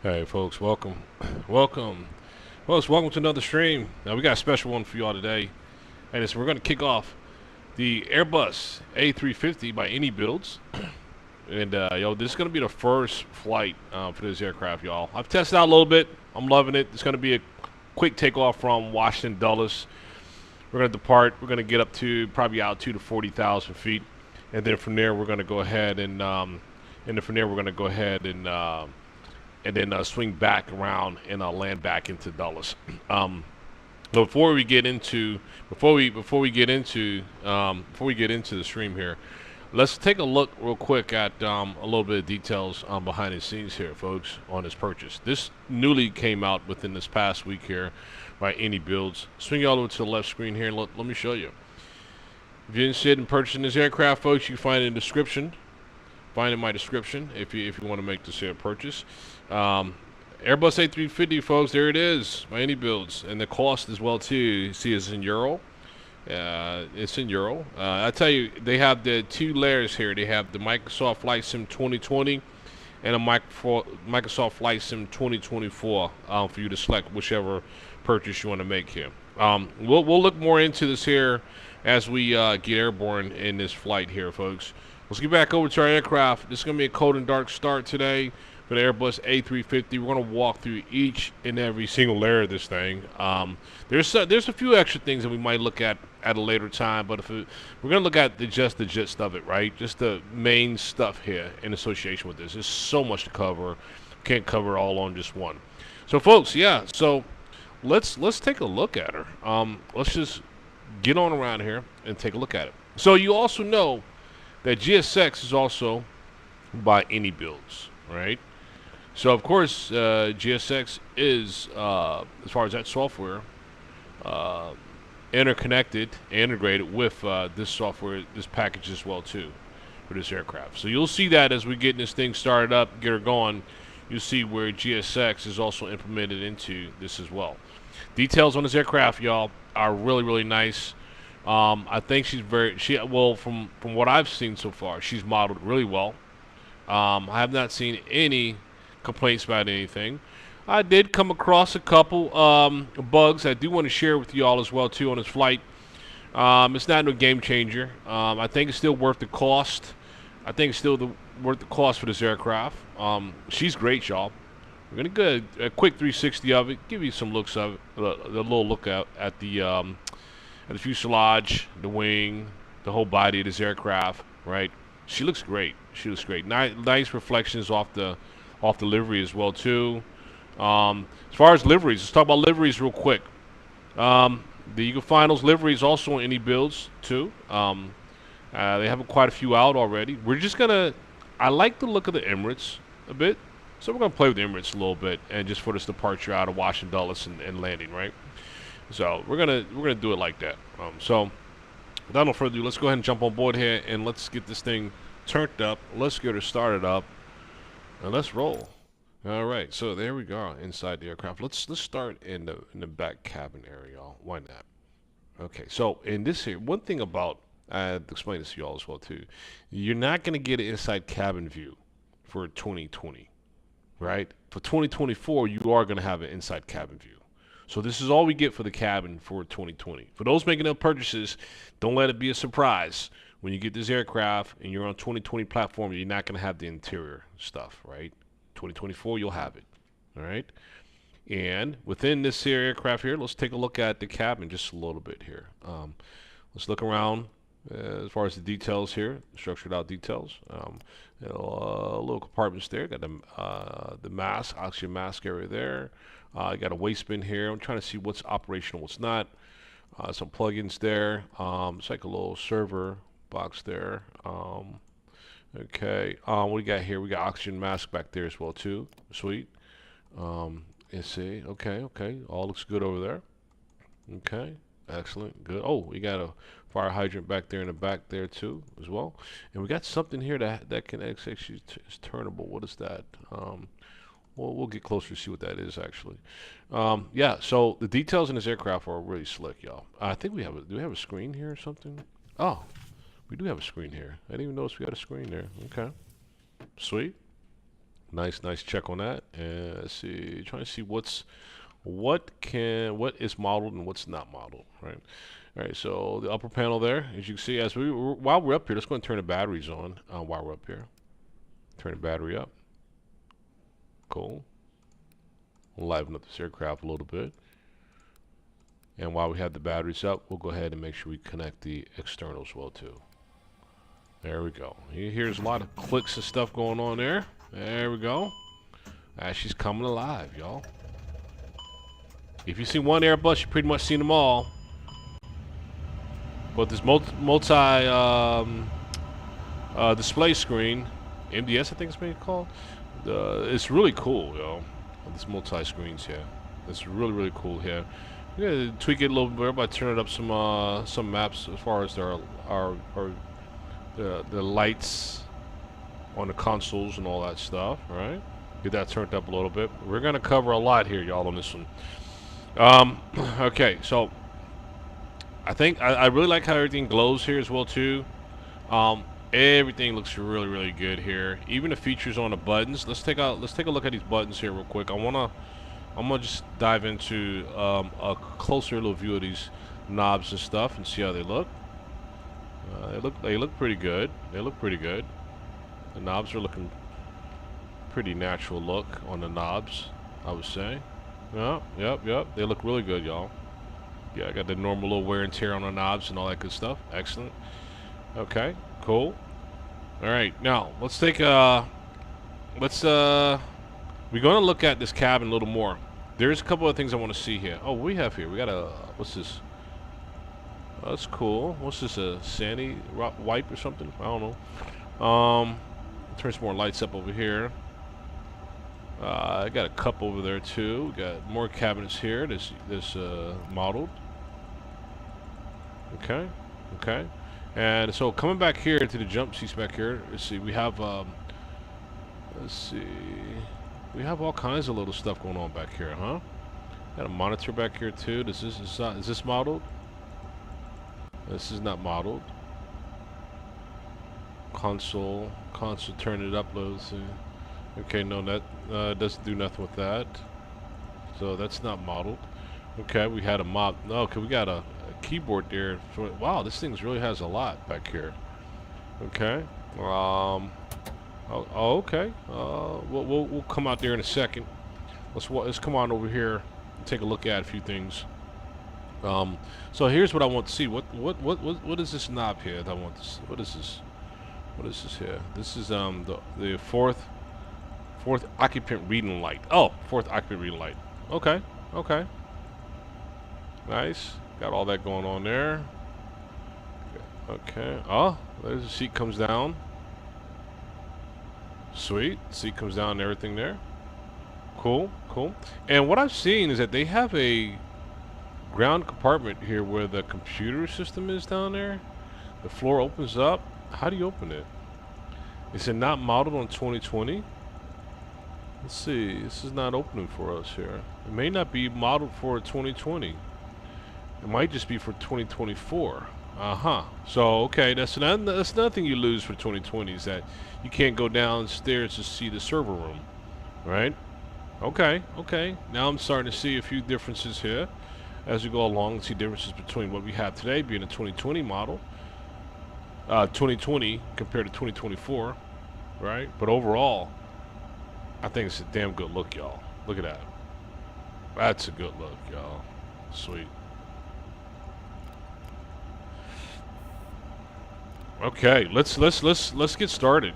Hey folks, welcome, folks, welcome to another stream. Now we got a special one for y'all today. And so we're going to kick off the Airbus A350 by INIBUILDS. And this is going to be the first flight for this aircraft, y'all. I've tested out a little bit. I'm loving it. It's going to be a quick takeoff from Washington Dulles. We're going to depart. We're going to get up to probably altitude to 40,000 feet, and then from there we're going to go ahead and swing back around and land back into Dulles. Before we get into the stream here, let's take a look real quick at a little bit of details behind the scenes here, folks, on this purchase. This newly came out within this past week here by INIBUILDS. Swing all over to the left screen here and let me show you. If you're interested in purchasing this aircraft, folks, you can find it in the description. Find in my description if you want to make this purchase. Airbus A350, folks, there it is by INIBUILDS, and the cost as well too. You see, it's in euro. It's in euro. I tell you, they have the two layers here. They have the Microsoft Flight Sim 2020 and a Microsoft Flight Sim 2024 for you to select whichever purchase you want to make here. We'll look more into this here as we get airborne in this flight here, folks. Let's get back over to our aircraft. This is going to be a cold and dark start today for the Airbus A350. We're going to walk through each and every single layer of this thing. There's a few extra things that we might look at a later time, but we're going to look at just the gist of it, right? Just the main stuff here in association with this. There's so much to cover. Can't cover it all on just one. So, folks, yeah. So let's take a look at her. Let's just get on around here and take a look at it. So you also know that GSX is also by INIBUILDS, right? So of course, GSX is, as far as that software, integrated with this software, this package as well too, for this aircraft. So you'll see that as we get this thing started up, get her going, you'll see where GSX is also implemented into this as well. Details on this aircraft, y'all, are really, really nice. I think from what I've seen so far, she's modeled really well. I have not seen any complaints about anything. I did come across a couple bugs I do want to share with you all as well too on this flight. It's not no game changer. I think it's still worth the cost. I think it's still worth the cost for this aircraft. She's great, y'all. We're gonna get a quick 360 of it, give you some looks of it, a little look at the fuselage, the wing, the whole body of this aircraft, right? She looks great. She looks great. Nice reflections off the livery as well too. As far as liveries, let's talk about liveries real quick. You can find those liveries also on INIBUILDS too. They have quite a few out already. I like the look of the Emirates a bit, so we're gonna play with the Emirates a little bit, and just for this departure out of Washington Dulles and landing, right? So we're gonna do it like that. So without no further ado, let's go ahead and jump on board here and let's get this thing turned up. Let's get her started up and let's roll. All right, so there we go inside the aircraft. Let's start in the back cabin area, y'all. Why not? Okay, so in this here, one thing about I explain this to y'all as well too. You're not gonna get an inside cabin view for 2020, right? For 2024, you are gonna have an inside cabin view. So this is all we get for the cabin for 2020. For those making up purchases, don't let it be a surprise. When you get this aircraft and you're on 2020 platform, you're not going to have the interior stuff, right? 2024, you'll have it, all right? And within this here aircraft here, let's take a look at the cabin just a little bit here. Let's look around as far as the details here, structured out details. Little compartments there. Got the mask, oxygen mask area there. I got a waste bin here. I'm trying to see what's operational, what's not. Some plugins there. It's like a little server box there. Okay. What we got here? We got oxygen mask back there as well too. Sweet. Let's see. Okay. All looks good over there. Okay. Excellent. Good. Oh, we got a fire hydrant back there in the back there too as well. And we got something here that can actually is turnable. What is that? We'll get closer to see what that is actually. Yeah, so the details in this aircraft are really slick, y'all. I think do we have a screen here or something? Oh, we do have a screen here. I didn't even notice we got a screen there. Okay, sweet. Nice check on that. And let's see, trying to see what is modeled and what's not modeled, right? All right, so the upper panel there, as you can see, while we're up here, let's go and turn the batteries on while we're up here. Turn the battery up. Cool. We'll liven up this aircraft a little bit. And while we have the batteries up, we'll go ahead and make sure we connect the externals well too. There we go. Here's a lot of clicks and stuff going on there. There we go. She's coming alive, y'all. If you've seen one Airbus, you've pretty much seen them all. But this multi display screen, MDS I think it's being called, it's really cool, yo. This multi-screens here. It's really cool here. You gotta tweak it a little bit by turning up some maps as far as the lights on the consoles and all that stuff, right? Get that turned up a little bit. We're gonna cover a lot here, y'all, on this one. Okay, so I think I really like how everything glows here as well too. Everything looks really good here. Even the features on the buttons. Let's take a look at these buttons here real quick. I'm gonna just dive into a closer little view of these knobs and stuff and see how they look. They look pretty good. They look pretty good. The knobs are looking pretty natural look on the knobs, I would say. Yep. They look really good, y'all. Yeah, I got the normal little wear and tear on the knobs and all that good stuff. Excellent. Okay, cool. All right, now let's take we're going to look at this cabin a little more. There's a couple of things I want to see here. Oh, we got a, what's this? Oh, that's cool. What's this, a sandy wipe or something? I don't know. Turn some more lights up over here. I got a cup over there too. We got more cabinets here. This modeled. Okay. And so coming back here to the jump seats back here, let's see, we have we have all kinds of little stuff going on back here, huh? Got a monitor back here too. Is this modeled? This is not modeled. Console, turn it up, let's see. Okay, no, that doesn't do nothing with that. So that's not modeled. Okay, we had a mod. Okay, we got a keyboard there. Wow, this thing really has a lot back here. Okay. Okay. We'll come out there in a second. Let's come on over here and take a look at a few things. So here's what I want to see. What is this knob here that I want to see? What is this? What is this here? This is the fourth occupant reading light. Oh, fourth occupant reading light. Okay. Nice. Got all that going on there. Okay. Oh, there's the seat comes down. Sweet. Seat comes down and everything there. Cool. And what I've seen is that they have a ground compartment here where the computer system is down there. The floor opens up. How do you open it? Is it not modeled on 2020? Let's see. This is not opening for us here. It may not be modeled for 2020. It might just be for 2024. So okay, that's another thing you lose for 2020 is that you can't go downstairs to see the server room, right? Okay. Now I'm starting to see a few differences here as we go along. See differences between what we have today being a 2020 model, 2020 compared to 2024, right? But overall, I think it's a damn good look, y'all. Look at that. That's a good look, y'all. Sweet. Okay, let's get started.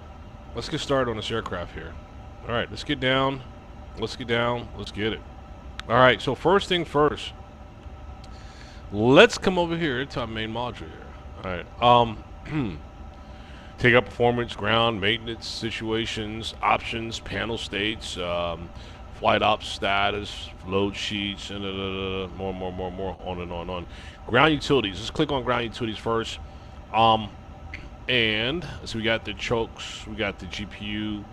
Let's get started on this aircraft here. All right, let's get down. Let's get it. All right, so first thing first. Let's come over here to our main module here. All right. Take up performance, ground, maintenance, situations, options, panel states, flight ops status, load sheets, and more, on and on. Ground utilities. Let's click on ground utilities first. And so we got the chokes, we got the GPU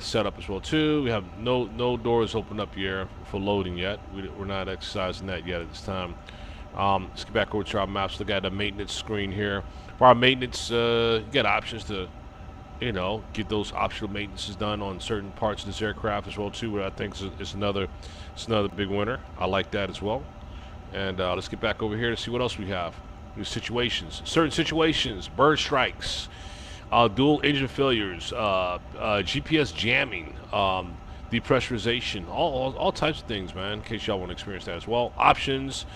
set up as well too. We have no doors open up here for loading yet. We're not exercising that yet at this time. Let's get back over to our maps. Look at the maintenance screen here. For our maintenance, you got options to you know, get those optional maintenances done on certain parts of this aircraft as well too, which I think is another big winner. I like that as well. And let's get back over here to see what else we have. New situations, certain situations, bird strikes, dual engine failures, GPS jamming, depressurization, all types of things, man, in case y'all want to experience that as well. Options,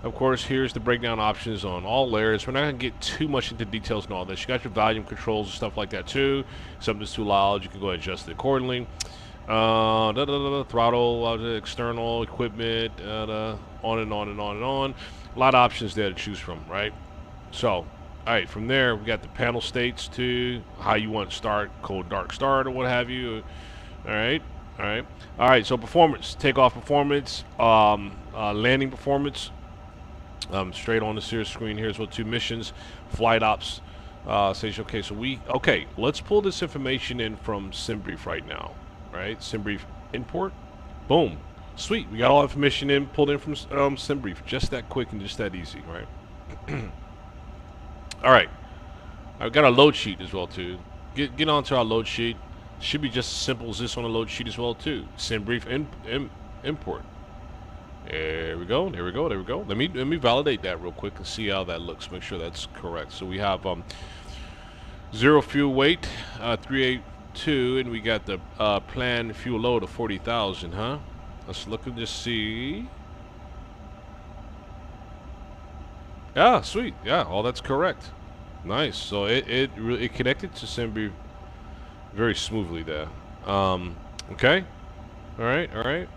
of course, here's the breakdown options on all layers. We're not going to get too much into details and all this. You got your volume controls and stuff like that too. Something that's too loud, you can go ahead and adjust it accordingly. Throttle, external equipment, on and on and on and on. A lot of options there to choose from, right? So, all right, from there, we got the panel states to how you want to start, cold, dark start, or what have you. All right, all right. All right, so performance, takeoff performance, landing performance. Straight on the series screen here as well, 2 missions, flight ops. Says, okay, so let's pull this information in from SimBrief right now, right? SimBrief import, boom. Sweet, we got all information pulled in from SimBrief, just that quick and just that easy, right? All right, I've got a load sheet as well too. Get onto our load sheet. Should be just as simple as this on the load sheet as well too. SimBrief import. There we go. There we go. There we go. Let me validate that real quick and see how that looks. Make sure that's correct. So we have 0 fuel weight, 382, and we got the planned fuel load of 40,000. Huh? Let's look and just see. Yeah, sweet. Yeah, all that's correct. Nice. So it connected to SimBrief very smoothly there. Okay. All right. All right.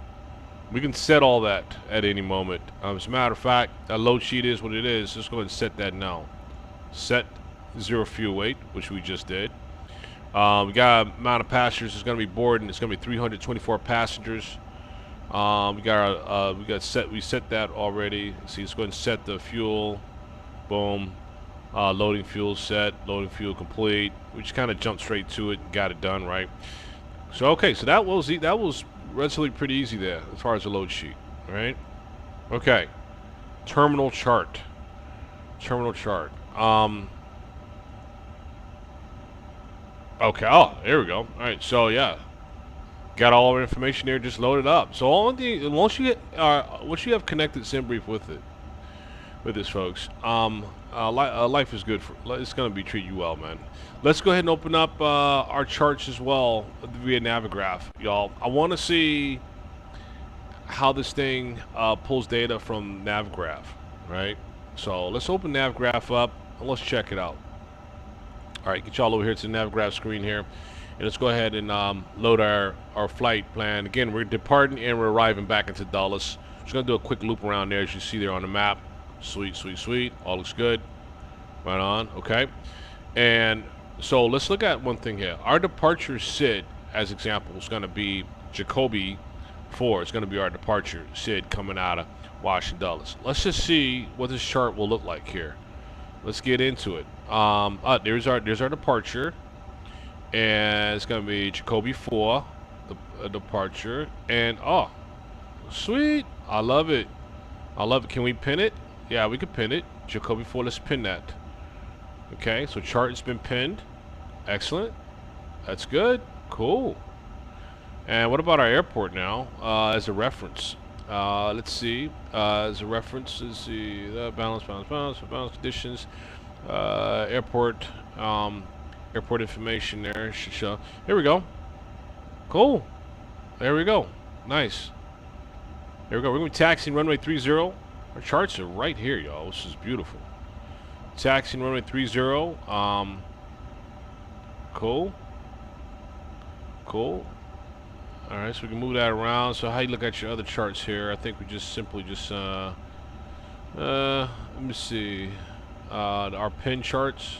We can set all that at any moment. As a matter of fact, that load sheet is what it is. Let's go ahead and set that now. Set 0 fuel weight, which we just did. We got amount of passengers that's going to be boarding. It's going to be 324 passengers. We set that already. See, let's go ahead and set the fuel. Boom. Loading fuel set. Loading fuel complete. We just kind of jumped straight to it and got it done, right? So okay, so that was relatively pretty easy there as far as the load sheet, right? Okay. Terminal chart. Terminal chart. Okay. Oh, there we go. All right. So yeah. Got all our information there, just load it up. So once you have connected SimBrief with this, folks, life is good. It's gonna be treat you well, man. Let's go ahead and open up our charts as well via Navigraph, y'all. I want to see how this thing pulls data from Navigraph, right? So let's open Navigraph up and let's check it out. All right, get y'all over here to the Navigraph screen here. And let's go ahead and load our flight plan. Again, we're departing and we're arriving back into Dulles. Just going to do a quick loop around there as you see there on the map. Sweet, sweet, sweet. All looks good. Right on. Okay. And so let's look at one thing here. Our departure SID, as example, is going to be Jacoby 4. It's going to be our departure SID coming out of Washington Dulles. Let's just see what this chart will look like here. Let's get into it. There's our departure. And it's going to be Jacoby 4, the departure. And, oh, sweet. I love it. I love it. Can we pin it? Yeah, we can pin it. Jacoby 4, let's pin that. Okay, so chart has been pinned. Excellent. That's good. Cool. And what about our airport now as a reference? Let's see. As a reference, let's see. Balance conditions. Airport. Airport information there should show. Here we go. Cool. There we go. Nice. There we go. We're going to be taxiing runway 30. Our charts are right here, y'all. This is beautiful. Taxiing runway 30. Cool. Cool. All right, so we can move that around. So how you look at your other charts here? I think we just simply let me see. Our pin charts.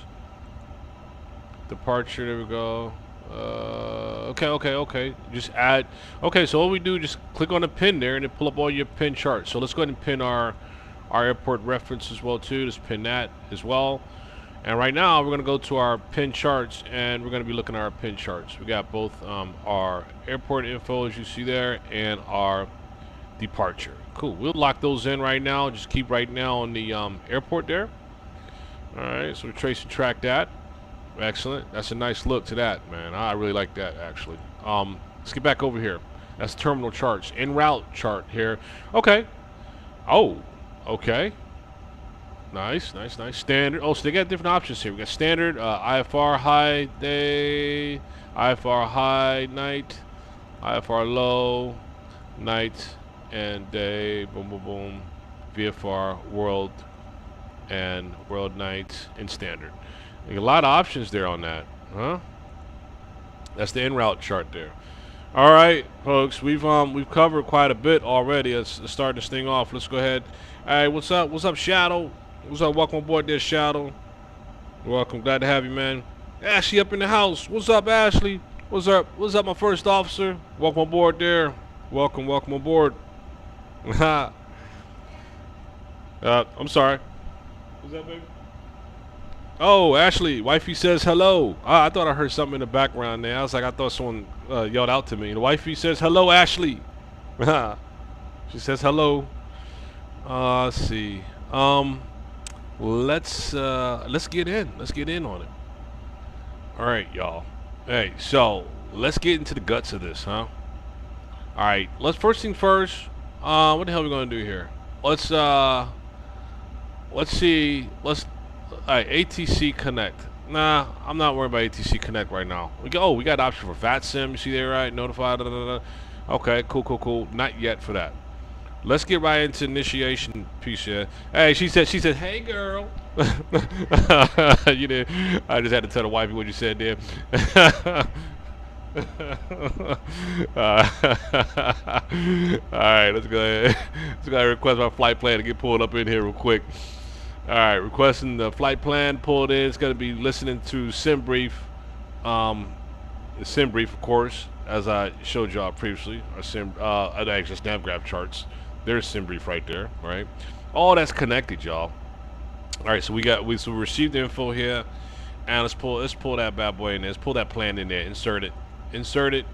Departure, there we go. Okay. Just add. Okay, so all we do, just click on the pin there and then pull up all your pin charts. So let's go ahead and pin our airport reference as well too. Just pin that as well. And right now we're gonna go to our pin charts and we're gonna be looking at our pin charts. We got both our airport info as you see there and our departure. Cool. We'll lock those in right now. Just keep right now on the airport there. All right. So we trace and track that. Excellent. That's a nice look to that, man. I really like that, actually. Let's get back over here. That's terminal charts. En route chart here. Okay. Oh, okay. Nice, nice, nice. Standard. Oh, so they got different options here. We got standard, IFR high day, IFR high night, IFR low night and day. Boom, boom, boom. VFR world and world night and standard. A lot of options there on that, huh? That's the en route chart there. All right, folks, we've covered quite a bit already. Let's start this thing off. Let's go ahead. All right, what's up? What's up, Shadow? What's up? Welcome aboard there, Shadow. Welcome. Glad to have you, man. Ashley up in the house. What's up, Ashley? What's up? What's up, my first officer? Welcome aboard there. Welcome, welcome aboard. I'm sorry. What's up, baby? Oh, Ashley, wifey says hello. I thought I heard something in the background there. I was like, I thought someone yelled out to me. The wifey says hello, Ashley. She says hello. Let's see. Let's get in. Let's get in on it. All right, y'all. Hey, so let's get into the guts of this, huh? All right. Let's first thing first. What the hell are we gonna do here? Let's see. All right, ATC Connect. Nah, I'm not worried about ATC Connect right now. We got option for FATSIM. You see there, right? Notify. Okay, cool. Not yet for that. Let's get right into initiation piece here. Hey, she said, hey, girl. You did. I just had to tell the wifey what you said there. All right, let's go ahead. Let's go ahead and request my flight plan to get pulled up in here real quick. All right, requesting the flight plan pulled in. It's going to be listening to SimBrief. The SimBrief, of course, as I showed y'all previously. Our actually just NavGraph charts. There's SimBrief right there, right? All that's connected, y'all. All right, so we received the info here, and let's pull that bad boy in there. Let's pull that plan in there. Insert it.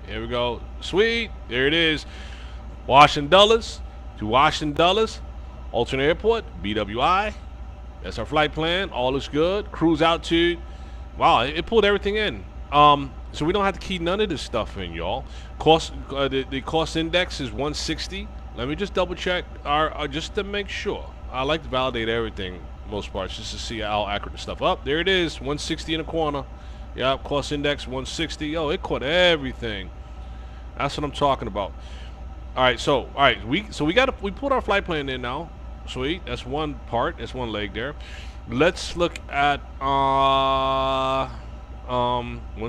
Here we go. Sweet. There it is. Washington Dulles to Washington Dulles, alternate airport, BWI. That's our flight plan. All looks good. Cruise altitude. Wow, it pulled everything in. So we don't have to key none of this stuff in, y'all. Cost, the cost index is 160. Let me just double check just to make sure. I like to validate everything, most parts, just to see how accurate the stuff up. There it is, 160 in the corner. Yep, cost index 160. Oh, it caught everything. That's what I'm talking about. All right, we pulled our flight plan in now. Sweet, that's one part, that's one leg there. Let's look at 1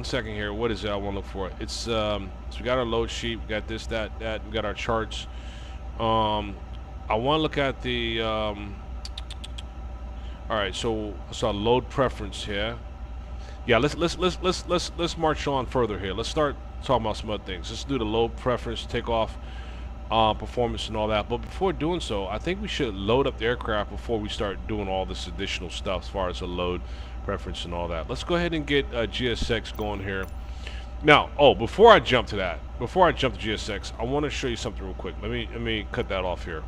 second here. What is it I want to look for? It's so we got our load sheet, we got this, that, we got our charts. I want to look at the all right, so load preference here. Yeah, let's march on further here. Let's start talking about some other things. Let's do the load preference, takeoff, performance and all that. But before doing so, I think we should load up the aircraft before we start doing all this additional stuff as far as the load preference and all that. Let's go ahead and get GSX going here. Now, before I jump to GSX, I want to show you something real quick. Let me cut that off here.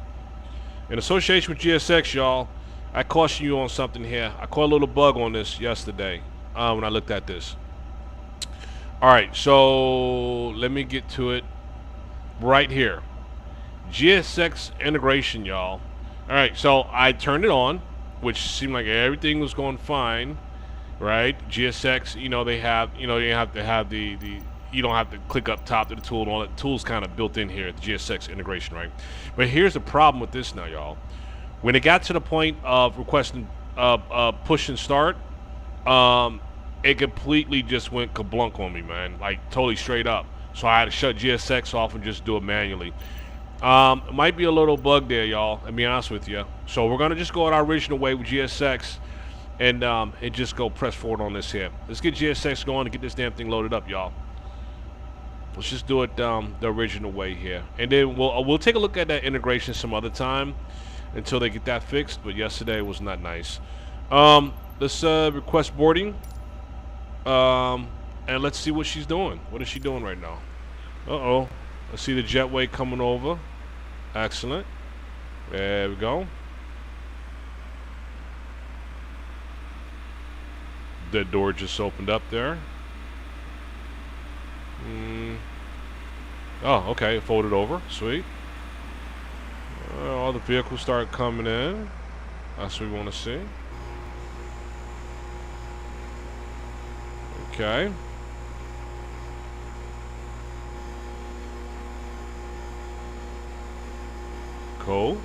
In association with GSX, y'all, I caution you on something here. I caught a little bug on this yesterday when I looked at this. All right, so let me get to it right here. GSX integration, y'all. All right, so I turned it on, which seemed like everything was going fine, right? GSX, you don't have to click up top to the tool and all that. The tool's kind of built in here, the GSX integration, right? But here's the problem with this now, y'all. When it got to the point of requesting push and start, it completely just went kablunk on me, man, like totally straight up. So I had to shut GSX off and just do it manually. It might be a little bug there, y'all, I'll be honest with you. So we're gonna just go our original way with GSX and just go press forward on this here. Let's get GSX going and get this damn thing loaded up, y'all. Let's just do it the original way here, and then we'll take a look at that integration some other time until they get that fixed. But yesterday was not nice. Let's request boarding, and let's see what she's doing. What is she doing right now? I see the jetway coming over. Excellent. There we go. That door just opened up there. Oh, okay, folded over. Sweet. All the vehicles start coming in. That's what we want to see. Okay. Cool.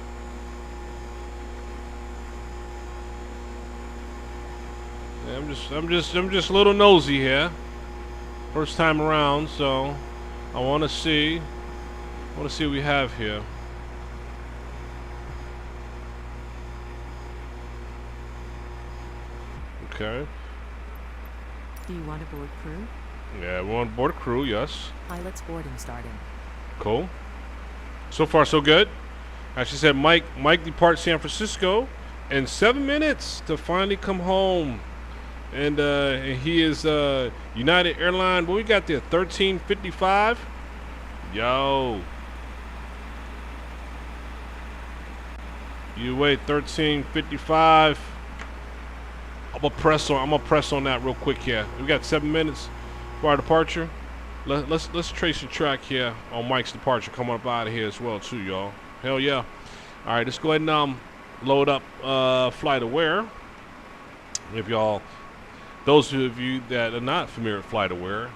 Yeah, I'm just a little nosy here. First time around, so I want to see what we have here. Okay. Do you want to board crew? Yeah, we want to board crew, yes. Pilot's boarding starting. Cool. So far, so good. As she said, Mike departs San Francisco in 7 minutes to finally come home. And he is United Airlines. What we got there? 1355. Yo. You wait, 1355. I'm gonna press on that real quick here. We got 7 minutes for our departure. Let's trace the track here on Mike's departure coming up out of here as well too, y'all. Hell yeah. All right, let's go ahead and load up Flight Aware. If y'all, those of you that are not familiar with Flight Aware,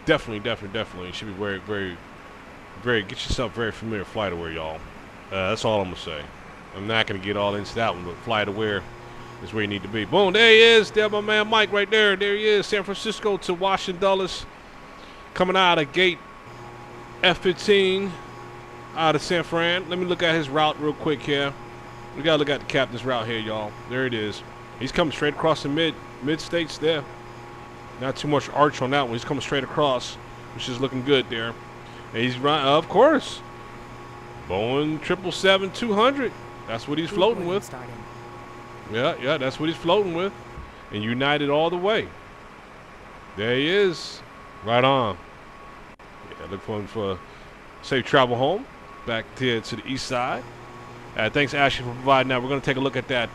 definitely should be very get yourself very familiar with Flight Aware, y'all. That's all I'm gonna say. I'm not gonna get all into that one, but Flight Aware is where you need to be. Boom, there he is. There my man Mike right there. There he is. San Francisco to Washington Dulles. Coming out of gate F-15 out of San Fran. Let me look at his route real quick here. We gotta look at the captain's route here, y'all. There it is. He's coming straight across the mid states there. Not too much arch on that one. He's coming straight across, which is looking good there. And he's right, of course. Boeing 777-200. That's what he's floating with. Starting. Yeah, that's what he's floating with. And United all the way. There he is. Right on. Yeah, look for him for safe travel home. Back here to the east side. Thanks, Ashley, for providing that. We're going to take a look at that.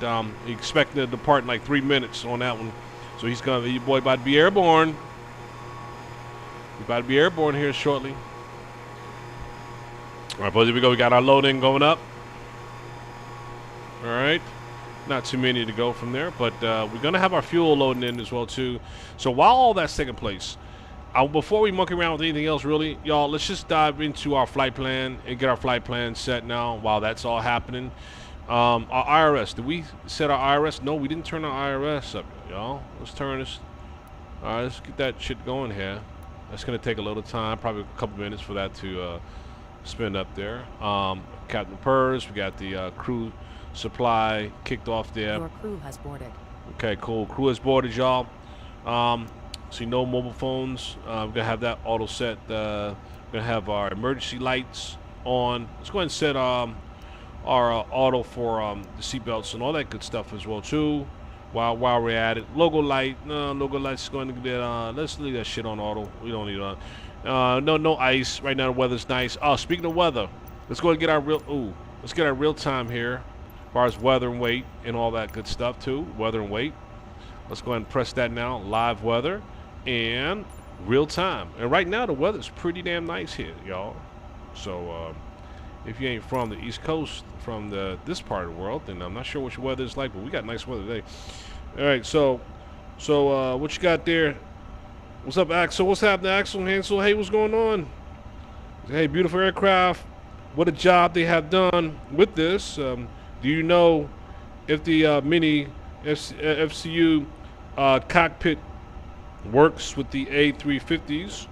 He's expecting to depart in like 3 minutes on that one. So he's going to, your boy about to be airborne. He's about to be airborne here shortly. All right, boys, here we go. We got our loading going up. All right. Not too many to go from there, but we're going to have our fuel loading in as well, too. So while all that's taking place, before we monkey around with anything else, really, y'all, let's just dive into our flight plan and get our flight plan set now while that's all happening. Our IRS, did we set our IRS? No, we didn't turn our IRS up, y'all. Let's turn this. All right, let's get that shit going here. That's going to take a little time, probably a couple minutes for that to spin up there. Captain Purrs, we got the crew supply kicked off there. Your crew has boarded. Okay, cool. Crew has boarded, y'all. See no mobile phones. We're gonna have that auto set. We're gonna have our emergency lights on. Let's go ahead and set our auto for the seatbelts and all that good stuff as well too. While we're at it, logo light. No, logo light's going to get. Let's leave that shit on auto. We don't need no ice right now. The weather's nice. Oh, speaking of weather, let's go ahead and get our let's get our real time here. As far as weather and weight and all that good stuff too. Weather and weight. Let's go ahead and press that now. Live weather and real time. And right now the weather's pretty damn nice here, y'all. So if you ain't from the East Coast, from this part of the world, then I'm not sure what your weather is like, but we got nice weather today. All right, so what you got there? What's up, Axel? What's happening, Axel Hansel? Hey, what's going on? Hey, beautiful aircraft. What a job they have done with this. Do you know if the mini FCU cockpit works with the A350s,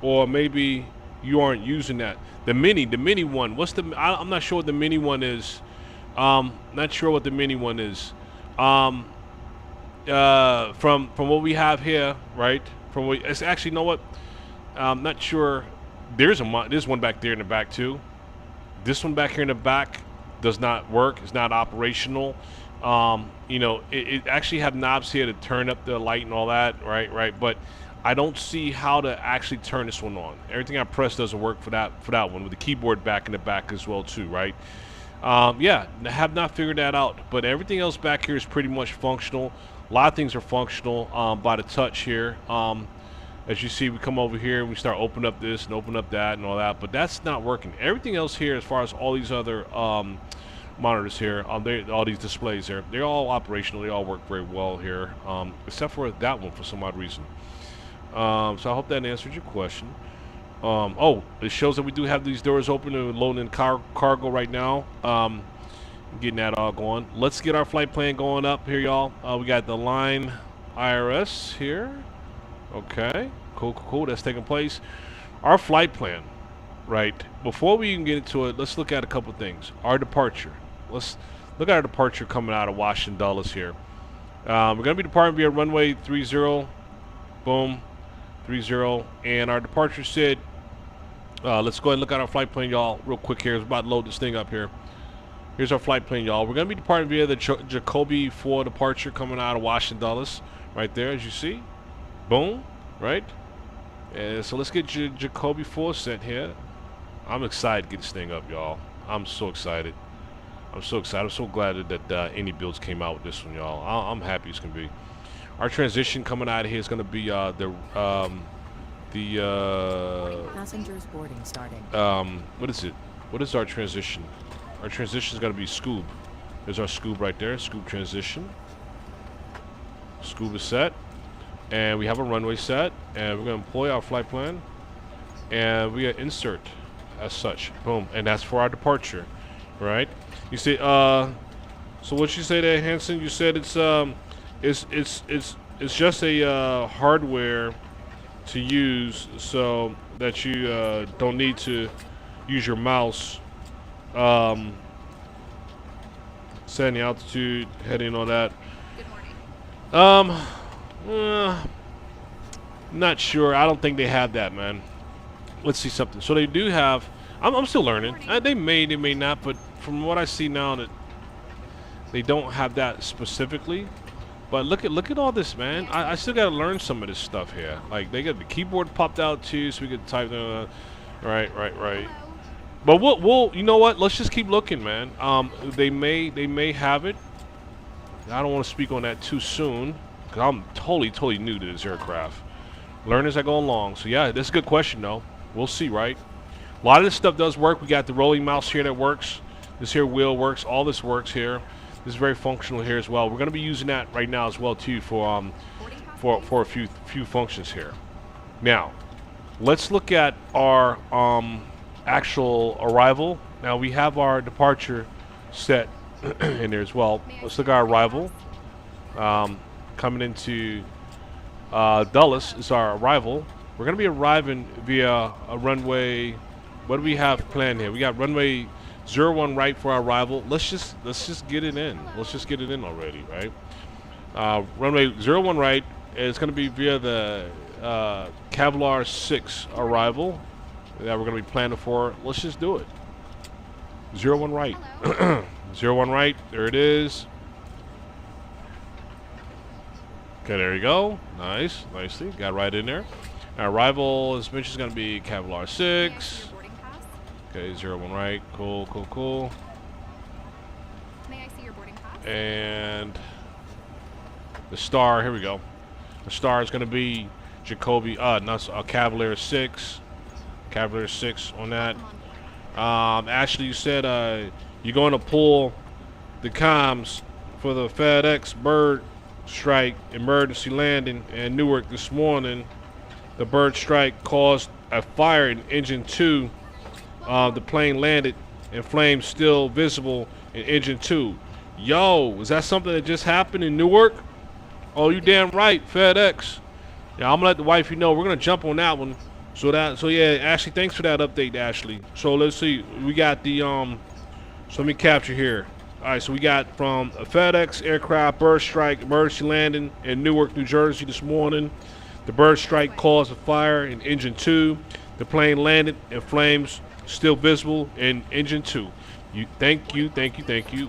or maybe you aren't using that? The mini one. What's the? I'm not sure what the mini one is. Not sure what the mini one is. From what we have here, right? From what it's actually, you know what? I'm not sure. There's one back there in the back too. This one back here in the back does not work. It's not operational. You know, it actually have knobs here to turn up the light and all that, right? But I don't see how to actually turn this one on. Everything I press doesn't work for that one, with the keyboard back in the back as well too, right? Yeah, have not figured that out, but everything else back here is pretty much functional. A lot of things are functional by the touch here. As you see, we come over here and we start opening up this and open up that and all that, but that's not working. Everything else here, as far as all these other monitors here, all these displays here, they're all operational. They all work very well here, except for that one for some odd reason. So I hope that answered your question. Oh, it shows that we do have these doors open and loading in cargo right now. Getting that all going. Let's get our flight plan going up here, y'all. We got the line IRS here. Okay, cool. That's taking place. Our flight plan, right? Before we even get into it, let's look at a couple things. Our departure. Let's look at our departure coming out of Washington Dulles here. We're going to be departing via runway 30. Boom. 30. And our departure said, let's go ahead and look at our flight plan, y'all, real quick here. It's about to load this thing up here. Here's our flight plan, y'all. We're going to be departing via the Jacoby 4 departure coming out of Washington Dulles. Right there, as you see. Boom. Right? And so let's get Jacoby 4 set here. I'm excited to get this thing up, y'all. I'm so excited. I'm so glad that INIBUILDS came out with this one, y'all. I'm happy as can be. Our transition coming out of here is going to be Passengers boarding starting. What is it? What is our transition? Our transition is going to be Scoob. There's our Scoob right there. Scoob transition. Scoob is set. And we have a runway set. And we're going to employ our flight plan. And we got insert as such. Boom. And that's for our departure. Right? You see, so what you say there, Hanson? You said it's just a hardware to use so that you don't need to use your mouse. Setting the altitude, heading on that. Good morning. Not sure. I don't think they have that, man. Let's see something. So they do have. I'm still learning. They may not, but from what I see now, that they don't have that specifically. But look at all this, man. I still gotta learn some of this stuff here. Like they got the keyboard popped out too, so we could type. Right. But we'll you know what? Let's just keep looking, man. They may have it. I don't want to speak on that too soon because I'm totally new to this aircraft. Learn as I go along. So yeah, that's a good question though. We'll see, right? A lot of this stuff does work. We got the rolling mouse here that works. This here wheel works. All this works here. This is very functional here as well. We're going to be using that right now as well too for a few functions here. Now, let's look at our actual arrival. Now we have our departure set in there as well. Let's look at our arrival. Coming into Dulles is our arrival. We're going to be arriving via a runway. What do we have planned here? We got runway 01 right for our arrival. Let's just get it in. Let's just get it in already, right? Runway 01 right is going to be via the Kevlar 6 arrival that we're going to be planning for. Let's just do it. 01 right. 01 right. There it is. Okay, there you go. Nicely. Got right in there. Our arrival, as mentioned, is going to be Kevlar 6. Okay, 01 right. Cool. May I see your boarding pass? And the star, here we go. The star is going to be Jacoby, Cavalier 6. Cavalier 6 on that. Ashley, you said you're going to pull the comms for the FedEx bird strike emergency landing in Newark this morning. The bird strike caused a fire in engine 2. The plane landed and flames still visible in engine 2. Yo, is that something that just happened in Newark? Oh, you damn right, FedEx. Yeah, I'm gonna let the wifey know. We're gonna jump on that one. So yeah, Ashley, thanks for that update, Ashley. So let's see. We got the so let me capture here. All right, so we got from a FedEx aircraft bird strike emergency landing in Newark, New Jersey this morning. The bird strike caused a fire in engine 2. The plane landed and flames still visible in engine 2. Thank you.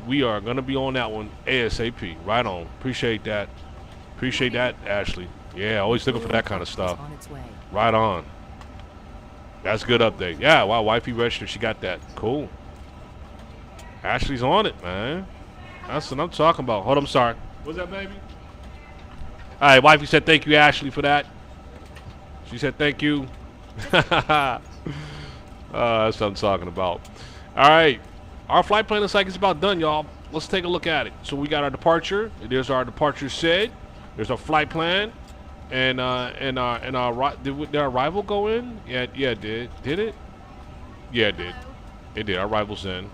We are gonna be on that one ASAP. Right on. Appreciate that, Ashley. Yeah, always looking for that kind of stuff. On its way. Right on. That's a good update. Yeah, wow, wifey registered. She got that. Cool. Ashley's on it, man. That's what I'm talking about. Hold on, I'm sorry. What's that, baby? All right, wifey said thank you, Ashley, for that. She said thank you. That's what I'm talking about. All right, our flight plan looks like it's about done, y'all. Let's take a look at it. So we got our departure. There's our departure set. There's our flight plan, and did our arrival go in? Yeah, it did. Did it? Yeah, it did. It did. Our arrival's in.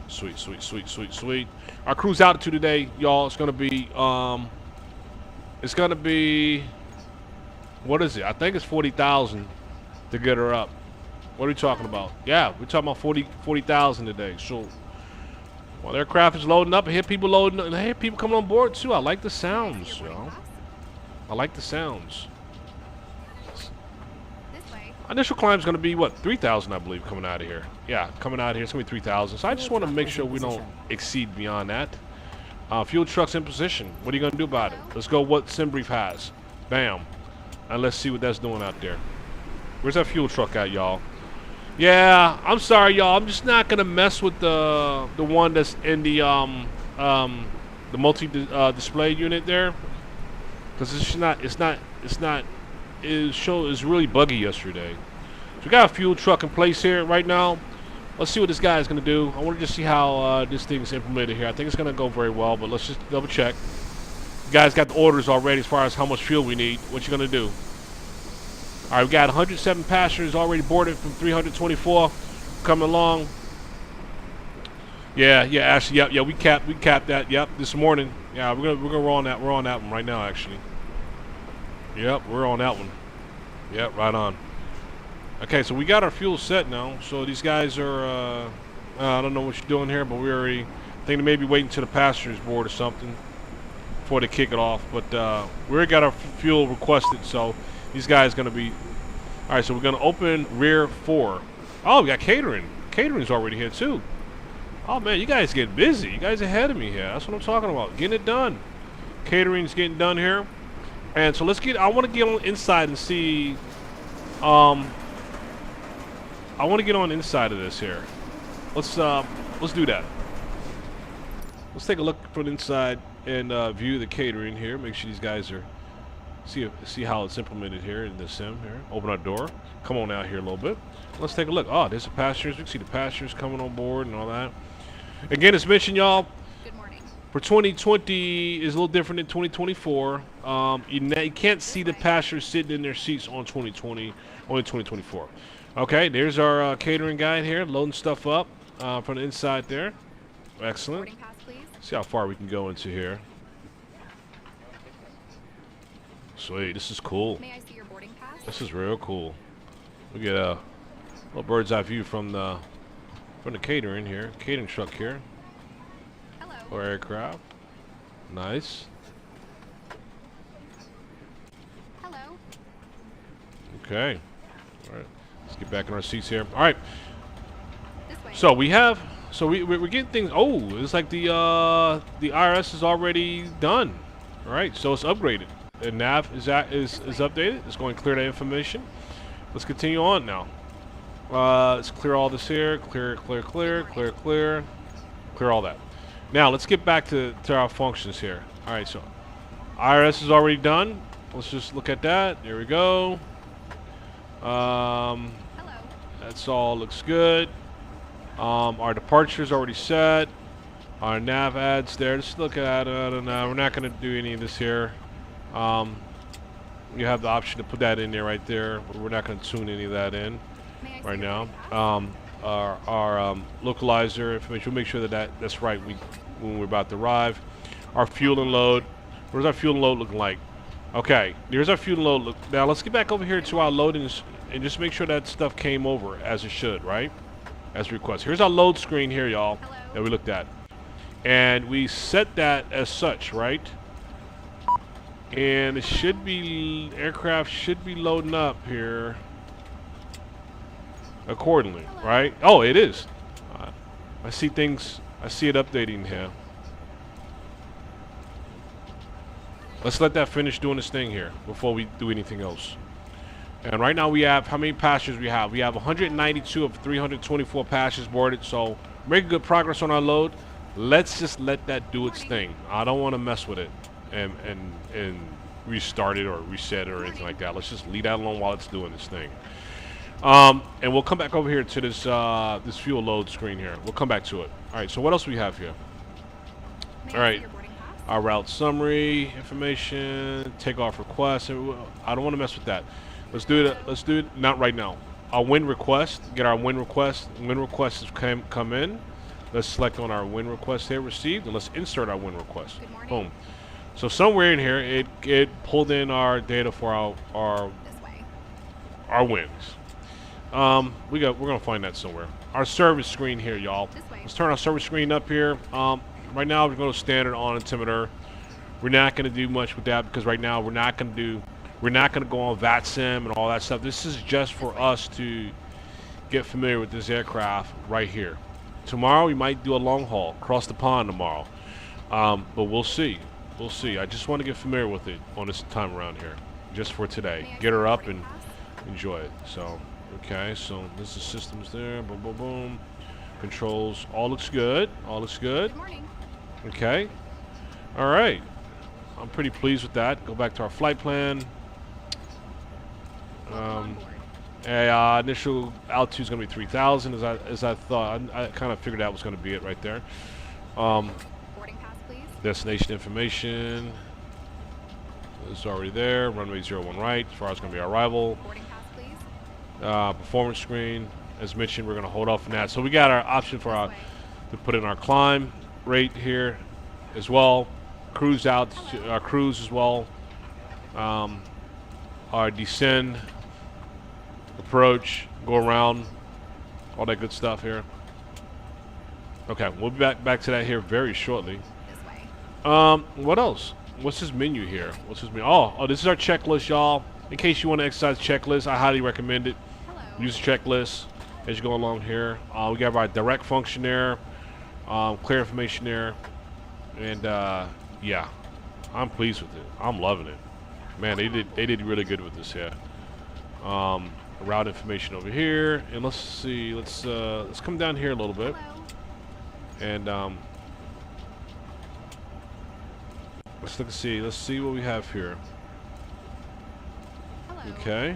Sweet, sweet, sweet, sweet, sweet. Our cruise altitude today, y'all, it's gonna be what is it? I think it's 40,000 to get her up. What are we talking about? Yeah, we're talking about 40,000 today. So while the aircraft is loading up, I hear people loading, and I hear people coming on board too. I like the sounds, you know. I like the sounds. Initial climb is going to be what, 3,000, I believe, coming out of here. Yeah, coming out of here, it's going to be 3,000. So I just want to make sure we don't exceed beyond that. Fuel trucks in position. What are you going to do about it? Let's go what SimBrief has. Bam. And let's see what that's doing out there. Where's that fuel truck at, y'all? Yeah, I'm sorry, y'all. I'm just not going to mess with the one that's in the multi display unit there, because it's really buggy yesterday. So we got a fuel truck in place here right now. Let's see what this guy is going to do. I want to just see how this thing is implemented here. I think it's going to go very well, but let's just double check. You guys got the orders already as far as how much fuel we need. What you going to do? All right, we got 107 passengers already boarded from 324 coming along. Yeah, actually, yeah, we capped that. Yep, this morning. Yeah, we're gonna roll on that. We're on that one right now, actually. Yep, we're on that one. Yep, right on. Okay, so we got our fuel set now. So these guys are, I don't know what you're doing here, but we already, I think they may be waiting to the passengers board or something before they kick it off. But we already got our fuel requested, so these guys going to be, all right, so we're going to open rear 4. Oh, we got catering. Catering's already here, too. Oh, man, you guys get busy. You guys ahead of me here. That's what I'm talking about. Getting it done. Catering's getting done here. And so I want to get on inside and see, I want to get on inside of this here. Let's do that. Let's take a look from inside and view the catering here. Make sure these guys are, see how it's implemented here in the sim here. Open our door. Come on out here a little bit. Let's take a look. Oh, there's the passengers. We can see the passengers coming on board and all that. Again, as mentioned, y'all, for 2020 is a little different than 2024. You can't see the passengers sitting in their seats on 2020, only 2024. Okay, there's our catering guide here, loading stuff up from the inside there. Excellent. See how far we can go into here. Sweet, this is cool. May I see your boarding pass? This is real cool. We get a little bird's eye view from the catering here, catering truck here. Hello. Or aircraft. Nice. Hello. Okay. All right. Let's get back in our seats here. All right. This way. So we're getting things. Oh, it's like the IRS is already done. All right. So it's upgraded. The nav is updated. It's going to clear that information. Let's continue on now. Let's clear all this here. Clear all that. Now let's get back to our functions here. All right. So IRS is already done. Let's just look at that. There we go. Hello. That's all looks good. Our departure is already set. Our nav adds there. Just look at it. I don't know. We're not going to do any of this here. You have the option to put that in there right there. But we're not going to tune any of that in right now. Our localizer information. We'll make sure that's right when we're about to arrive. Our fuel and load. Where's our fuel and load looking like? Okay, there's our fuel and load. Look, now let's get back over here to our loadings and just make sure that stuff came over as it should, right? As requested. Here's our load screen here, y'all, that we looked at. And we set that as such, right? And it should be, aircraft should be loading up here accordingly, right? Oh, it is. I see things, I see it updating here. Let's let that finish doing this thing here before we do anything else. And right now we have, how many passengers we have? We have 192 of 324 passengers boarded, so making good progress on our load. Let's just let that do its thing. I don't want to mess with it and restart it or reset it or anything like that. Let's just leave that alone while it's doing this thing. And we'll come back over here to this this fuel load screen here. We'll come back to it. All right, so what else we have here? May All I see right, your boarding pass? our route summary, information, takeoff request. I don't want to mess with that. Let's do it. Let's do it. Not right now. Our win request. Get our win request. Win request has come in. Let's select on our win request here received, and let's insert our win request. Good morning. Boom. So somewhere in here, it pulled in our data for our This way. wins. We're gonna find that somewhere. Our service screen here, y'all. This way. Let's turn our service screen up here. Right now we're going to standard on altimeter. We're not going to do much with that because right now we're not going to go on VATSIM and all that stuff. This is just for us to get familiar with this aircraft right here. Tomorrow we might do a long haul, cross the pond tomorrow, but we'll see. We'll see. I just want to get familiar with it on this time around here, just for today. May I Get see her your up boarding and pass? enjoy it. So, okay, so this is systems there. Boom, boom, boom. Controls. All looks good. All looks good. Good morning. Okay. All right. I'm pretty pleased with that. Go back to our flight plan. Welcome on board. Initial altitude is going to be 3,000, as I thought. I kind of figured that was going to be it right there. Boarding pass, please. Destination information is already there. Runway 01 right, as far as going to be our arrival. Boarding pass, please. Performance screen. As mentioned, we're going to hold off on that. So we got our option for our to put in our climb rate here as well. Cruise out, our cruise as well. Our descend, approach, go around, all that good stuff here. Okay, we'll be back to that here very shortly. This way. What else? What's this menu here? What's this menu? Oh, this is our checklist, y'all. In case you want to exercise checklist, I highly recommend it. Hello. Use the checklist as you go along here. We got our direct function there, clear information there, and yeah, I'm pleased with it. I'm loving it. Man, they did really good with this here. Route information over here, and let's see. Let's come down here a little bit, Hello. and let's look and see. Let's see what we have here. Hello. Okay.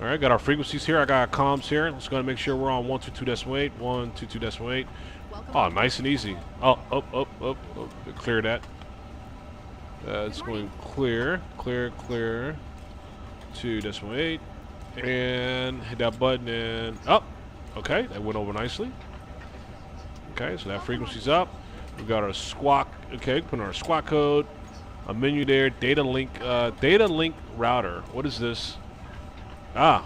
All right, got our frequencies here. I got our comms here. Let's go and make sure we're on 122.8, 122.8. Welcome Oh, on nice and easy. Oh, clear that. It's going clear, 2.8, and hit that button and up. Okay, that went over nicely. Okay, so that frequency's up. We got our squawk. Okay, put in our squawk code. A menu there. Data link router. What is this? Ah.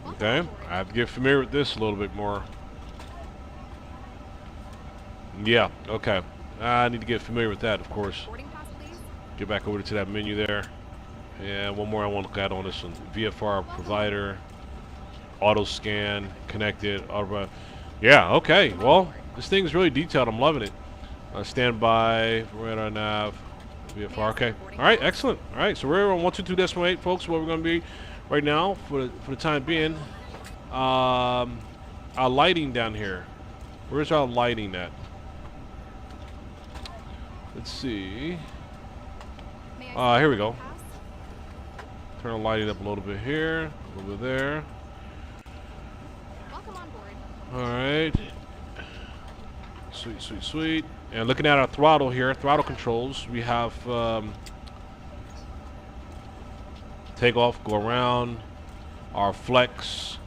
Okay, I have to get familiar with this a little bit more. Yeah, okay. I need to get familiar with that, of course. boarding pass, please. Get back over to that menu there. And one more I want to look at on this one. VFR provider, auto scan, connected, auto. Yeah, okay. Well, this thing's really detailed. I'm loving it. Standby, radar nav, VFR. Okay. All right, excellent. All right, so we're on 122.8, folks. Where we're going to be right now for the time being. Our lighting down here. Where's our lighting at? Let's see. May I see Here we your go. pass? Turn the lighting up a little bit here, a little bit there. Welcome on board. All right. Sweet, sweet, sweet. And looking at our throttle here, throttle controls, we have takeoff, go around, our flex,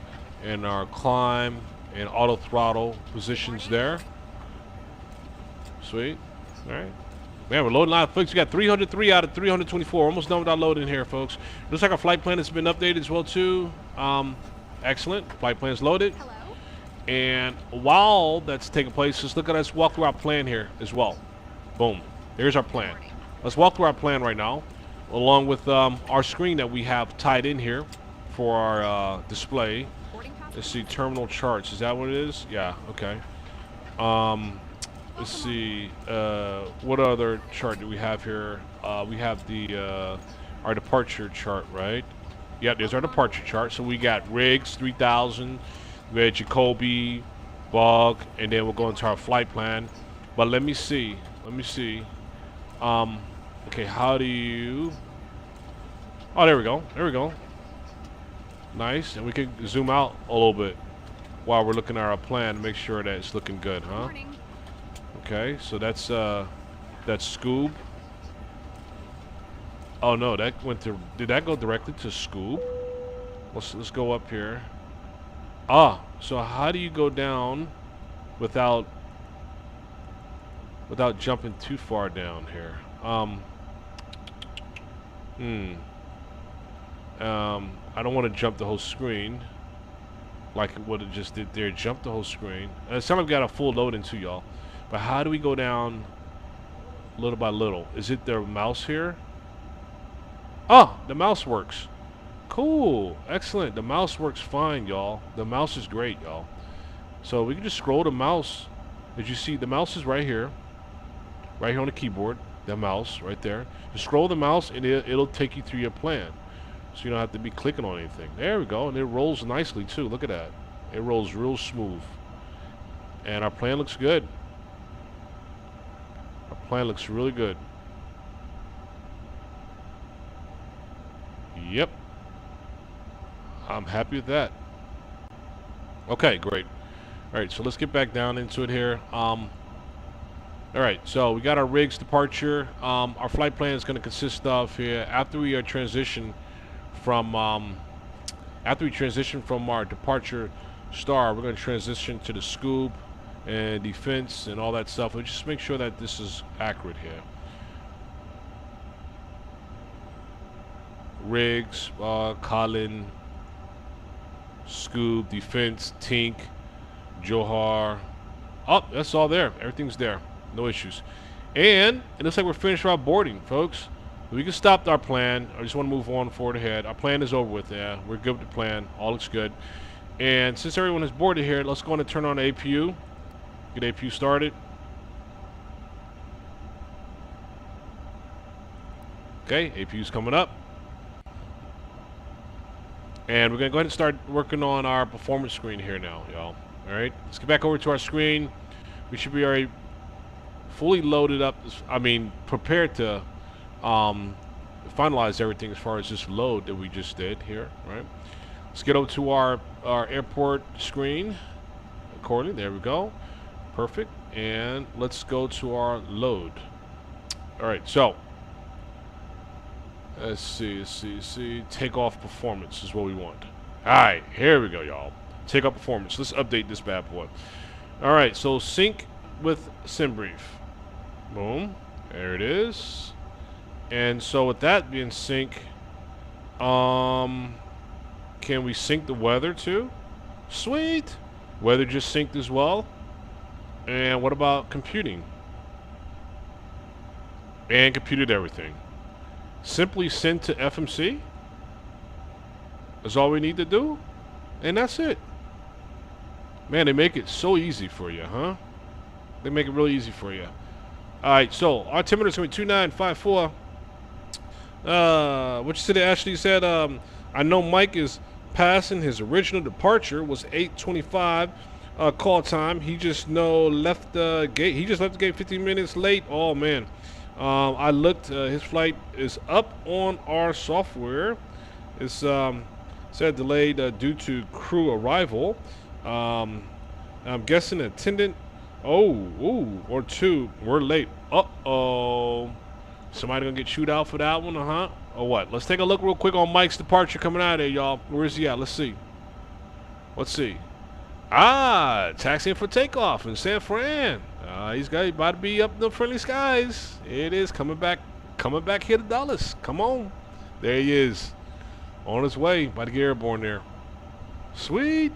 and our climb, and auto throttle positions there. Sweet. All right. Man, we're loading a lot of flicks. We got 303 out of 324. Almost done with our loading here, folks. Looks like our flight plan has been updated as well, too. Excellent. Flight plan is loaded. Hello. And while that's taking place, let's look at us walk through our plan here as well. Boom. There's our plan. Morning. Let's walk through our plan right now, along with our screen that we have tied in here for our display. Boarding pass. Let's see, terminal charts. Is that what it is? Yeah, okay. Let's see, what other chart do we have here? We have the our departure chart, right? Yeah, there's our departure chart. So we got Riggs 3000, we had Jacoby, bog, and then we'll go into our flight plan. But let me see. Okay, how do you... Oh, there we go. Nice, and we can zoom out a little bit while we're looking at our plan to make sure that it's looking good, huh? Morning. Okay, so that's Scoob. Oh no, that went to... Did that go directly to Scoob? Let's go up here. Ah, so how do you go down without jumping too far down here? I don't want to jump the whole screen like what it just did there. Jump the whole screen. Some of got a full load into y'all. But how do we go down little by little? Is it the mouse here? Oh, the mouse works. Cool. Excellent. The mouse works fine, y'all. The mouse is great, y'all. So we can just scroll the mouse. As you see, the mouse is right here. Right here on the keyboard. The mouse right there. Just scroll the mouse and it'll take you through your plan. So you don't have to be clicking on anything. There we go. And it rolls nicely too. Look at that. It rolls real smooth. And our plan looks good. Our plan looks really good. Yep. I'm happy with that. Okay, great. All right, so let's get back down into it here. All right, so we got our rigs departure. Our flight plan is going to consist of here after we transition from our departure star, we're going to transition to the Scoob and defense and all that stuff. We'll just make sure that this is accurate here. Rigs, Colin, Scoob, defense, Tink, Johar. Oh, that's all there. Everything's there. No issues. And it looks like we're finished our boarding, folks. We can stop our plan. I just want to move on forward ahead. Our plan is over with. Yeah, we're good with the plan. All looks good. And since everyone is boarded here, let's go on and turn on the APU. Get APU started. Okay, APU's coming up. And we're going to go ahead and start working on our performance screen here now, y'all. All right, let's get back over to our screen. We should be already fully loaded up. I mean, prepared to finalize everything as far as this load that we just did here, right? Let's get over to our airport screen accordingly. There we go. Perfect. And let's go to our load. All right, so let's see. Takeoff performance is what we want. All right, here we go, y'all. Takeoff performance. Let's update this bad boy. All right, so sync with SimBrief. Boom. There it is. And so with that being sync, can we sync the weather too? Sweet. Weather just synced as well. And what about computing? And computed everything. Simply send to FMC. That's all we need to do. And that's it. Man, they make it so easy for you, huh? They make it really easy for you. Alright, so our altimeter is going to be 2954. What you said, Ashley said, I know Mike is passing. His original departure was 8:25 call time. He just left the gate. He just left the gate 15 minutes late. Oh man. I looked, his flight is up on our software. It's said delayed due to crew arrival. I'm guessing attendant or two were late. Uh-oh. Somebody gonna get chewed out for that one, huh? Or what? Let's take a look real quick on Mike's departure coming out of there, y'all. Where is he at? Let's see. Let's see. Ah, taxiing for takeoff in San Fran. He's about to be up in the friendly skies. It is coming back here to Dallas. Come on. There he is. On his way. About to get airborne there. Sweet.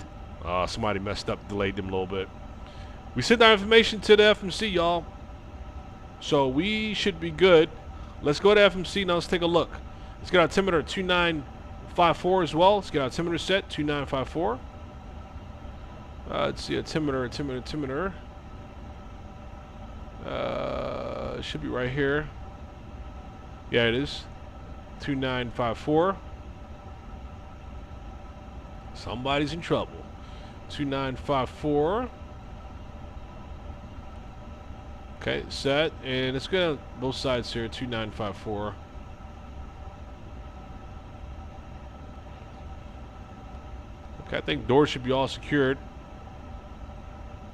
Somebody messed up, delayed them a little bit. We sent our information to the FMC, y'all. So we should be good. Let's go to FMC now. Let's take a look. Let's get our altimeter 2954 as well. Let's get our altimeter set 2954. Let's see, altimeter. It should be right here. Yeah, it is. 2954. Somebody's in trouble. 2954. Okay, set, and it's good on both sides here. 2954. Okay, I think doors should be all secured.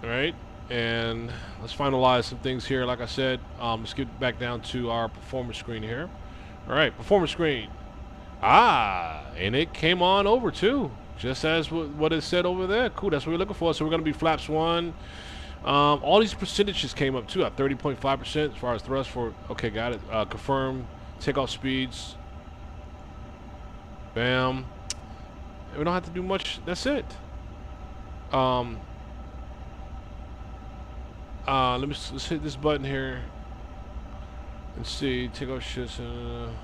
All right, and let's finalize some things here. Like I said, let's get back down to our performance screen here. All right, performance screen. And it came on over too, just as what it said over there. Cool, that's what we're looking for. So we're gonna be flaps 1. All these percentages came up too at 30.5% as far as thrust for. Okay, got it. Confirm takeoff speeds. Bam. We don't have to do much. That's it. Let's hit this button here and see takeoff shifts. Oh,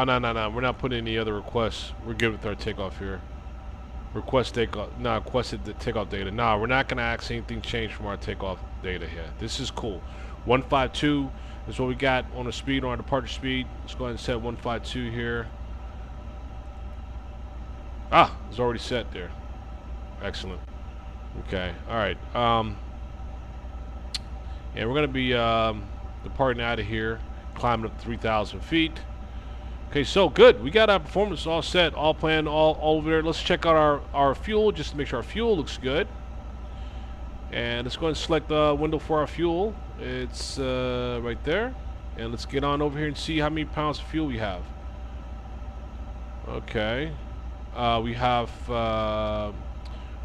no. We're not putting any other requests. We're good with our takeoff here. Request takeoff. No, requested the takeoff data. No, we're not going to ask anything change from our takeoff data here. This is cool. 152 is what we got on the speed, on our departure speed. Let's go ahead and set 152 here. It's already set there. Excellent. Okay. All right. And we're going to be departing out of here, climbing up 3,000 feet. Okay, so good. We got our performance all set, all planned, all over there. Let's check out our fuel just to make sure our fuel looks good. And let's go ahead and select the window for our fuel. It's right there. And let's get on over here and see how many pounds of fuel we have. Okay. We have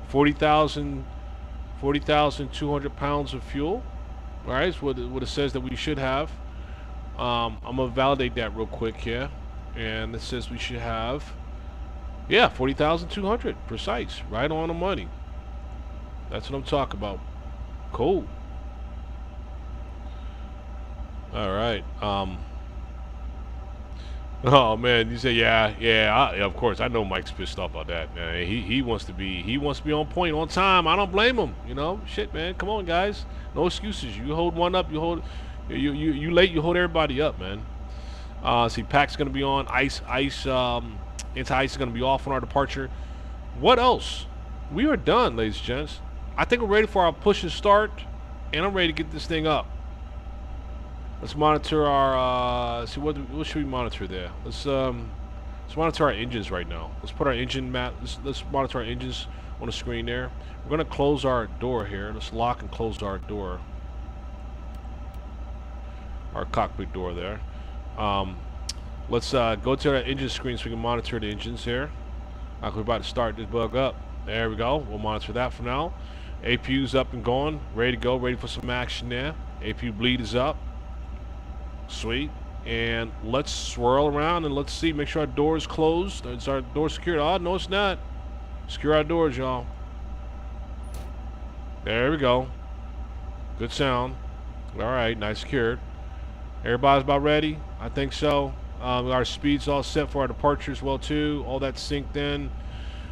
40,200 pounds of fuel. All right, that's what it says that we should have. I'm going to validate that real quick here. And it says we should have, 40,200, precise, right on the money. That's what I'm talking about. Cool. All right. Oh man, you say of course. I know Mike's pissed off about that. Man. He wants to be on point, on time. I don't blame him. You know, shit, man. Come on, guys. No excuses. You hold one up. You late. You hold everybody up, man. See, PAC's going to be on. Anti-ice is going to be off on our departure. What else? We are done, ladies and gents. I think we're ready for our push and start, and I'm ready to get this thing up. Let's monitor our. See what should we monitor there? Let's monitor our engines right now. Let's put our engine map. Let's monitor our engines on the screen there. We're going to close our door here. Let's lock and close our door. Our cockpit door there. Let's go to our engine screen so we can monitor the engines here. We're about to start this bug up. There we go. We'll monitor that for now. APU's up and going, ready to go, ready for some action there. APU bleed is up. Sweet. And let's swirl around and let's see. Make sure our door is closed. Is our door secured? Oh, no, it's not. Secure our doors, y'all. There we go. Good sound. All right, nice secured. Everybody's about ready? I think so. Our speed's all set for our departure as well too. All that's synced in.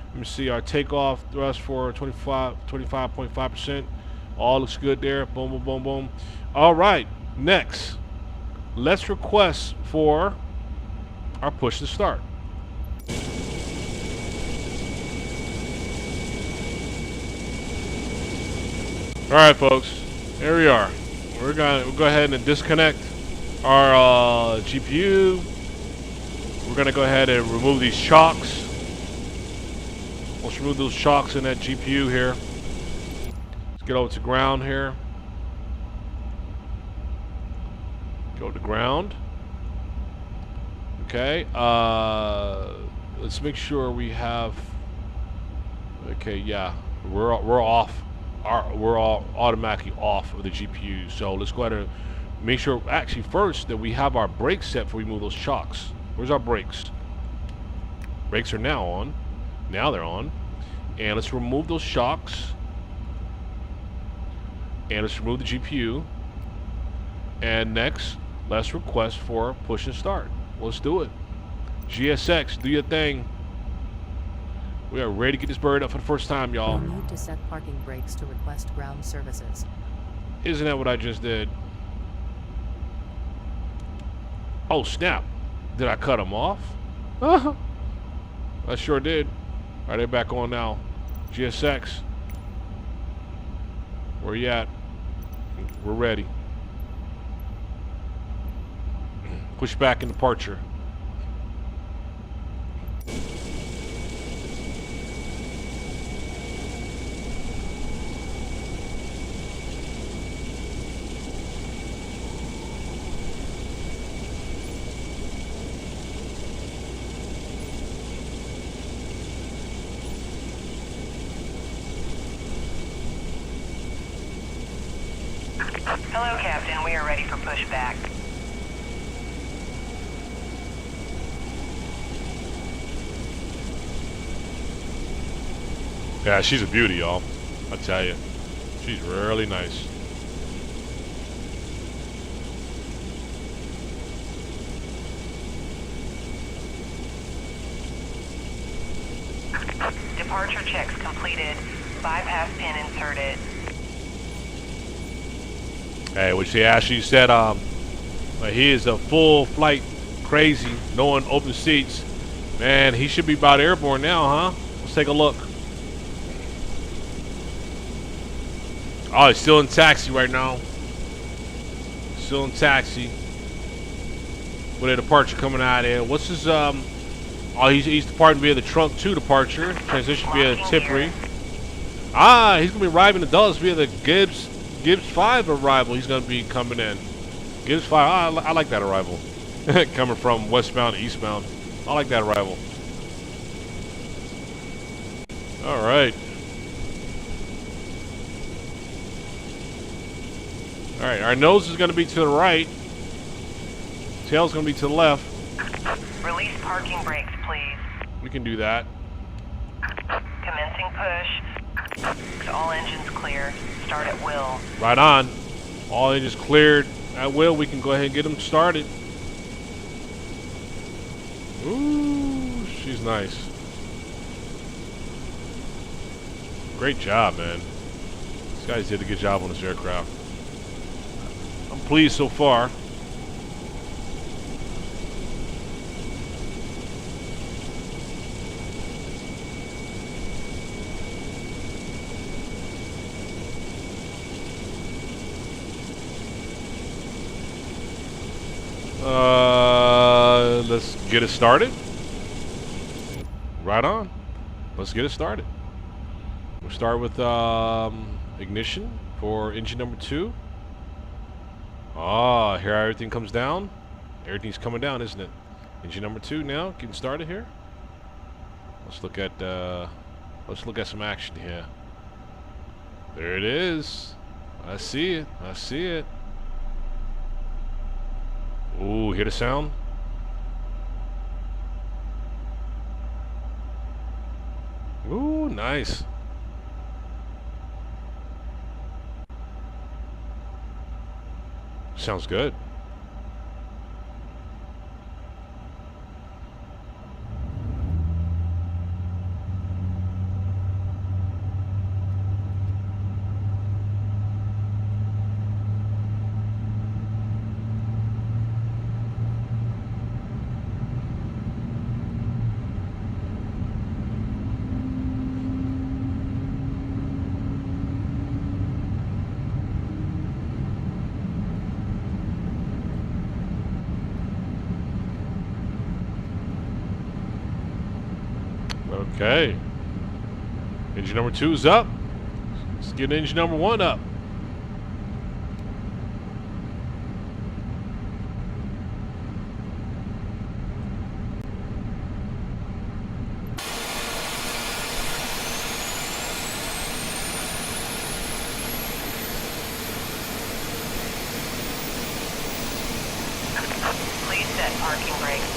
Let me see our takeoff thrust for 25.5%. All looks good there. Boom, boom, boom, boom. All right, next, let's request for our push to start. All right, folks, here we are. We're gonna go ahead and disconnect our GPU. We're gonna go ahead and remove these chocks. Let's remove those chocks in that GPU here. Let's get over to ground here. Go to ground. Okay. Let's make sure we have. Okay. Yeah. We're off. We're all automatically off of the GPU. So let's go ahead and make sure, actually, first that we have our brakes set before we move those chocks. Where's our brakes? Brakes are now on. Now they're on. And let's remove those shocks. And let's remove the GPU. And next, let's request for push and start. Let's do it. GSX, do your thing. We are ready to get this bird up for the first time, y'all. You'll need to set parking brakes to request ground services. Isn't that what I just did? Oh, snap. Did I cut them off? I sure did. All right, they're back on now. GSX. Where you at? We're ready. Push back in departure. Hello, Captain. We are ready for pushback. Yeah, she's a beauty, y'all. I tell you, she's really nice. Departure checks completed. Bypass pin inserted. Hey, what she actually said, he is a full flight crazy, knowing open seats. Man, he should be about airborne now, huh? Let's take a look. Oh, he's still in taxi right now. Still in taxi. With a departure coming out of there. What's his, oh, he's departing via the trunk 2 departure. Transition via Tipperary. Ah, he's going to be arriving in Dulles via the Gibbs 5 arrival. He's going to be coming in. Gibbs 5, I like that arrival. Coming from westbound to eastbound. I like that arrival. All right. All right, our nose is going to be to the right. Tail's going to be to the left. Release parking brakes, please. We can do that. Commencing push. All engines clear. Start at will. Right on. All engines cleared at will. We can go ahead and get them started. Ooh, she's nice. Great job, man. These guys did a good job on this aircraft. I'm pleased so far. Let's get it started. Right on. Let's get it started. We'll start with ignition for engine number 2. Ah, here everything comes down. Everything's coming down, isn't it? Engine number 2 now, getting started here. Let's look at some action here. There it is. I see it. I see it. Ooh, hear the sound? Ooh, nice. Sounds good. Okay. Engine number 2 is up. Let's get engine number 1 up. Please set parking brakes.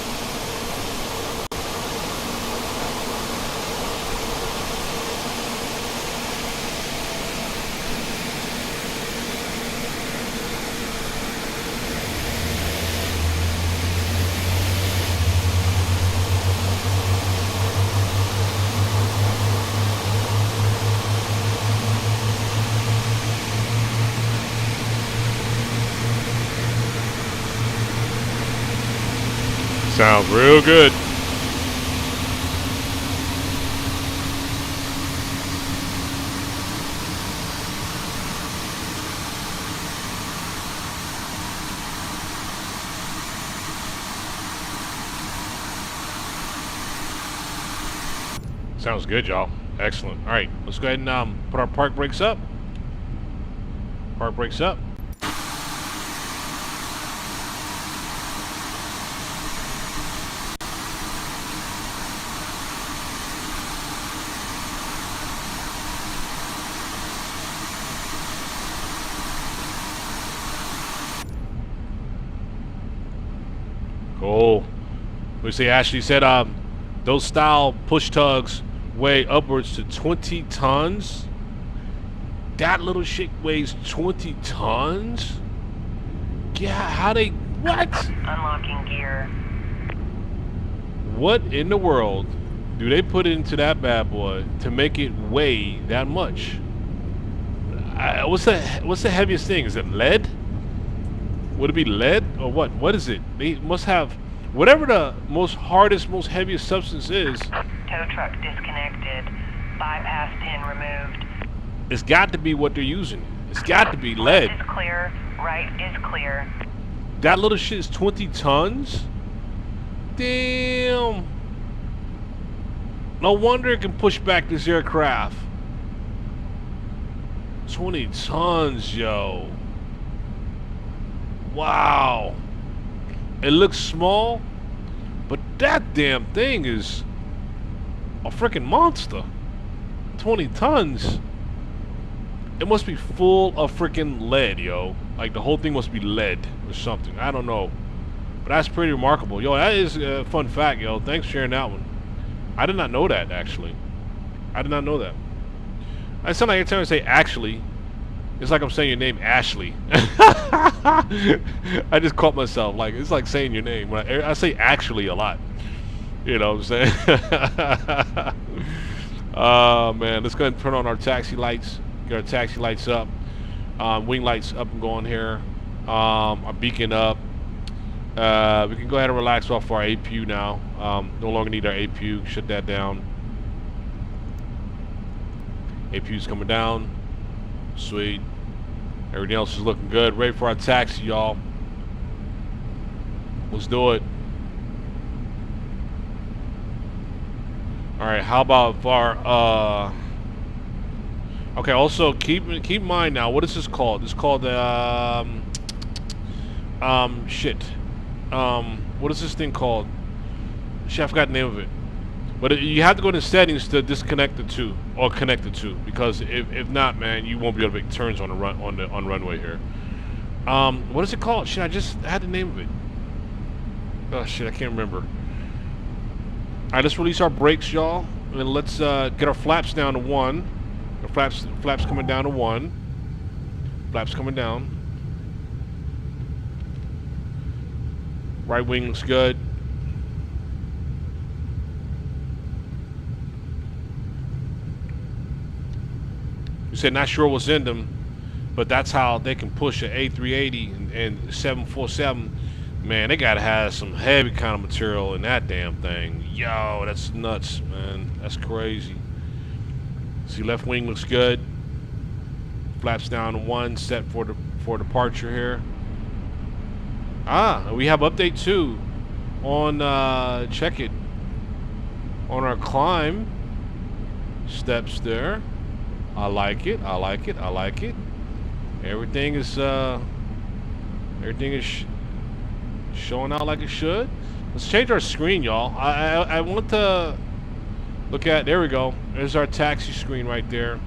Sounds real good. Sounds good, y'all. Excellent. All right, let's go ahead and put our park brakes up. Park brakes up. Cool. We see Ashley said those style push tugs weigh upwards to 20 tons. That little shit weighs 20 tons? Yeah, how they, what? Unlocking gear. What in the world do they put into that bad boy to make it weigh that much? What's the heaviest thing? Is it lead? Would it be lead or what? What is it? They must have whatever the most hardest, most heaviest substance is. Tow truck disconnected. Bypass pin removed. It's got to be what they're using. It's got to be lead. Left is clear. Right is clear. That little shit is 20 tons? Damn. No wonder it can push back this aircraft. 20 tons, yo. Wow. It looks small, but that damn thing is a freaking monster. 20 tons. It must be full of freaking lead, yo. Like the whole thing must be lead or something. I don't know. But that's pretty remarkable. Yo, that is a fun fact, yo. Thanks for sharing that one. I did not know that, actually. I did not know that. I sound like every time I say actually, it's like I'm saying your name, Ashley. I just caught myself. Like, it's like saying your name. When I say actually a lot. You know what I'm saying? Oh, man. Let's go ahead and turn on our taxi lights. Get our taxi lights up. Wing lights up and going here. Our beacon up. We can go ahead and relax off our APU now. No longer need our APU. Shut that down. APU's coming down. Sweet. Everything else is looking good. Ready for our taxi, y'all. Let's do it. Alright, how about our okay, also keep in mind now, what is this called? It's called shit. What is this thing called? Shit, I forgot the name of it. But you have to go to settings to disconnect the two or connect the two, because if not, man, you won't be able to make turns on the runway here. What is it called? Shit, I had the name of it. Oh shit, I can't remember. Alright, let's release our brakes, y'all, and let's get our flaps down to 1. The flaps coming down to 1. Flaps coming down. Right wing looks good. You said not sure what's in them, but that's how they can push an A380 and 747. Man, they gotta have some heavy kind of material in that damn thing. Yo, that's nuts, man. That's crazy. See, left wing looks good. Flaps down to 1, set for departure here. We have update 2 on check it on our climb steps there. I like it. I like it. I like it. Everything is showing out like it should. Let's change our screen, y'all. I want to look at, there we go. There's our taxi screen right there.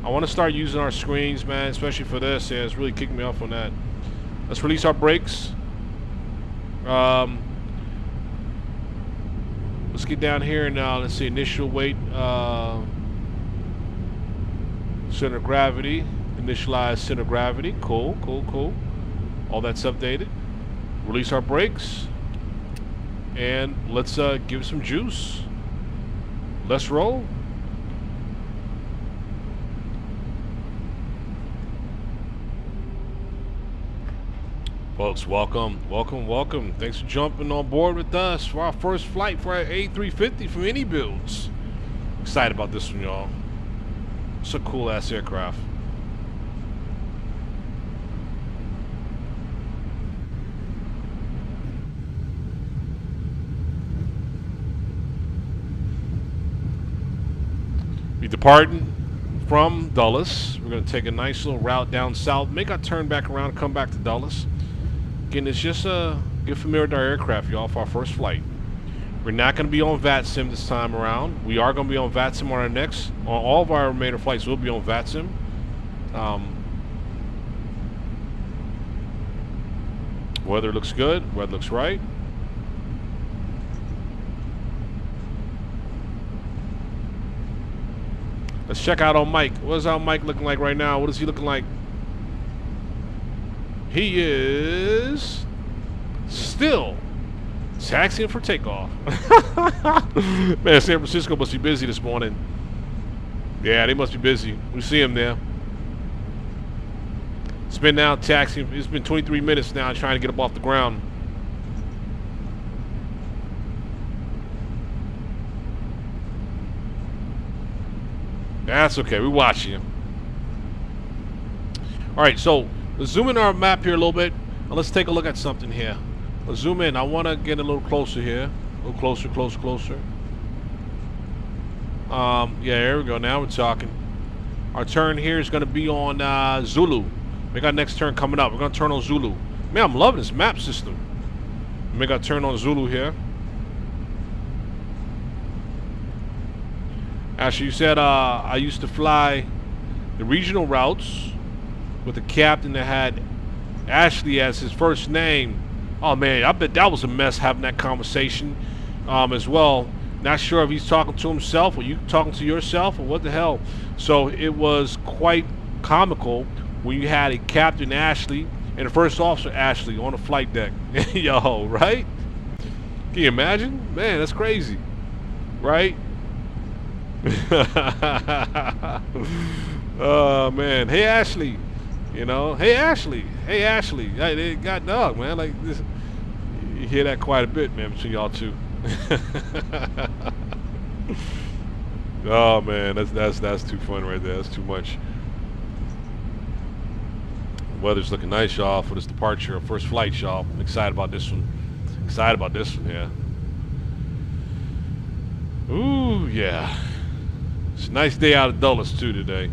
I want to start using our screens, man, especially for this. Yeah, it's really kicking me off on that. Let's release our brakes. Let's get down here now. Let's see, initial weight, center of gravity, initialize center of gravity. Cool, cool, cool. All that's updated. Release our brakes, and let's give it some juice. Let's roll. Folks, welcome, welcome, welcome. Thanks for jumping on board with us for our first flight for our A350 from INIBUILDS. Excited about this one, y'all. It's a cool ass aircraft. Departing from Dulles, we're going to take a nice little route down south, make our turn back around and come back to Dulles. Again, it's just get familiar with our aircraft, y'all, for our first flight. We're not going to be on VATSIM this time around. We are going to be on VATSIM on our next, on all of our remainder flights, we'll be on VATSIM. Weather looks good, weather looks right. Let's check out on Mike. What is our Mike looking like right now? What is he looking like? He is still taxiing for takeoff. Man, San Francisco must be busy this morning. Yeah, they must be busy. We see him there. It's been now taxiing. It's been 23 minutes now trying to get up off the ground. That's okay. We're watching him. All right, so let's zoom in our map here a little bit, and let's take a look at something here. Let's zoom in. I want to get a little closer here. A little closer, closer, closer. Yeah, there we go. Now we're talking. Our turn here is going to be on Zulu. We got next turn coming up. We're going to turn on Zulu. Man, I'm loving this map system. We got turn on Zulu here. Actually, you said I used to fly the regional routes with a captain that had Ashley as his first name. Oh man, I bet that was a mess having that conversation as well. Not sure if he's talking to himself or you talking to yourself or what the hell. So it was quite comical when you had a Captain Ashley and a First Officer Ashley on the flight deck. Yo, right? Can you imagine? Man, that's crazy. Right? Oh man, hey Ashley, you know, hey Ashley, hey, God dog, man, like this, you hear that quite a bit, man, between y'all two. Oh man, that's too fun right there. That's too much. Weather's looking nice, y'all, for this departure, first flight, y'all. I'm excited about this one. Excited about this one, yeah. Ooh, yeah. It's a nice day out of Dulles too today.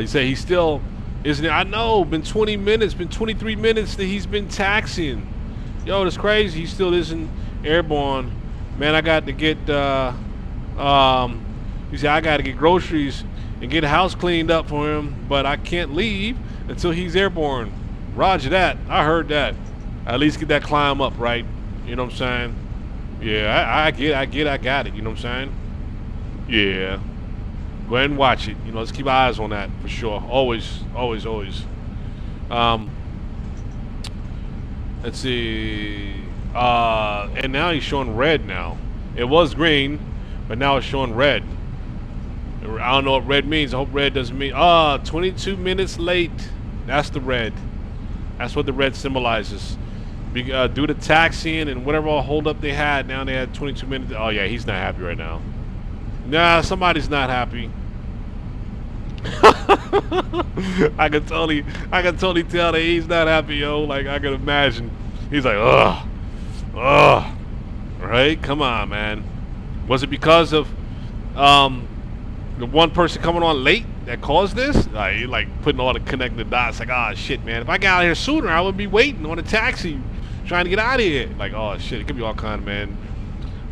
You say he's still, isn't it? I know, been 20 minutes, been 23 minutes that he's been taxiing. Yo, that's crazy. He still isn't airborne. Man, I got to get, you see, I got to get groceries and get a house cleaned up for him, but I can't leave until he's airborne. Roger that. I heard that. At least get that climb up, right? You know what I'm saying? Yeah, I got it. You know what I'm saying? Yeah. Go ahead and watch it. You know, let's keep our eyes on that for sure. Always, always, always. Let's see. And now he's showing red now. It was green, but now it's showing red. I don't know what red means. I hope red doesn't mean 22 minutes late. That's the red. That's what the red symbolizes. Due to taxiing and whatever hold up they had, now they had 22 minutes. Oh yeah, he's not happy right now. Nah, somebody's not happy. I can totally tell that he's not happy, yo. Like I can imagine. He's like, ugh. Right? Come on, man. Was it because of the one person coming on late that caused this? You're like putting all the connected dots. Like, oh shit, man. If I got out here sooner, I would be waiting on a taxi, trying to get out of here. Like, oh shit, it could be all kind of, man.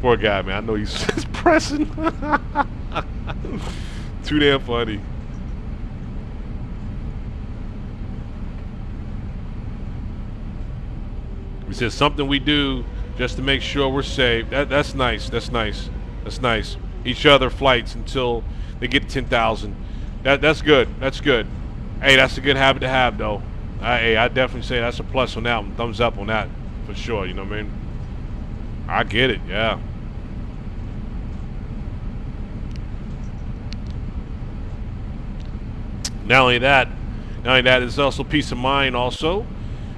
Poor guy, man. I know he's pressing. Too damn funny. He says something we do just to make sure we're safe. That's nice. That's nice. That's nice. Each other flights until they get to 10,000. That's good. That's good. Hey, that's a good habit to have, though. Hey, I definitely say that's a plus on that one. Thumbs up on that for sure. You know what I mean? I get it. Yeah. Not only that, it's also peace of mind. Also,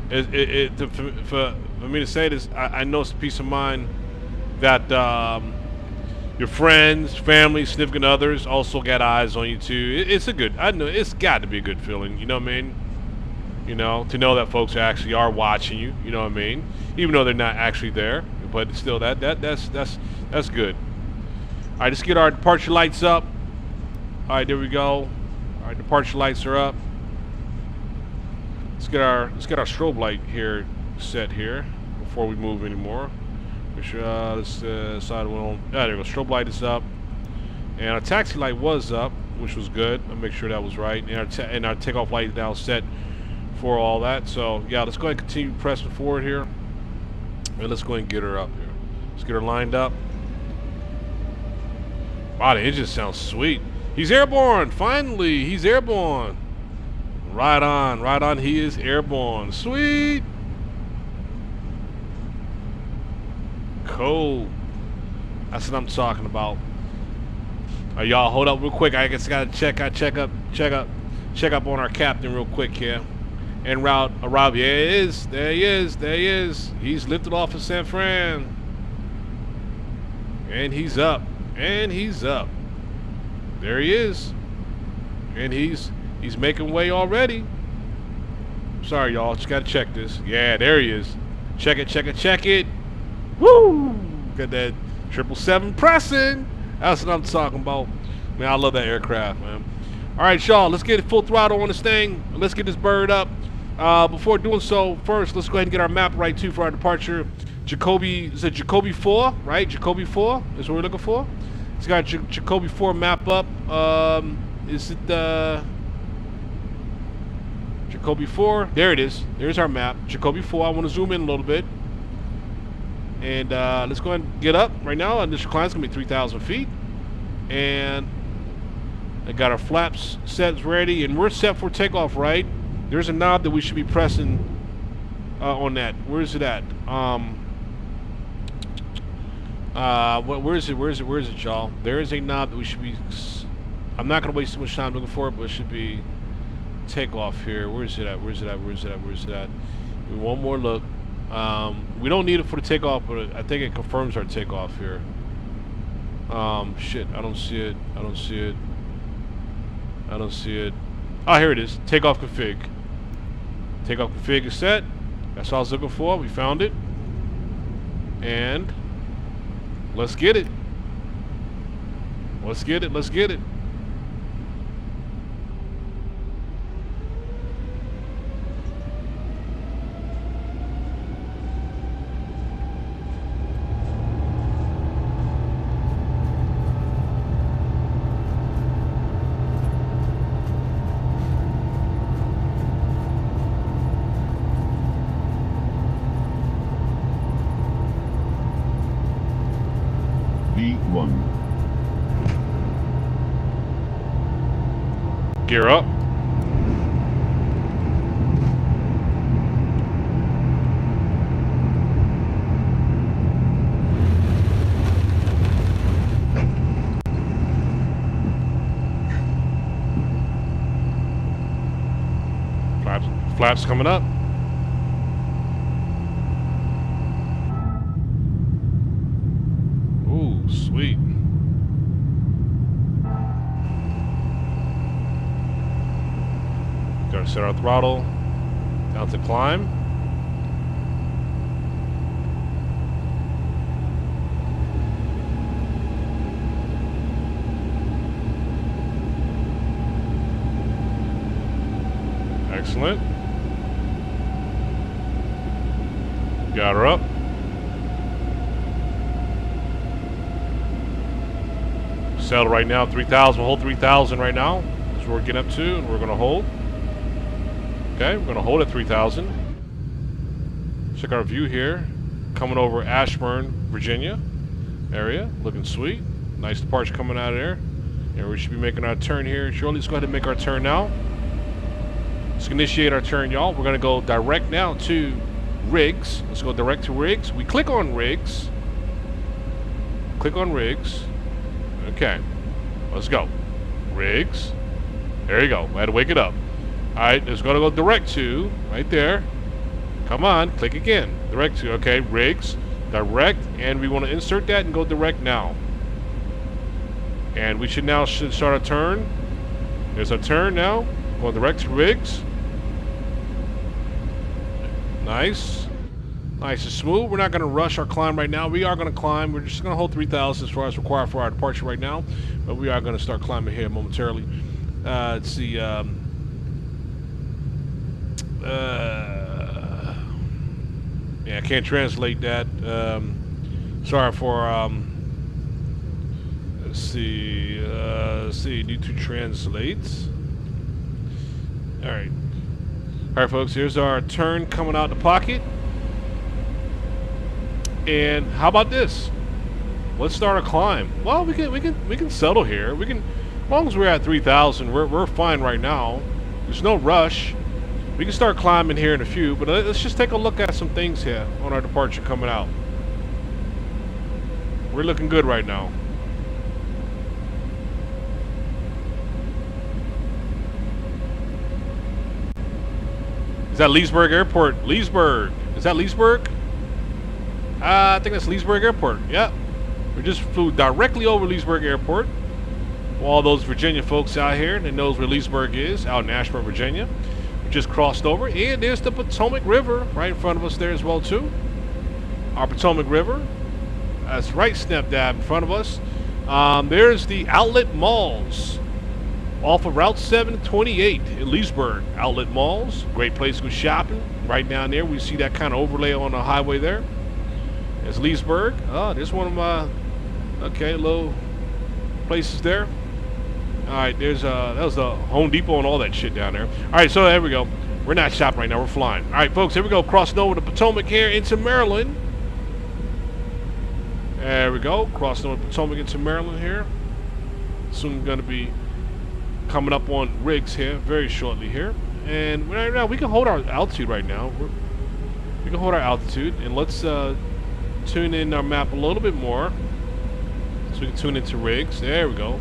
for me to say this, I know it's a peace of mind that your friends, family, significant others also got eyes on you too. It's a good. I know it's got to be a good feeling. You know what I mean? You know, to know that folks actually are watching you. You know what I mean? Even though they're not actually there, but still, that's good. All right, let's get our departure lights up. All right, there we go. All right, departure lights are up. Let's get our strobe light here set here before we move anymore. Make sure let's side wheel. There we go. Strobe light is up, and our taxi light was up, which was good. I'll make sure that was right. And our takeoff light is now set for all that. So yeah, let's go ahead and continue pressing forward here, and let's go ahead and get her up here. Let's get her lined up. Wow, the engine sounds sweet. He's airborne. Finally, he's airborne. Right on. He is airborne. Sweet. Cool. That's what I'm talking about. Y'all hold up real quick. I guess I gotta check up on our captain real quick here. En route, arrive. Yeah, there he is. He's lifted off of San Fran. And he's up. There he is. And he's making way already. Sorry, y'all. Just gotta check this. Yeah, there he is. Check it. Woo! Got that 777 pressing. That's what I'm talking about. Man, I love that aircraft, man. All right, y'all. Let's get full throttle on this thing. Let's get this bird up. Before doing so, first, let's go ahead and get our map right, too, for our departure. Jacoby, is it Jacoby 4, right? Jacoby 4 is what we're looking for. It's got Jacoby 4 map up. Is it Jacoby 4? There it is. There's our map. Jacoby 4. I want to zoom in a little bit. And let's go ahead and get up right now. Initial climb's going to be 3,000 feet. And I got our flaps set ready. And we're set for takeoff, right? There's a knob that we should be pressing on that. Where is it at? Where is it, y'all? There is a knob that we should be... I'm not going to waste too much time looking for it, but it should be takeoff here. Where is it at? One more look. We don't need it for the takeoff, but I think it confirms our takeoff here. Shit, I don't see it. Oh, here it is. Takeoff config. Takeoff config is set. That's what I was looking for. We found it. And let's get it. Let's get it. Gear up. Flaps coming up. Ooh, sweet. Gotta set our throttle down to climb. Excellent. Got her up. Settle right now, 3,000. We'll hold 3,000 right now. That's what we're getting up to, and we're going to hold. Okay, we're going to hold at 3,000. Check our view here. Coming over Ashburn, Virginia area. Looking sweet. Nice departure coming out of there. And we should be making our turn here shortly. Let's go ahead and make our turn now. Let's initiate our turn, y'all. We're going to go direct now to rigs. Let's go direct to rigs. We click on rigs. Click on rigs. Okay. Let's go. Rigs. There you go. I had to wake it up. Alright, it's going to go direct to, right there. Come on, click again. Direct to, okay, rigs, direct, and we want to insert that and go direct now. And we should now start our turn. There's our turn now. Going direct to rigs. Nice. Nice and smooth. We're not going to rush our climb right now. We are going to climb. We're just going to hold 3,000 as far as required for our departure right now. But we are going to start climbing here momentarily. Let's see. Yeah, I can't translate that. Sorry for... let's see. Need to translate. All right. All right, folks. Here's our turn coming out the pocket. And how about this? Let's start a climb. Well, we can settle here. We can, as long as we're at 3,000, we're fine right now. There's no rush. We can start climbing here in a few, but let's just take a look at some things here on our departure coming out. We're looking good right now. Is that Leesburg Airport? Leesburg. Is that Leesburg? I think that's Leesburg Airport. Yep. We just flew directly over Leesburg Airport. For all those Virginia folks out here that knows where Leesburg is, out in Ashburn, Virginia. We just crossed over. And there's the Potomac River right in front of us there as well, too. Our Potomac River. That's right snap dab in front of us. There's the outlet malls off of Route 728 in Leesburg. Outlet malls. Great place to go shopping. Right down there. We see that kind of overlay on the highway there. There's Leesburg. Oh, there's one of my, little places there. All right, there's that was the Home Depot and all that shit down there. All right, so there we go. We're not shopping right now. We're flying. All right, folks, here we go. Crossing over the Potomac here into Maryland. There we go. Crossing over the Potomac into Maryland here. Soon going to be coming up on rigs here very shortly here. And right now, we can hold our altitude right now. We can hold our altitude, and let's tune in our map a little bit more so we can tune into rigs. There we go.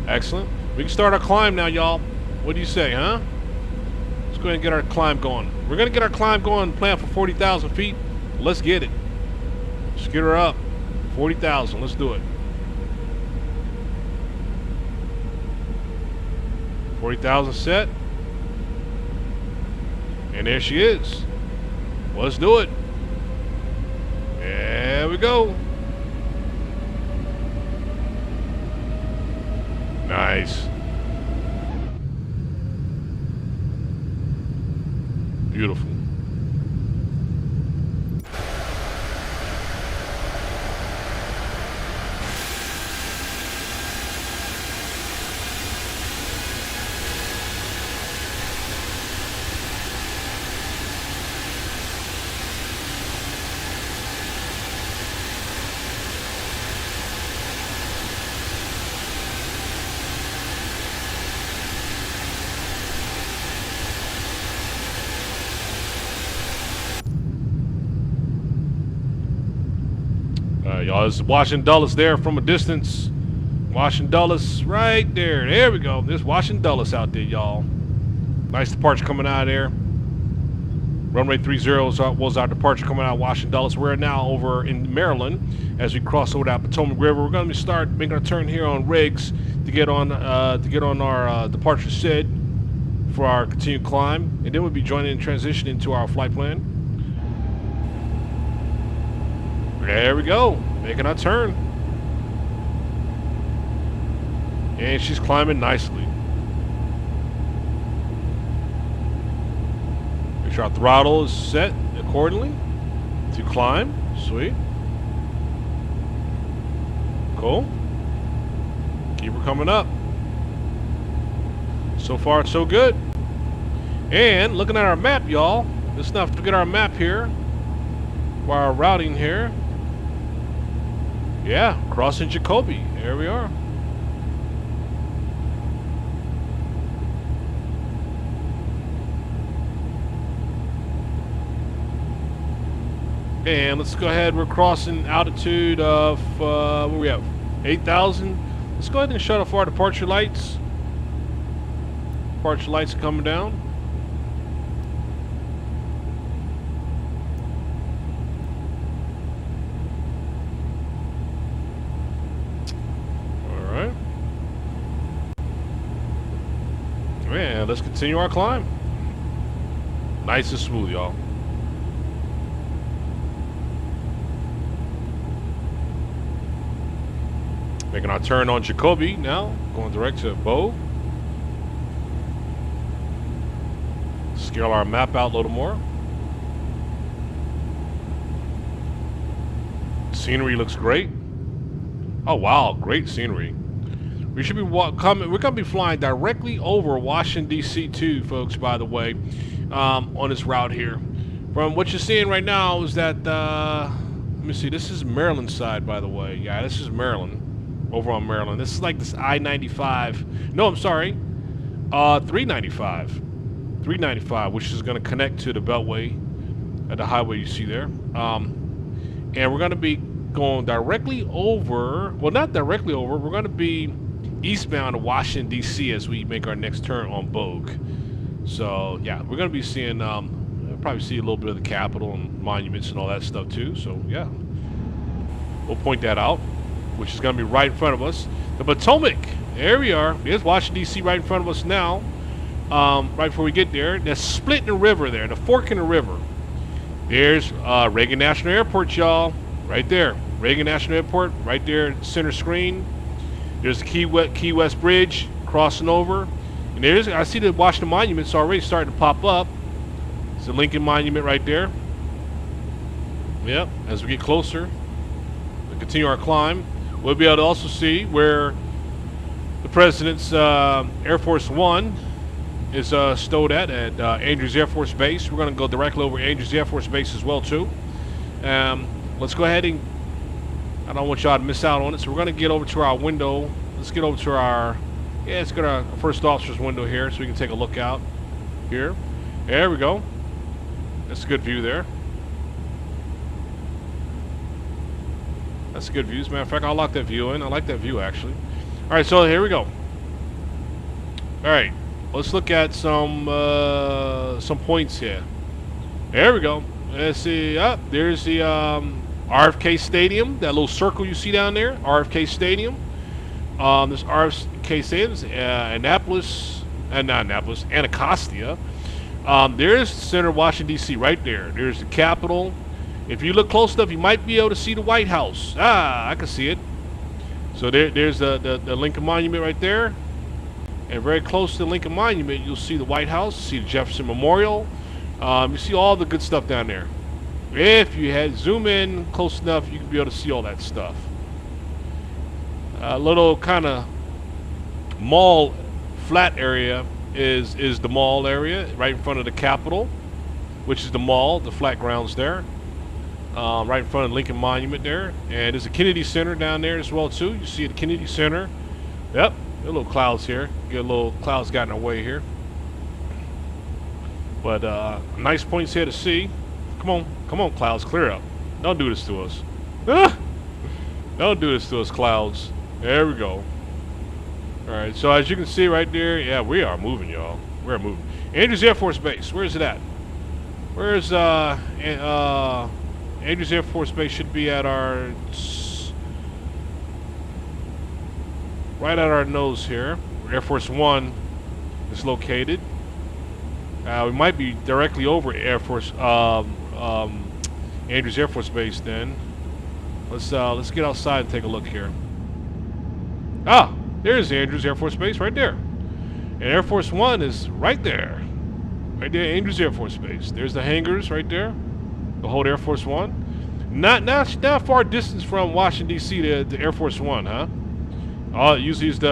Excellent. We can start our climb now, y'all. What do you say, huh? Let's go ahead and get our climb going. We're going to get our climb going, plan for 40,000 feet. Let's get it. Let's get her up. 40,000. Let's do it. 40,000 set. And there she is. Let's do it. There we go. Nice. Beautiful. Y'all, it's Washington Dulles there from a distance. Washington Dulles right there. There we go. There's Washington Dulles out there, y'all. Nice departure coming out of there. Runway 30 was our departure coming out of Washington Dulles. We're now over in Maryland as we cross over that Potomac River. We're going to start making a turn here on rigs to get on our departure SID for our continued climb, and then we'll be joining in transition into our flight plan. There we go. Making our turn. And she's climbing nicely. Make sure our throttle is set accordingly to climb. Sweet. Cool. Keep her coming up. So far, so good. And looking at our map, y'all. Let's not forget our map here. For our routing here. Yeah, crossing Jacoby. There we are. And let's go ahead. We're crossing altitude of, where we at? 8,000. Let's go ahead and shut off our departure lights. Departure lights are coming down. Man, let's continue our climb. Nice and smooth, y'all. Making our turn on Jacoby now, going direct to Bow. Scale our map out a little more. Scenery looks great. Oh wow, great scenery. We should be we're gonna be flying directly over Washington D.C. too, folks. By the way, on this route here. From what you're seeing right now is that let me see. This is Maryland side, by the way. Yeah, this is Maryland. Over on Maryland. This is like this I-95. No, I'm sorry. 395. 395, which is going to connect to the Beltway at the highway you see there. And we're going to be going directly over, well, not directly over, we're going to be eastbound to Washington, D.C. as we make our next turn on Bogue. So, yeah, we're going to be seeing, probably see a little bit of the Capitol and monuments and all that stuff too. So, yeah, we'll point that out, which is going to be right in front of us. The Potomac, there we are. There's Washington, D.C. right in front of us now. Right before we get there, that's split in the river there, the fork in the river. There's Reagan National Airport, y'all, right there. Reagan National Airport, right there, center screen. There's the Key West Bridge crossing over. And there's, I see the Washington monuments already starting to pop up. It's the Lincoln Monument right there. Yep, as we get closer, we continue our climb. We'll be able to also see where the President's Air Force One is stowed at Andrews Air Force Base. We're going to go directly over Andrews Air Force Base as well too. Let's go ahead and, I don't want y'all to miss out on it, so we're going to get over to our window. Let's get over to our, let's go to our first officer's window here so we can take a look out here. There we go. That's a good view there. That's a good view. As a matter of fact, I'll lock that view in. I like that view, actually. All right, so here we go. All right, let's look at some points here. There we go. Let's see. There's the RFK Stadium. That little circle you see down there, RFK Stadium. This RFK Stadium's Anacostia. There's Center of Washington, D.C. right there. There's the Capitol. If you look close enough, you might be able to see the White House. I can see it. So there's the Lincoln Monument right there. And very close to the Lincoln Monument, you'll see the White House, see the Jefferson Memorial. You see all the good stuff down there. If you had zoom in close enough, you can be able to see all that stuff. A little kind of mall flat area is the mall area right in front of the Capitol, which is the mall, the flat grounds there. Right in front of the Lincoln Monument there. And there's a Kennedy Center down there as well too. You see the Kennedy Center. Yep, a little clouds here. Get a little clouds got in our way here. But nice points here to see. Come on, clouds, clear up. Don't do this to us. Don't do this to us, clouds. There we go. All right, so as you can see right there, yeah, we are moving, y'all. We're moving. Andrews Air Force Base, where is it at? Where's Andrews Air Force Base should be at our, right at our nose here, where Air Force One is located. We might be directly over Andrews Air Force Base then. Let's get outside and take a look here. There's the Andrews Air Force Base right there. And Air Force One is right there. Right there, Andrews Air Force Base. There's the hangars right there. The whole Air Force One. Not far distance from Washington, D.C. to Air Force One, huh? Usually is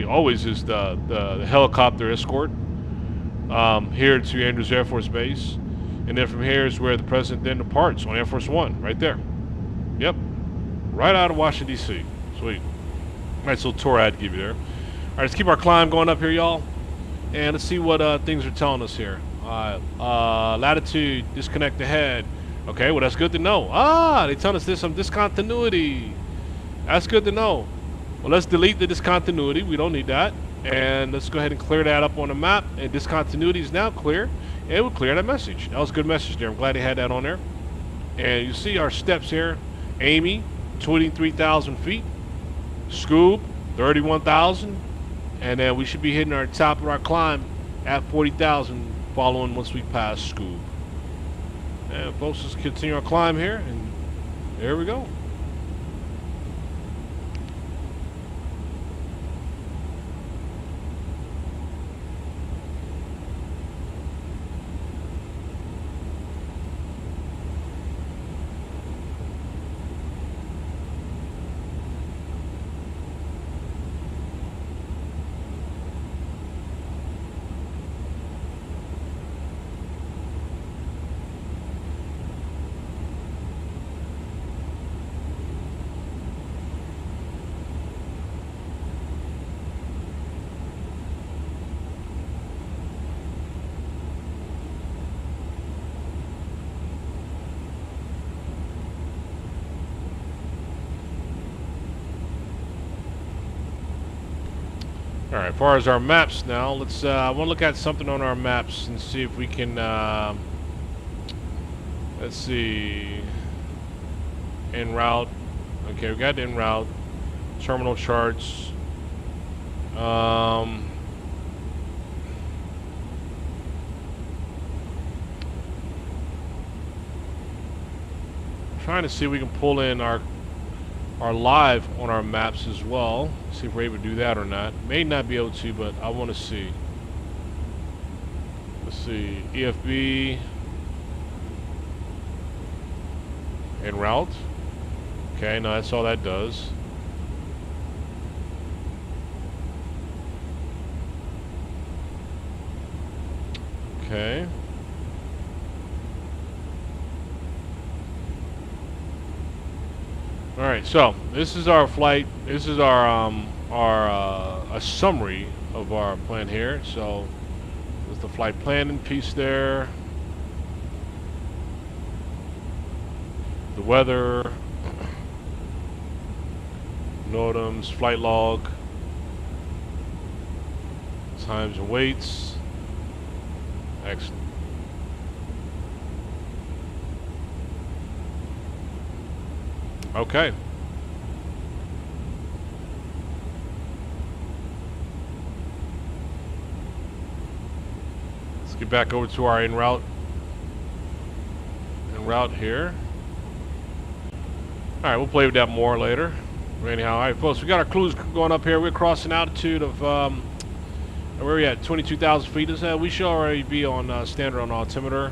always is the helicopter escort here to Andrews Air Force Base. And then from here is where the president then departs on Air Force One, right there. Yep. Right out of Washington, D.C. Sweet. Nice little tour I had to give you there. All right, let's keep our climb going up here, y'all. And let's see what things are telling us here. Latitude, disconnect ahead. Okay, well, that's good to know. They telling us there's some discontinuity. That's good to know. Well, let's delete the discontinuity. We don't need that. And let's go ahead and clear that up on the map. And discontinuity is now clear. And it will clear that message. That was a good message there. I'm glad they had that on there. And you see our steps here. Amy, 23,000 feet. Scoob, 31,000. And then we should be hitting our top of our climb at 40,000 following once we pass Scoob. And folks, let's continue our climb here. And there we go. All right, as far as our maps now, let's. I want to look at something on our maps and see if we can. Let's see. En route. Okay, we got en route. Terminal charts. Trying to see if we can pull in our live on our maps as well. See if we're able to do that or not. May not be able to, but I want to see. Let's see. EFB. En route. Okay, no, that's all that does. Okay. All right, so this is our flight. This is our a summary of our plan here. So there's the flight planning piece there. The weather, NOTAMs, flight log, times and weights. Excellent. Okay. Let's get back over to our en route here. All right, we'll play with that more later. Anyhow, all right, folks, we got our cruise going up here. We're crossing altitude of where are we at? 22,000 feet. We should already be on standard on altimeter.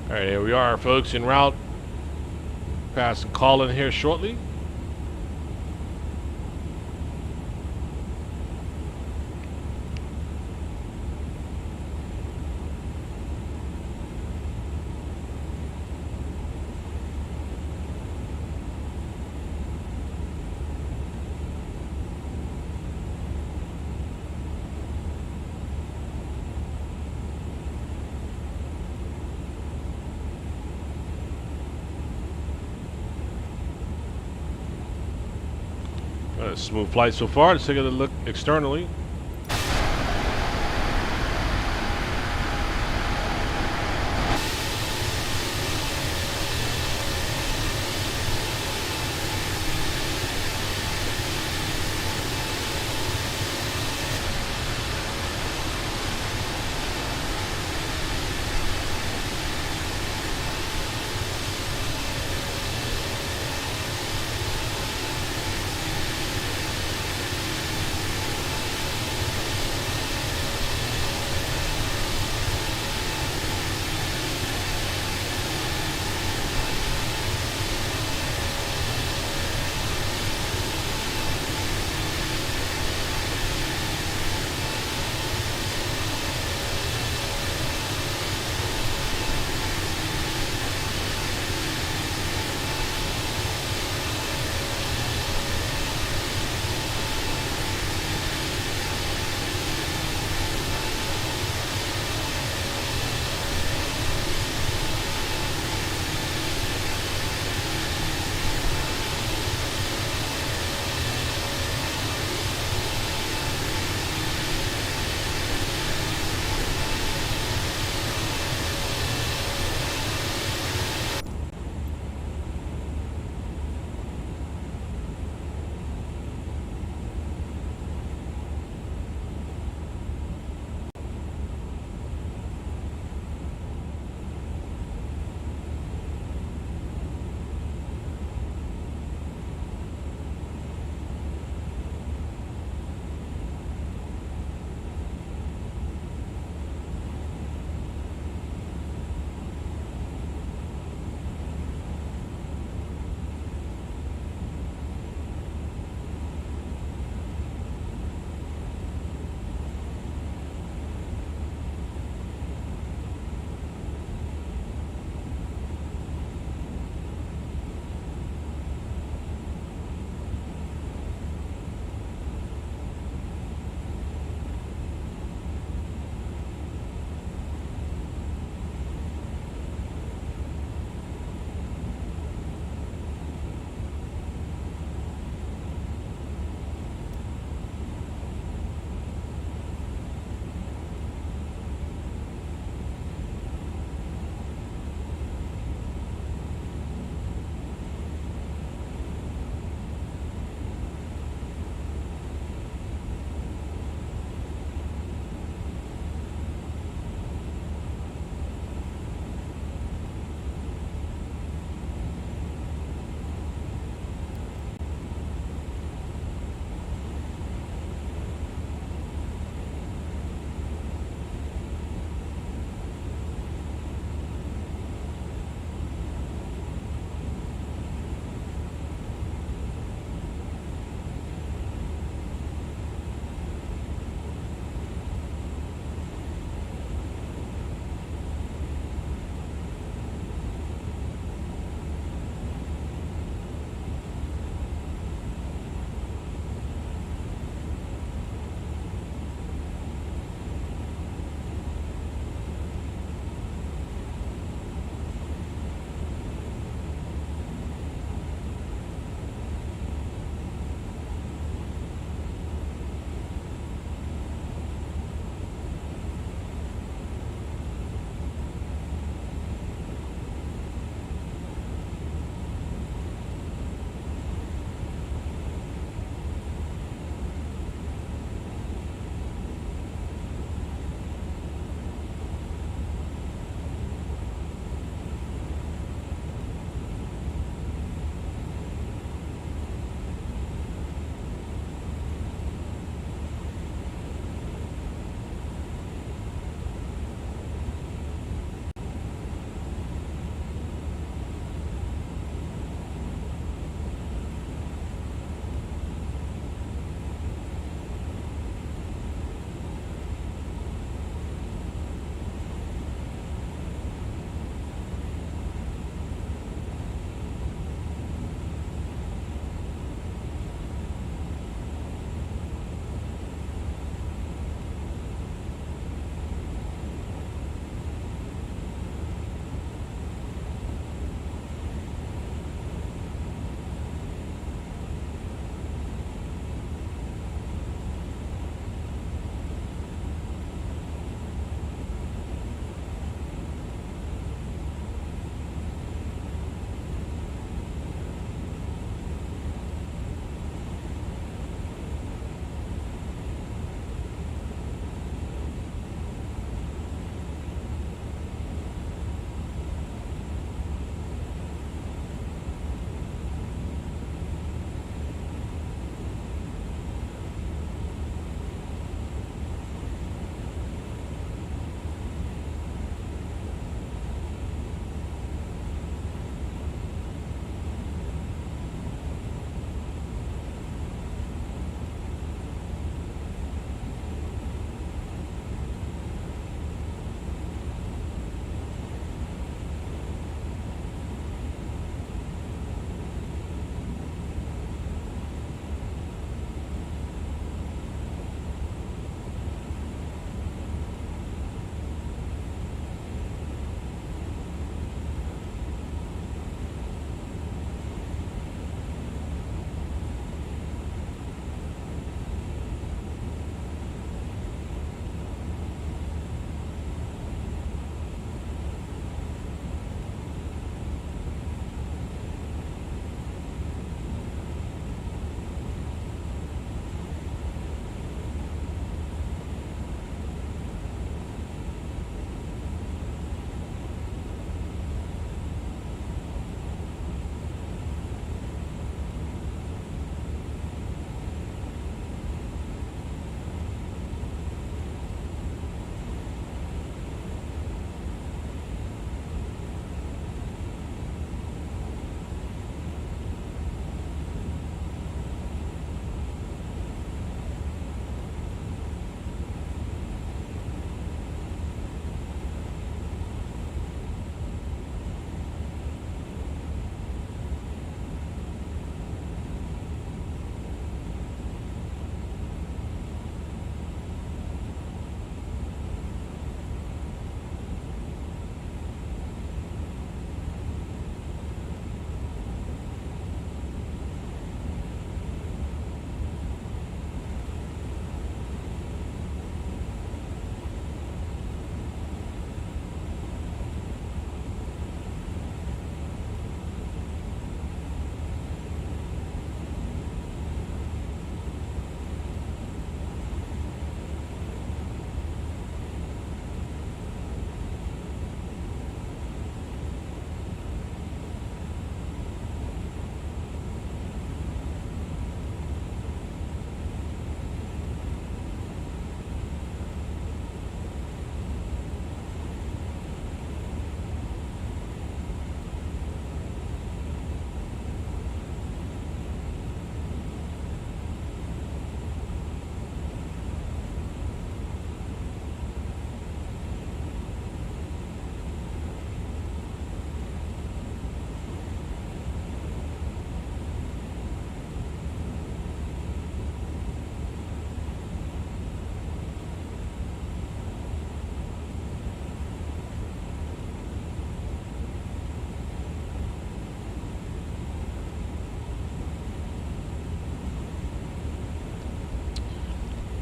All right, here we are, folks, en route. Passing Colin here shortly. Smooth flight so far. Let's take a look externally.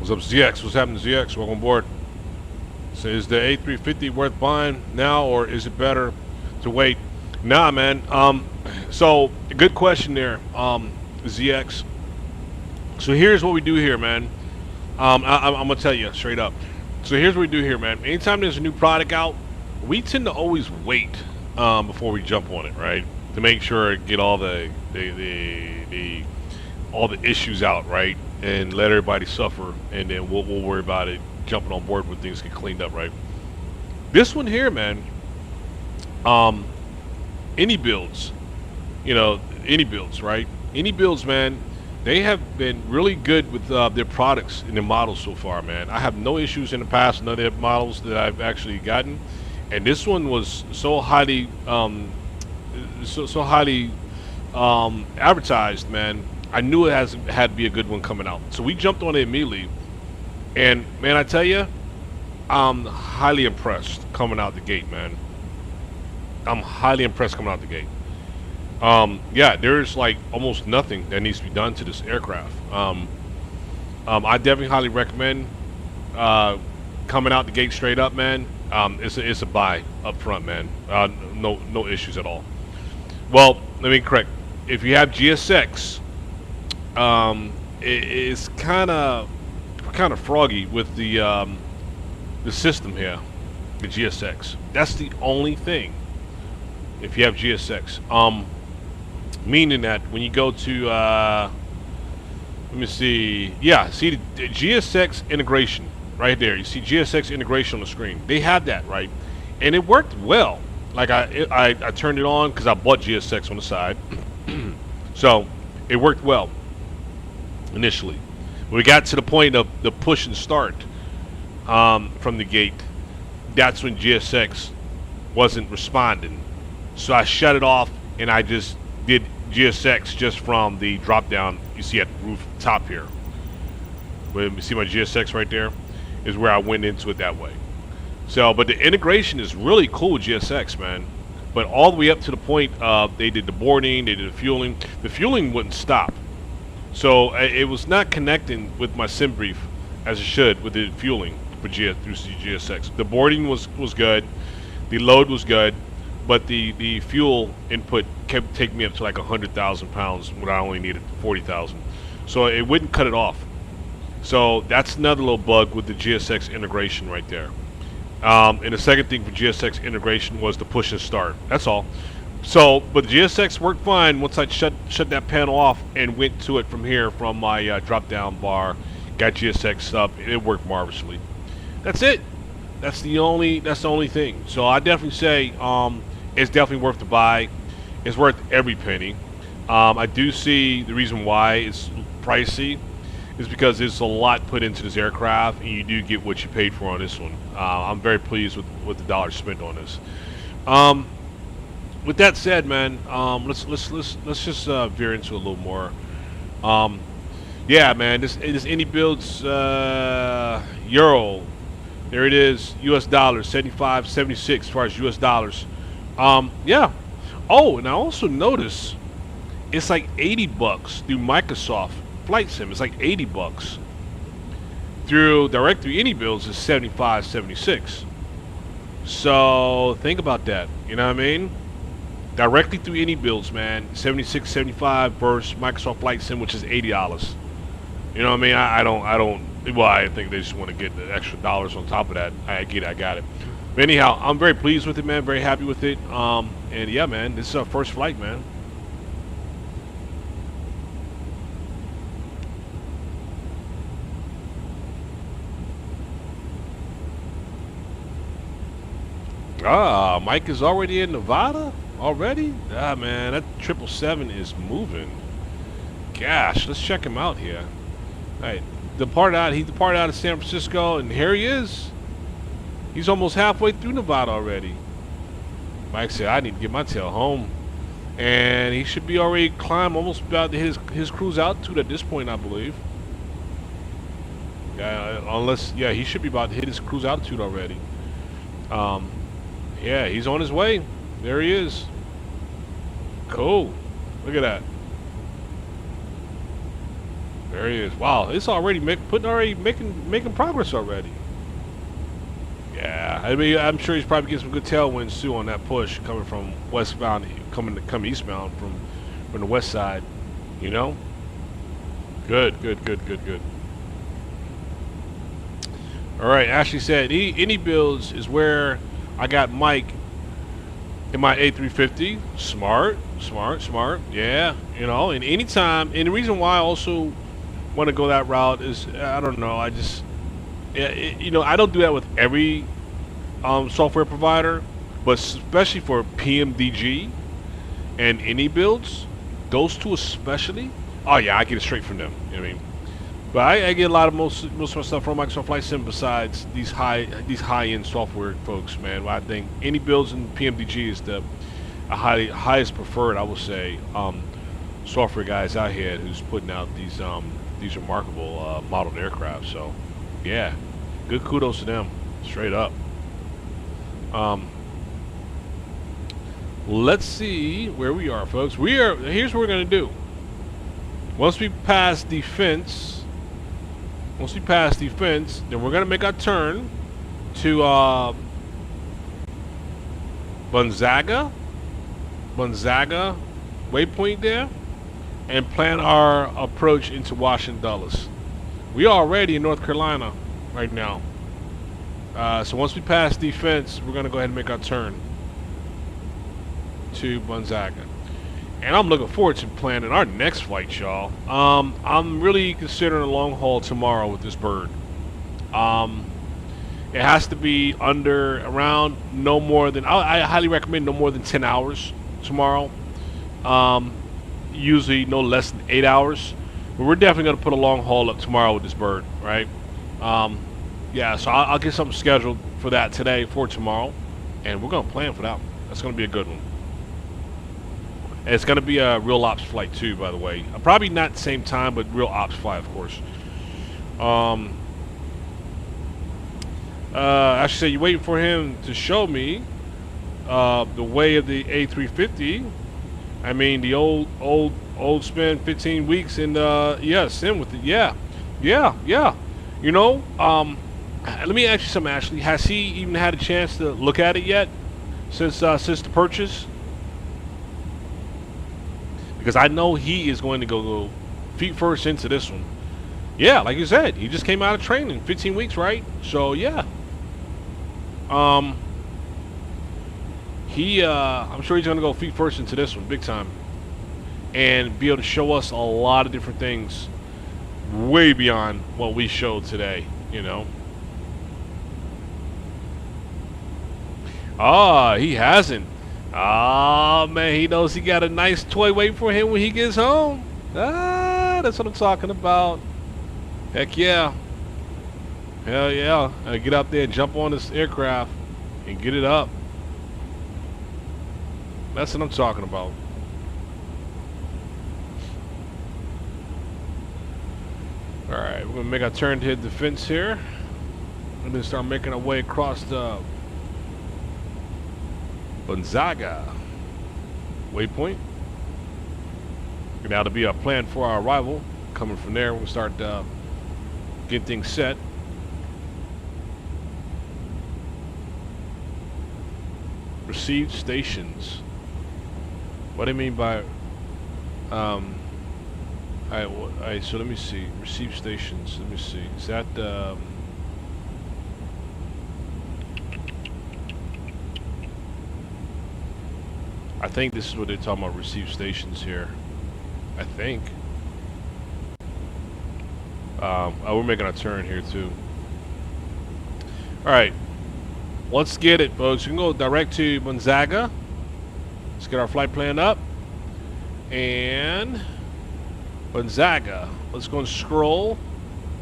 What's up, ZX? What's happening, ZX? Welcome aboard. So is the A350 worth buying now, or is it better to wait? Nah, man. So good question there, ZX. So here's what we do here, man. I'm gonna tell you straight up. So here's what we do here, man. Anytime there's a new product out, we tend to always wait before we jump on it, right? To make sure get all the all the issues out, right? And let everybody suffer, and then we'll worry about it jumping on board when things get cleaned up, right? This one here, man. INIBUILDS, you know, INIBUILDS, right? INIBUILDS, man. They have been really good with their products and their models so far, man. I have no issues in the past, none of their models that I've actually gotten, and this one was so highly, advertised, man. I knew it had to be a good one coming out, so we jumped on it immediately. And man, I tell you, I'm highly impressed coming out the gate, man. I'm highly impressed coming out the gate. Yeah, there's like almost nothing that needs to be done to this aircraft. I definitely highly recommend coming out the gate straight up, man. It's a buy up front, man. No issues at all. Well, let me correct. If you have GSX, it's kind of froggy with the system here, the GSX. That's the only thing. If you have GSX, meaning that when you go to let me see, yeah, see the GSX integration right there. You see GSX integration on the screen. They have that, right, and it worked well. Like I turned it on because I bought GSX on the side, so it worked well initially. When we got to the point of the push and start from the gate, that's when GSX wasn't responding. So I shut it off and I just did GSX just from the drop down you see at the roof top here. Where you see my GSX right there is where I went into it that way. So, but the integration is really cool with GSX, man. But all the way up to the point of they did the boarding, they did the fueling. The fueling wouldn't stop. So it was not connecting with my sim brief as it should with the fueling for through GSX. The boarding was good, the load was good, but the fuel input kept taking me up to like 100,000 pounds when I only needed 40,000. So it wouldn't cut it off. So that's another little bug with the GSX integration right there. And the second thing for GSX integration was the push and start. That's all. So, but the GSX worked fine once I shut that panel off and went to it from here from my drop down bar. Got GSX up, and it worked marvelously. That's it. That's the only thing. So I definitely say it's definitely worth the buy. It's worth every penny. I do see the reason why it's pricey is because there's a lot put into this aircraft, and you do get what you paid for on this one. I'm very pleased with the dollars spent on this. With that said, man, let's just veer into a little more. Yeah, man, this INIBUILDS euro. There it is, US dollars, 75.76 as far as US dollars. Yeah. Oh, and I also noticed it's like 80 bucks through Microsoft Flight Sim. It's like 80 bucks. Direct through INIBUILDS is 75.76. So think about that. You know what I mean? Directly through INIBUILDS, man, 76.75 versus Microsoft Flight Sim, which is $80. You know what I mean? I don't. Well, I think they just want to get the extra dollars on top of that. I get it. I got it. But anyhow, I'm very pleased with it, man. Very happy with it. And yeah, man, this is our first flight, man. Ah, Mike is already in Nevada? Already? Ah, man, that 777 is moving. Gosh, let's check him out here. All right, he departed out of San Francisco, and here he is. He's almost halfway through Nevada already. Mike said, I need to get my tail home. And he should be already climbed almost about to his cruise altitude at this point, I believe. Yeah, he should be about to hit his cruise altitude already. Yeah, he's on his way. There he is. Cool. Look at that. There he is. Wow, it's already making progress already. Yeah, I mean, I'm sure he's probably getting some good tailwinds too on that push coming from westbound, coming eastbound from the west side. You know. Good. All right, Ashley said, INIBUILDS is where I got Mike in my A350. Smart. Yeah, you know, and anytime, and the reason why I also want to go that route is, I don't know, I just, you know, I don't do that with every software provider, but especially for PMDG and INIBUILDS, those two especially, oh yeah, I get it straight from them, you know what I mean? But I get a lot of most of my stuff from Microsoft Flight Sim besides these high-end software folks, man. I think INIBUILDS and PMDG is the highest preferred, I would say, software guys out here who's putting out these remarkable modeled aircraft. So, yeah, good kudos to them, straight up. Let's see where we are, folks. Here's what we're gonna do. Once we pass the fence, then we're gonna make our turn to Gonzaga waypoint there, and plan our approach into Washington Dulles. We are already in North Carolina right now. So once we pass the fence, we're gonna go ahead and make our turn to Gonzaga. And I'm looking forward to planning our next flight, y'all. I'm really considering a long haul tomorrow with this bird. It has to be around no more than, I highly recommend no more than 10 hours tomorrow. Usually no less than 8 hours. But we're definitely going to put a long haul up tomorrow with this bird, right? Yeah, so I'll get something scheduled for that today, for tomorrow. And we're going to plan for that one. That's going to be a good one. And it's going to be a real ops flight too, by the way. Probably not the same time, but real ops flight, of course. Actually, said you're waiting for him to show me the way of the A350. I mean, the old spend 15 weeks and yeah, sim with it. Yeah. You know, let me ask you something, Ashley. Has he even had a chance to look at it yet since the purchase? Because I know he is going to go feet first into this one. Yeah, like you said, he just came out of training, 15 weeks, right? So yeah. I'm sure he's gonna go feet first into this one, big time, and be able to show us a lot of different things, way beyond what we showed today. You know. He hasn't. Man, he knows he got a nice toy waiting for him when he gets home. That's what I'm talking about. Heck yeah. Hell yeah. Get out there and jump on this aircraft and get it up. That's what I'm talking about. Alright, we're going to make our turn to hit the fence here. We're going to start making our way across the Gonzaga waypoint. Now to be our plan for our arrival. Coming from there, we'll start getting things set. Received stations. What do you mean by alright, so let me see. Received stations. Let me see. Is that I think this is what they're talking about, received stations here. I think. We're making a turn here too. Alright. Let's get it, folks. We can go direct to Gonzaga. Let's get our flight plan up. And Gonzaga. Let's go and scroll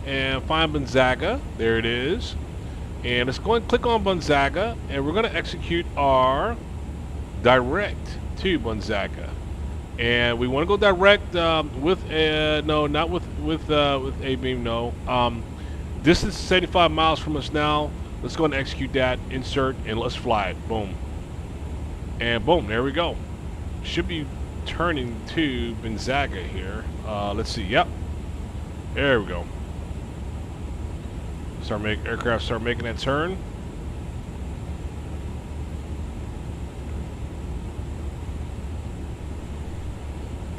and find Gonzaga. There it is. And let's go and click on Gonzaga, and we're going to execute our direct to Gonzaga. And we want to go direct with no, not with A-beam, no. Distance is 75 miles from us now. Let's go and execute that, insert, and let's fly it. Boom. And boom, there we go. Should be turning to Gonzaga here. Let's see, yep. There we go. Aircraft start making that turn.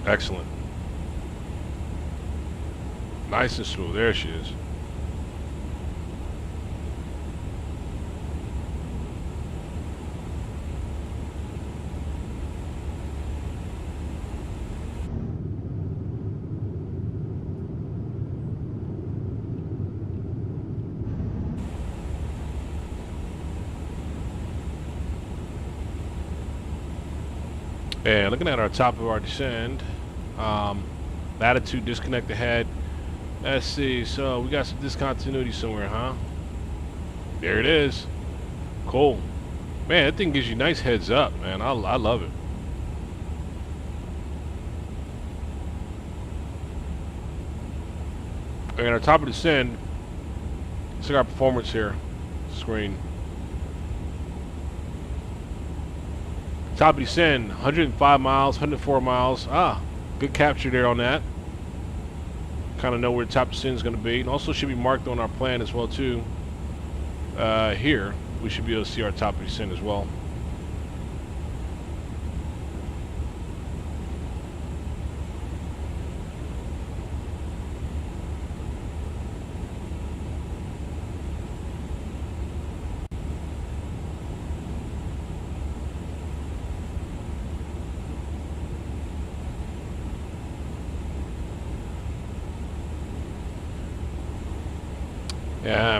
Excellent. Nice and smooth. There she is. And looking at our top of our descend, latitude disconnect ahead. Let's see, so we got some discontinuity somewhere, huh? There it is. Cool. Man, that thing gives you nice heads up, man. I love it. And our top of descend, let's look at our performance here. Screen. Top of descend, 105 miles, 104 miles. Ah, good capture there on that. Kind of know where the top descend is going to be. And also should be marked on our plan as well too. Here, we should be able to see our top of descend as well.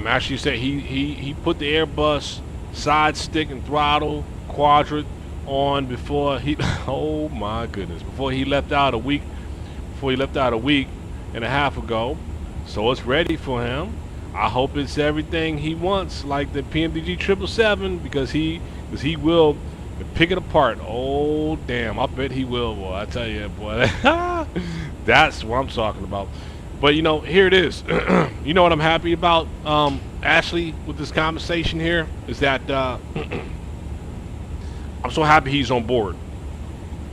Actually said he put the Airbus side stick and throttle quadrant on before he oh my goodness, before he left out a week and a half ago. So it's ready for him. I hope it's everything he wants, like the PMDG 777, because he will pick it apart. Oh damn, I bet he will, boy. I tell you, boy. That's what I'm talking about. But you know, here it is. You know what I'm happy about, Ashley, with this conversation here is that I'm so happy he's on board.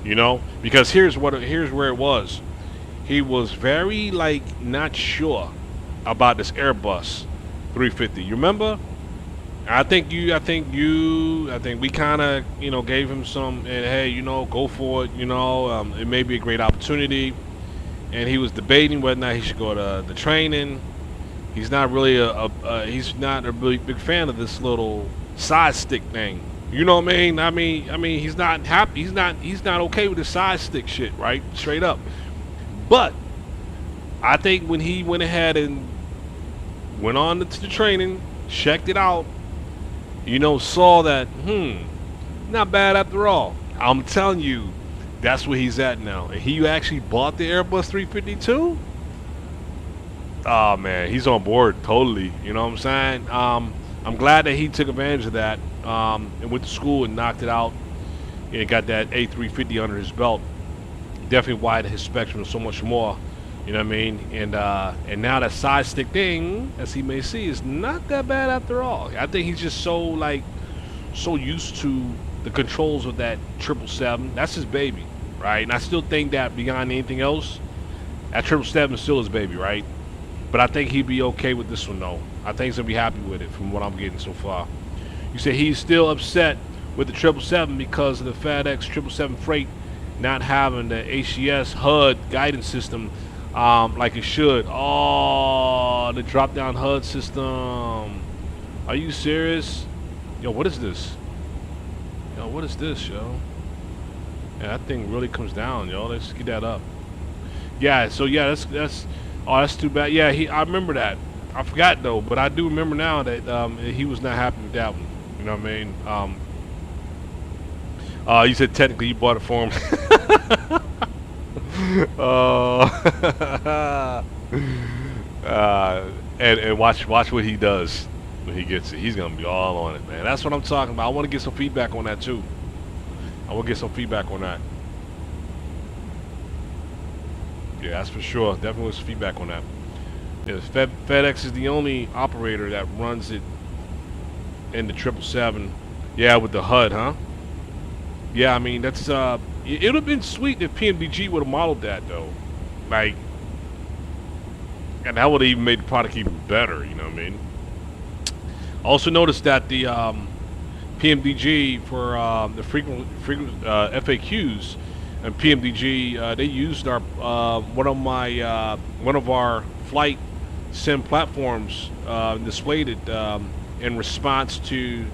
You know, because here's where it was. He was very not sure about this Airbus 350. You remember? I think we kind of gave him some, and hey, go for it. It may be a great opportunity. And he was debating whether or not he should go to the training. He's not really he's not a really big fan of this little side stick thing. You know what I mean? I mean he's not happy. He's not okay with the side stick shit, right? Straight up. But I think when he went ahead and went on to the training, checked it out, saw that not bad after all. I'm telling you. That's where he's at now. And he actually bought the Airbus 350 too? Oh man, he's on board totally. You know what I'm saying? I'm glad that he took advantage of that and went to school and knocked it out and got that A350 under his belt. Definitely widened his spectrum so much more. You know what I mean? And now that side stick thing, as he may see, is not that bad after all. I think he's just so used to the controls of that 777. That's his baby, right? And I still think that beyond anything else, that 777 is still his baby, right? But I think he'd be okay with this one though. I think he's gonna be happy with it from what I'm getting so far. You said he's still upset with the 777 because of the FedEx 777 freight not having the ACS HUD guidance system like it should. Oh, the drop down HUD system. Are you serious? Yo, what is this? Yo, what is this, yo? Yeah, that thing really comes down, yo. Let's get that up. Yeah, so yeah, that's too bad. Yeah, I remember that. I forgot though, but I do remember now that he was not happy with that one. You know what I mean? You said technically you bought it for him. And watch what he does. When he gets it, he's gonna be all on it, man. That's what I'm talking about. I want to get some feedback on that too. I want to get some feedback on that. Yeah, that's for sure. Definitely was feedback on that. Yeah, FedEx is the only operator that runs it in the 777. Yeah, with the HUD, huh? Yeah, I mean that's it would have been sweet if PMDG would have modeled that though. Like And that would have even made the product even better, you know what I mean? Also noticed that the PMDG for the frequent FAQs and PMDG, they used our one of our flight sim platforms, displayed it in response to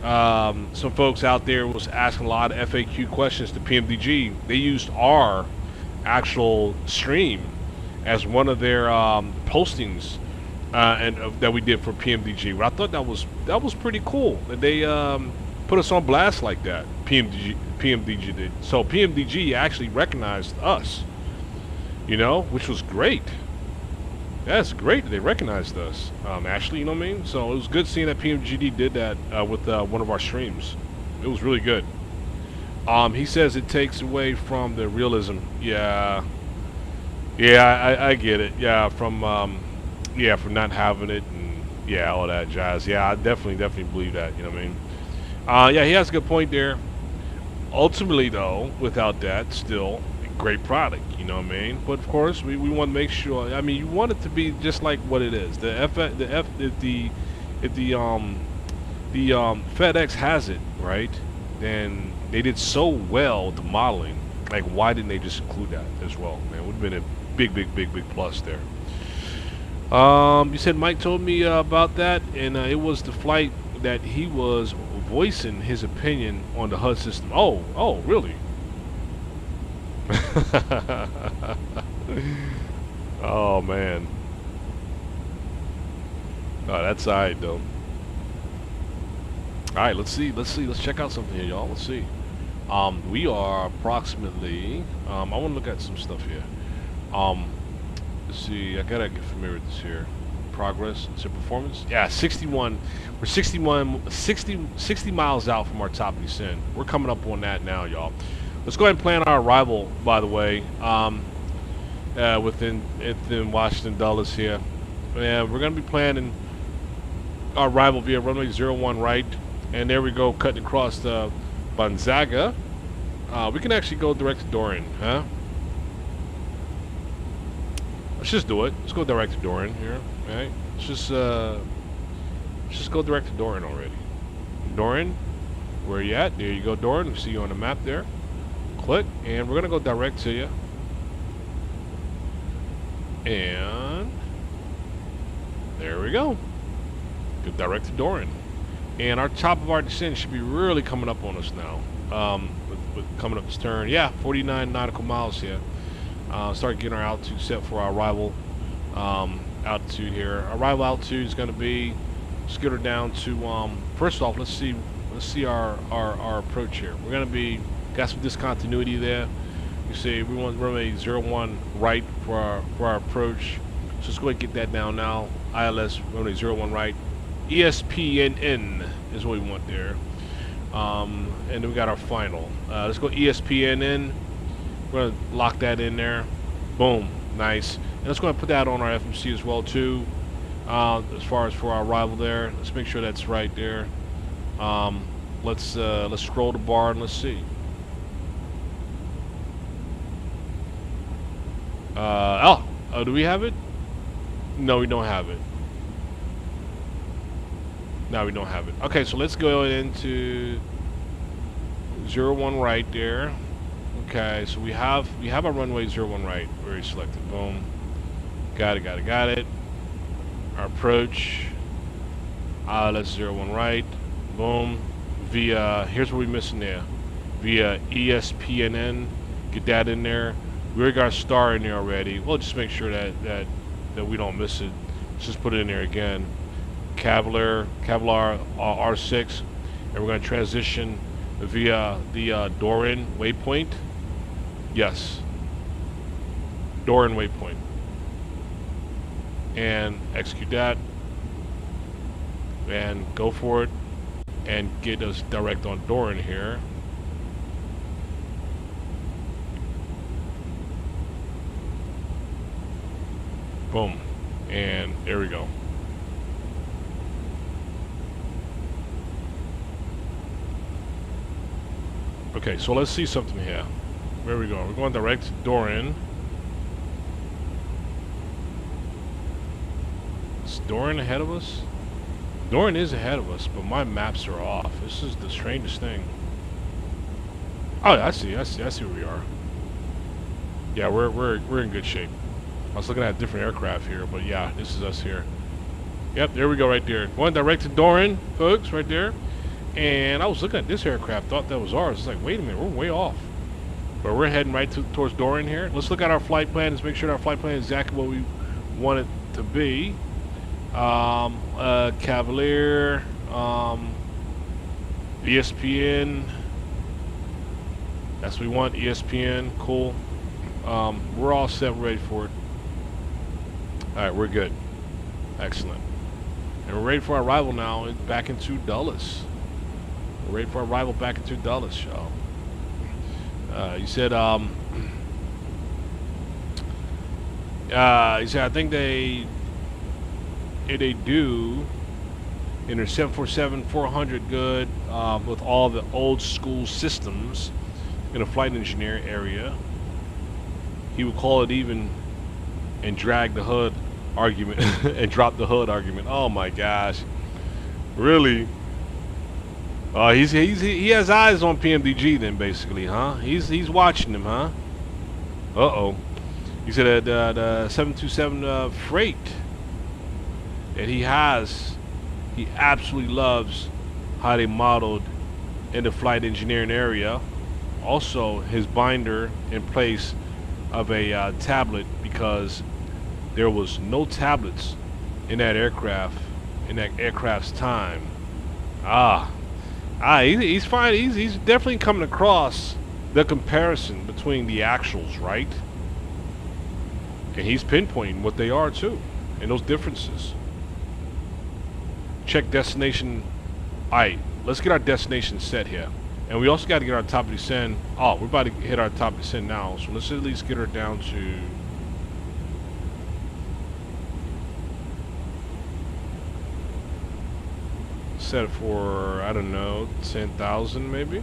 some folks out there was asking a lot of FAQ questions to PMDG. They used our actual stream as one of their postings that we did for PMDG. But I thought that was pretty cool that they put us on blast like that. PMDG did. So PMDG actually recognized us, you know, which was great. That's great that they recognized us, actually, you know what I mean? So it was good seeing that PMGD did that with one of our streams. It was really good. He says it takes away from the realism. Yeah, I get it. Yeah, from not having it and yeah, all that jazz. Yeah, I definitely believe that. You know what I mean? Yeah, he has a good point there. Ultimately, though, without that, still great product. You know what I mean? But of course, we want to make sure. I mean, you want it to be just like what it is. If the FedEx has it right, then they did so well with the modeling. Like, why didn't they just include that as well? Man, would have been a big plus there. You said Mike told me about that, and it was the flight that he was voicing his opinion on the HUD system. Oh, really? Oh man. Oh, that's alright though. Alright, let's check out something here, y'all. Let's see. We are approximately I want to look at some stuff here. Let's see, I gotta get familiar with this here. Progress, is it performance? Yeah, 61. We're 60 miles out from our top descent. We're coming up on that now, y'all. Let's go ahead and plan our arrival, by the way, within Washington Dulles here. And we're going to be planning our arrival via runway 01 right. And there we go, cutting across the Gonzaga. We can actually go direct to Doran, huh? Let's just do it. Let's go direct to Doran here, all right? Let's just go direct to Doran already. Doran, where are you at? There you go, Doran. We see you on the map there. Click, and we're gonna go direct to you, and there we go. Go direct to Doran, and our top of our descent should be really coming up on us now. With coming up this turn, yeah, 49 nautical miles here. Start getting our altitude set for our arrival altitude here. Arrival altitude is gonna be, let's get her down to first off, let's see our approach here. We're gonna be got some discontinuity there. You see, we want runway 01 right for our approach. So let's go ahead and get that down now. ILS runway 01 right. ESPNN is what we want there. And then we got our final. Let's go ESPNN. We're gonna lock that in there. Boom, nice. And let's go ahead and put that on our FMC as well too. As far as for our arrival there, let's make sure that's right there. Let's scroll the bar and let's see. Do we have it? No, we don't have it. No, we don't have it. Okay, so let's go into 01 right there. Okay, so we have our runway 01 right. Already selected. Boom. Got it. Our approach. Let's 01 right. Boom. Via, here's what we're missing there. Via ESPNN. Get that in there. We already got a star in there already. We'll just make sure that we don't miss it. Let's just put it in there again. Cavalier R6, and we're going to transition via the Doran waypoint. Yes, Doran waypoint, and execute that, and go for it, and get us direct on Doran here. Boom, and there we go. Okay, so let's see something here. Where we go? We're going direct to Doran. Doran ahead of us? Doran is ahead of us, but my maps are off. This is the strangest thing. Oh, I see where we are. Yeah, we're in good shape. I was looking at a different aircraft here, but yeah, this is us here. Yep, there we go right there. Going direct to Doran, folks, right there. And I was looking at this aircraft, thought that was ours. It's like, wait a minute, we're way off. But we're heading right towards Doran here. Let's look at our flight plan. Let's make sure our flight plan is exactly what we want it to be. Cavalier, ESPN. That's what we want, ESPN. Cool. We're all set, ready for it. Alright, we're good. Excellent. And we're ready for our arrival now back into Dulles. We're ready for our arrival back into Dulles, y'all. You said, I think they do in their 747-400 good with all the old school systems in a flight engineer area. He would call it even and drag the hood argument and drop the hood argument. Oh my gosh, really? He has eyes on PMDG then, basically, huh? He's watching him, huh? Uh-oh. He said that the 727 freight that he absolutely loves how they modeled in the flight engineering area. Also, his binder in place of a tablet, because there was no tablets in that aircraft's time. He's fine. He's definitely coming across the comparison between the actuals, right? And he's pinpointing what they are too, and those differences. Check destination. Alright, let's get our destination set here. And we also got to get our top descent. Oh, we're about to hit our top descent now, so let's at least get her down to set for, I don't know, 10,000 maybe.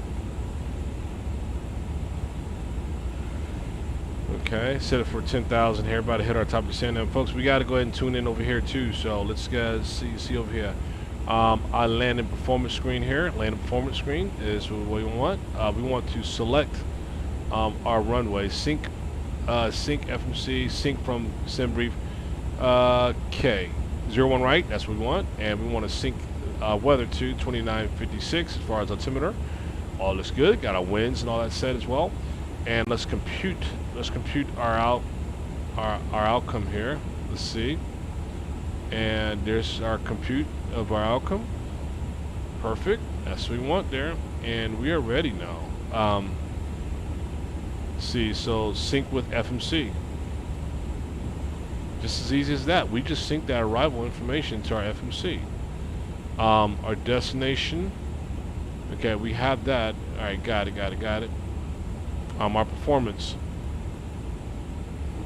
Okay, set it for 10,000 here. About to hit our top descent. And folks, we got to go ahead and tune in over here too. So let's see over here. Our landing performance screen here. Landing performance screen is what we want. We want to select our runway. Sync FMC. Sync from SimBrief. K. 01 right. That's what we want. And we want to sync weather to 2956 as far as altimeter. All looks good. Got our winds and all that set as well. And let's compute our outcome here. Let's see. And there's our compute of our outcome. Perfect. That's what we want there. And we are ready now. See, so sync with FMC. Just as easy as that. We just sync that arrival information to our FMC. Our destination. Okay, we have that. Alright, got it. Our performance.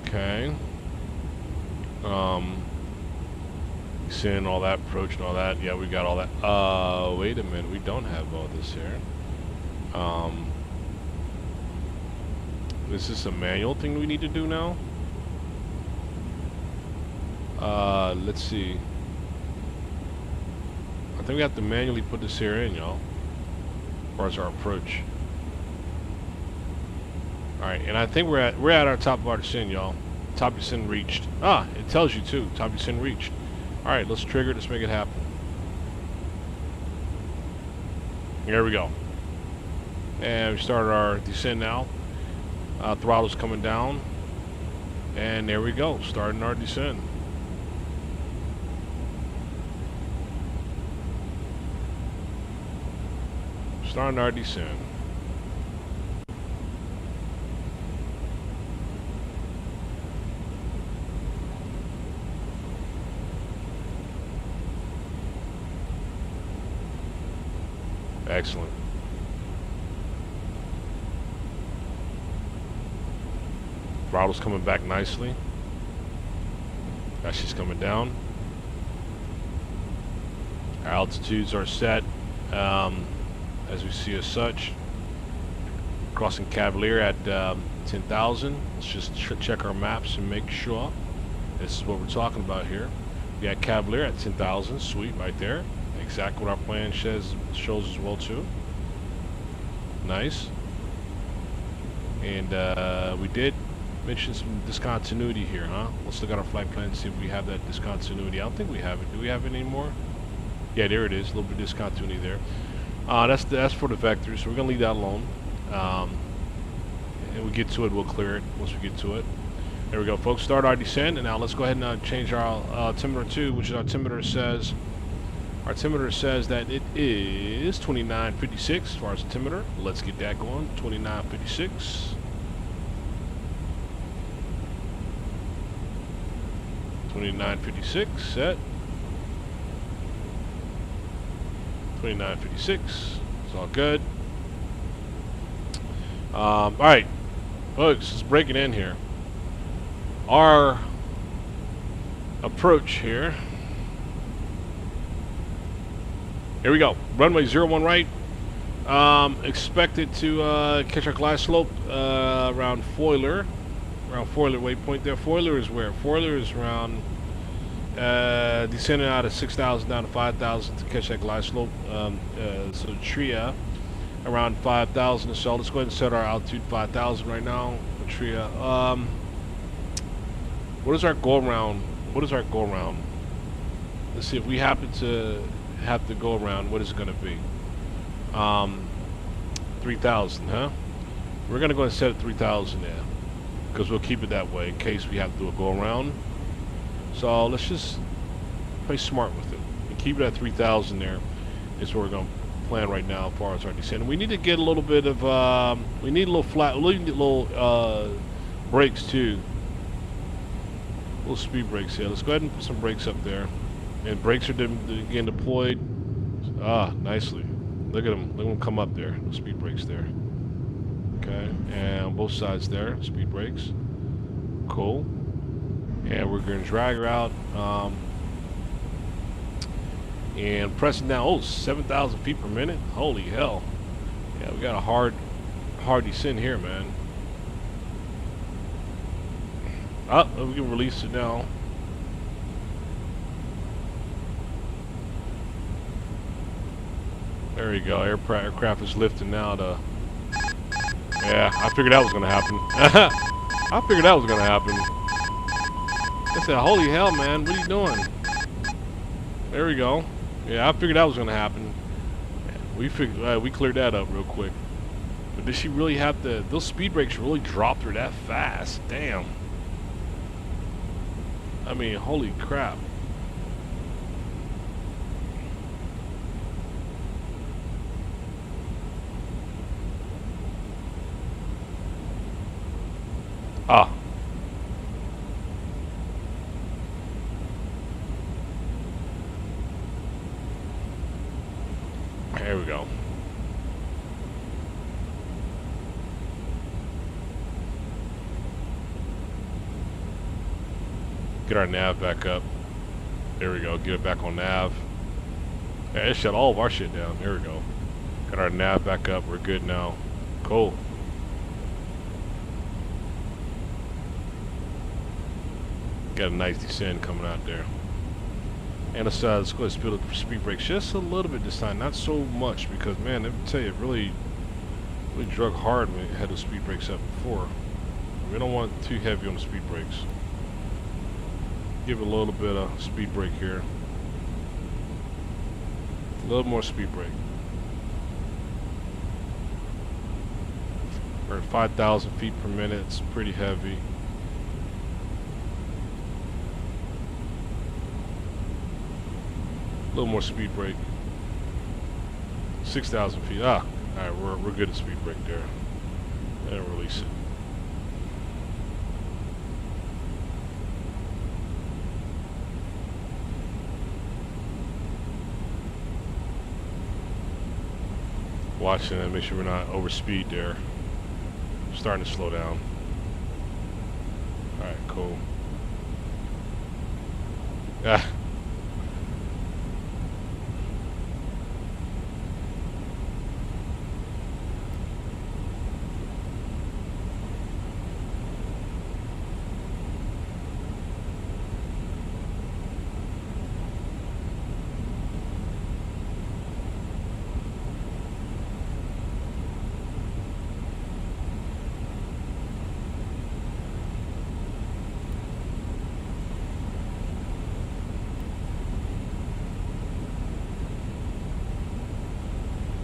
Okay. Seeing all that, approach and all that. Yeah, we got all that. Wait a minute, we don't have all this here. Is this a manual thing we need to do now? Let's see. I think we have to manually put this here in, y'all. As far as our approach. Alright, and I think we're at our top of our descent, y'all. Top descent reached. It tells you too. Top descent reached. Alright, let's trigger it. Let's make it happen. Here we go. And we started our descent now. Throttle's coming down. And there we go. Starting our descent. Starting our descent. Excellent. Throttle's coming back nicely. As she's coming down. Our altitudes are set as we see as such. Crossing Cavalier at 10,000. Let's just check our maps and make sure this is what we're talking about here. Yeah, Cavalier at 10,000. Sweet, right there. Exactly what our plan shows as well too. Nice. And we did mention some discontinuity here, huh? Let's look at our flight plan and see if we have that discontinuity. I don't think we have it. Do we have it anymore? Yeah, there it is. A little bit of discontinuity there. That's for the vectors, so we're gonna leave that alone. And we get to it, we'll clear it once we get to it. There we go, folks. Start our descent, and now let's go ahead and change our altimeter to, which our altimeter says. Our altimeter says that it is 2956 as far as altimeter. Let's get that going. 2956. 2956 set. 2956. It's all good. All right, folks, let's break it in here. Our approach here. Here we go. Runway 01 right. Expected to catch our glide slope around Foiler. Around Foiler waypoint there. Foiler is where? Foiler is around descending out of 6,000 down to 5,000 to catch that glide slope. So Tria around 5,000 or so. Let's go ahead and set our altitude 5,000 right now for Tria. What is our go around? What is our go around? Let's see if we happen to have to go around. What is it going to be? 3,000, huh? We're going to go and set it 3,000 there because we'll keep it that way in case we have to do a go around. So let's just play smart with it and keep it at 3,000 there. Is what we're going to plan right now as far as our descent. We need to get a little bit of we need a little flat, we need little brakes too. Little speed brakes here. Let's go ahead and put some brakes up there. And brakes are getting deployed. Ah, nicely. Look at them. Look at them come up there. The speed brakes there. Okay, and on both sides there, speed brakes. Cool. And we're going to drag her out. And pressing down. Oh, 7,000 feet per minute. Holy hell. Yeah, we got a hard descent here, man. Oh, we can release it now. There you go. Aircraft is lifting now to. Yeah, I figured that was gonna happen. I figured that was gonna happen. I said, "Holy hell, man! What are you doing?" There we go. Yeah, I figured that was gonna happen. We cleared that up real quick. But did she really have to? Those speed brakes really dropped her that fast. Damn. I mean, holy crap. Ah. There we go. Get our nav back up. There we go. Get it back on nav. Yeah, it shut all of our shit down. There we go. Got our nav back up. We're good now. Cool. Got a nice descent coming out there. And let's go ahead and speed up the speed brakes just a little bit this time. Not so much because, man, let me tell you, it really drug hard when it had the speed brakes up before. We don't want too heavy on the speed brakes. Give it a little bit of speed brake here. A little more speed brake. We're at 5,000 feet per minute. It's pretty heavy. A little more speed brake. 6,000 feet. Ah, all right, we're good at speed brake there. And release it. Watching it, make sure we're not over speed there. Starting to slow down. All right, cool. Ah.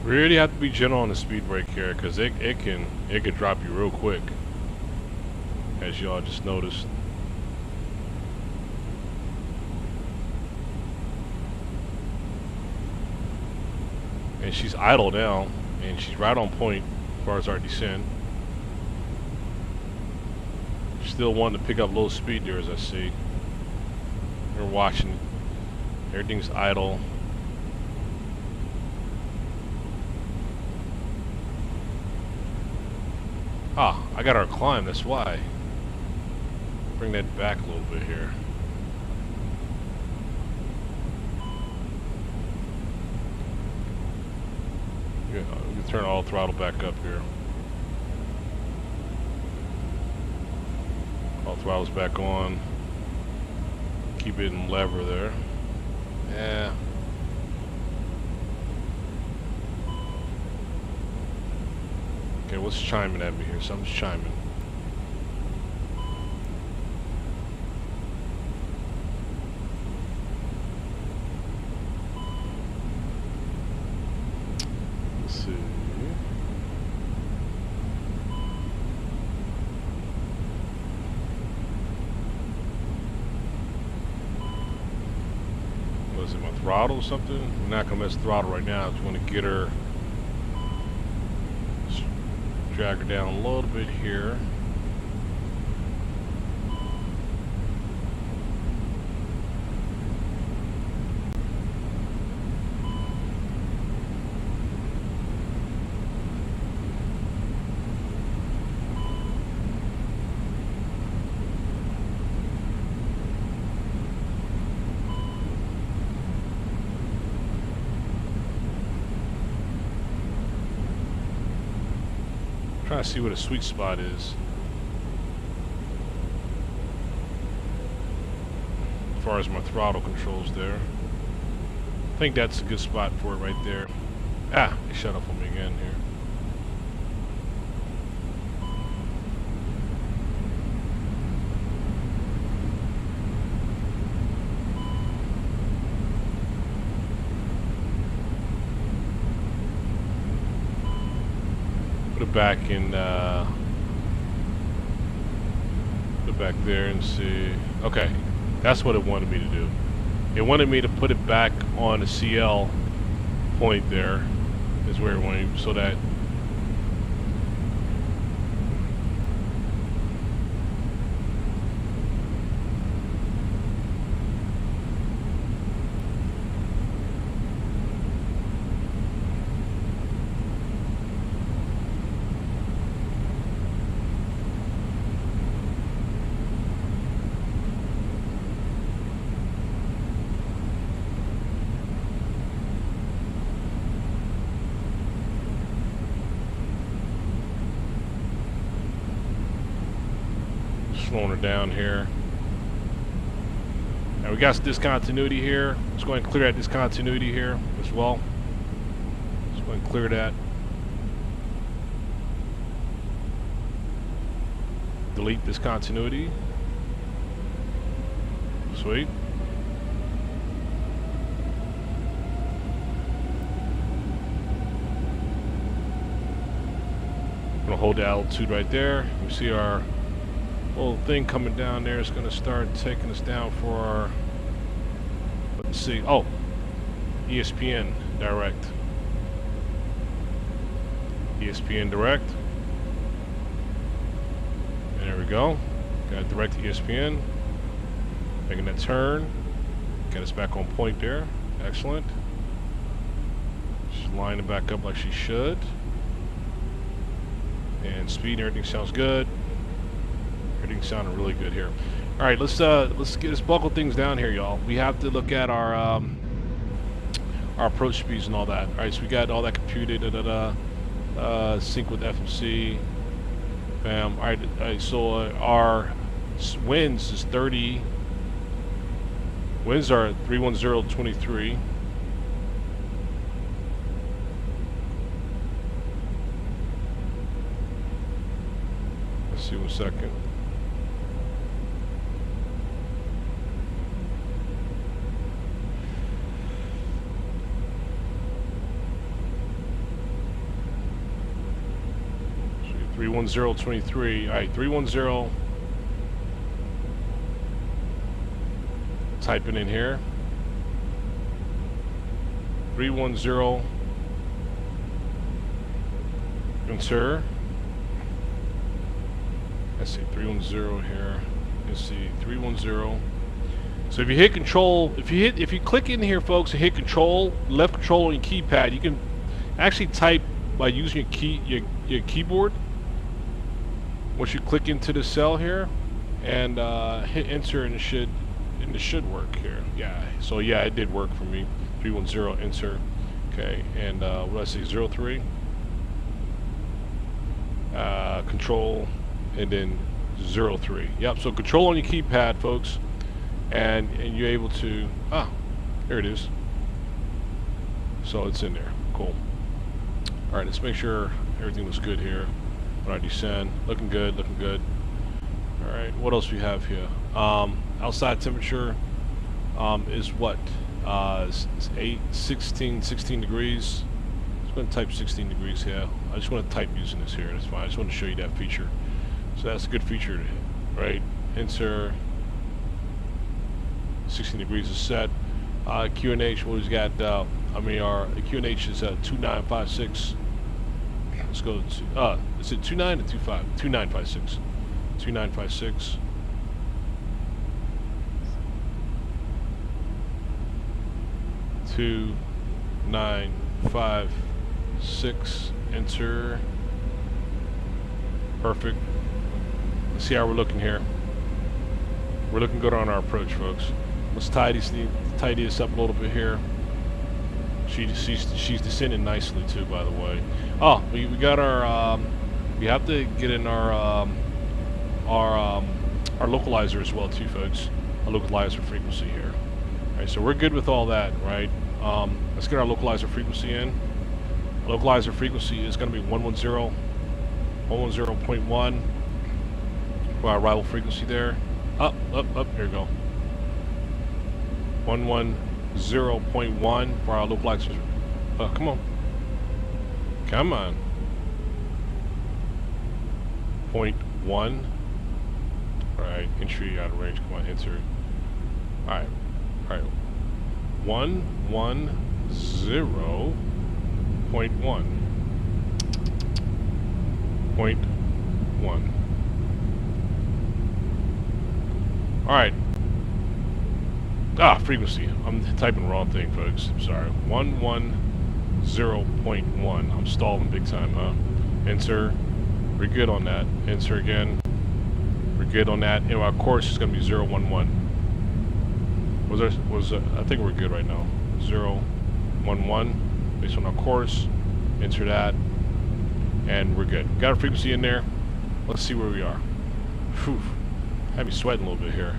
Really have to be gentle on the speed brake here, because it can drop you real quick, as y'all just noticed. And she's idle now, and she's right on point as far as our descent. Still wanting to pick up low speed there, as I see. We're watching. Everything's idle. Ah, I got our climb, that's why. Bring that back a little bit here. Yeah, we can turn all throttle back up here. All throttle's back on. Keep it in lever there. Yeah. Okay, what's chiming at me here? Something's chiming. Let's see. Was it my throttle or something? I'm not gonna mess with throttle right now. I just want to get her. Drag her down a little bit here. Trying to see what a sweet spot is as far as my throttle controls there. I think that's a good spot for it right there. Ah, it shut off on me again here. Put it back in, put it back there and see. Okay, that's what it wanted me to do. It wanted me to put it back on the CL point there, is where it wanted, so that slowing her down here. Now we got some discontinuity here. Let's go ahead and clear that discontinuity here as well. Let's go ahead and clear that. Delete discontinuity. Sweet. I'm gonna hold the altitude right there. We see our little thing coming down there. It's gonna start taking us down for our, let's see, oh, ESPN direct. ESPN direct. And there we go. Got direct to ESPN. Making that turn. Got us back on point there. Excellent. She's lining back up like she should. And speed, everything sounds good. Everything's sounding really good here. All right, let's buckle things down here, y'all. We have to look at our approach speeds and all that. All right, so we got all that computed. Sync with FMC. Bam. All right, so our winds is 30. Winds are 310.23. Let's see 1 second. 31023. All right, 310. Type it in here. 310. Enter. Let's see, 310 here. Let's see, 310. So if you hit control, if you click in here, folks, and hit control, left control on your keypad, you can actually type by using your keyboard. Once you click into the cell here and hit enter, and it should work here. Yeah. So yeah, it did work for me. 310 enter. Okay. And what did I say? 03. Control and then 03. Yep. So control on your keypad, folks, and you're able to. There it is. So it's in there. Cool. All right. Let's make sure everything looks good here. When I descend, looking good, looking good. All right, what else we have here? Outside temperature is what? It's 16 degrees. I'm going to type 16 degrees here. I just want to type using this here. That's fine. I just want to show you that feature. So that's a good feature, right? Enter. 16 degrees is set. QNH, what we've got? Our QNH is 2956. Let's go to, is it 29 or 25? 2956. 2956. Two, 9, 5, 6. Enter. Perfect. Let's see how we're looking here. We're looking good on our approach, folks. Let's tidy this up a little bit here. She's descending nicely too, by the way. Oh, we got our we have to get in our localizer as well too, folks. Our localizer frequency here. All right, so we're good with all that, right? Let's get our localizer frequency in. Localizer frequency is going to be 110.1 for our arrival frequency there. Up, here we go. 110.1 for our localizer. Come on. 0.1. Alright, entry out of range. Come on, enter. Alright. 110.1. .1. Alright. Frequency. I'm typing the wrong thing, folks. I'm sorry. 110.1. I'm stalling big time, huh? Enter. We're good on that. Enter again. We're good on that. And our course is going to be 011. I think we're good right now. 011. Based on our course. Enter that. And we're good. Got our frequency in there. Let's see where we are. Whew. Had me sweating a little bit here.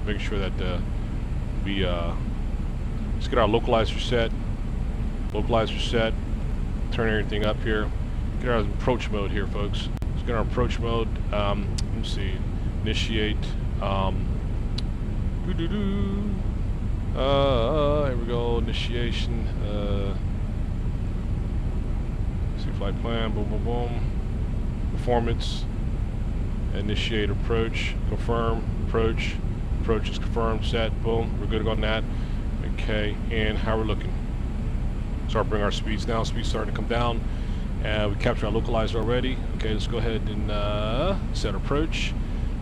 Making sure that let's get our localizer set. Turn everything up here. Get our approach mode here, folks. Let's get our approach mode. Let me see. Initiate. Here we go. Initiation. See flight plan. Boom, boom, boom. Performance. Initiate approach. Confirm. Approach. Approach is confirmed, set, boom, we're good on that. Okay, and how we're looking. Start to bring our speeds down, speeds starting to come down. And we captured our localizer already. Okay, let's go ahead and set approach.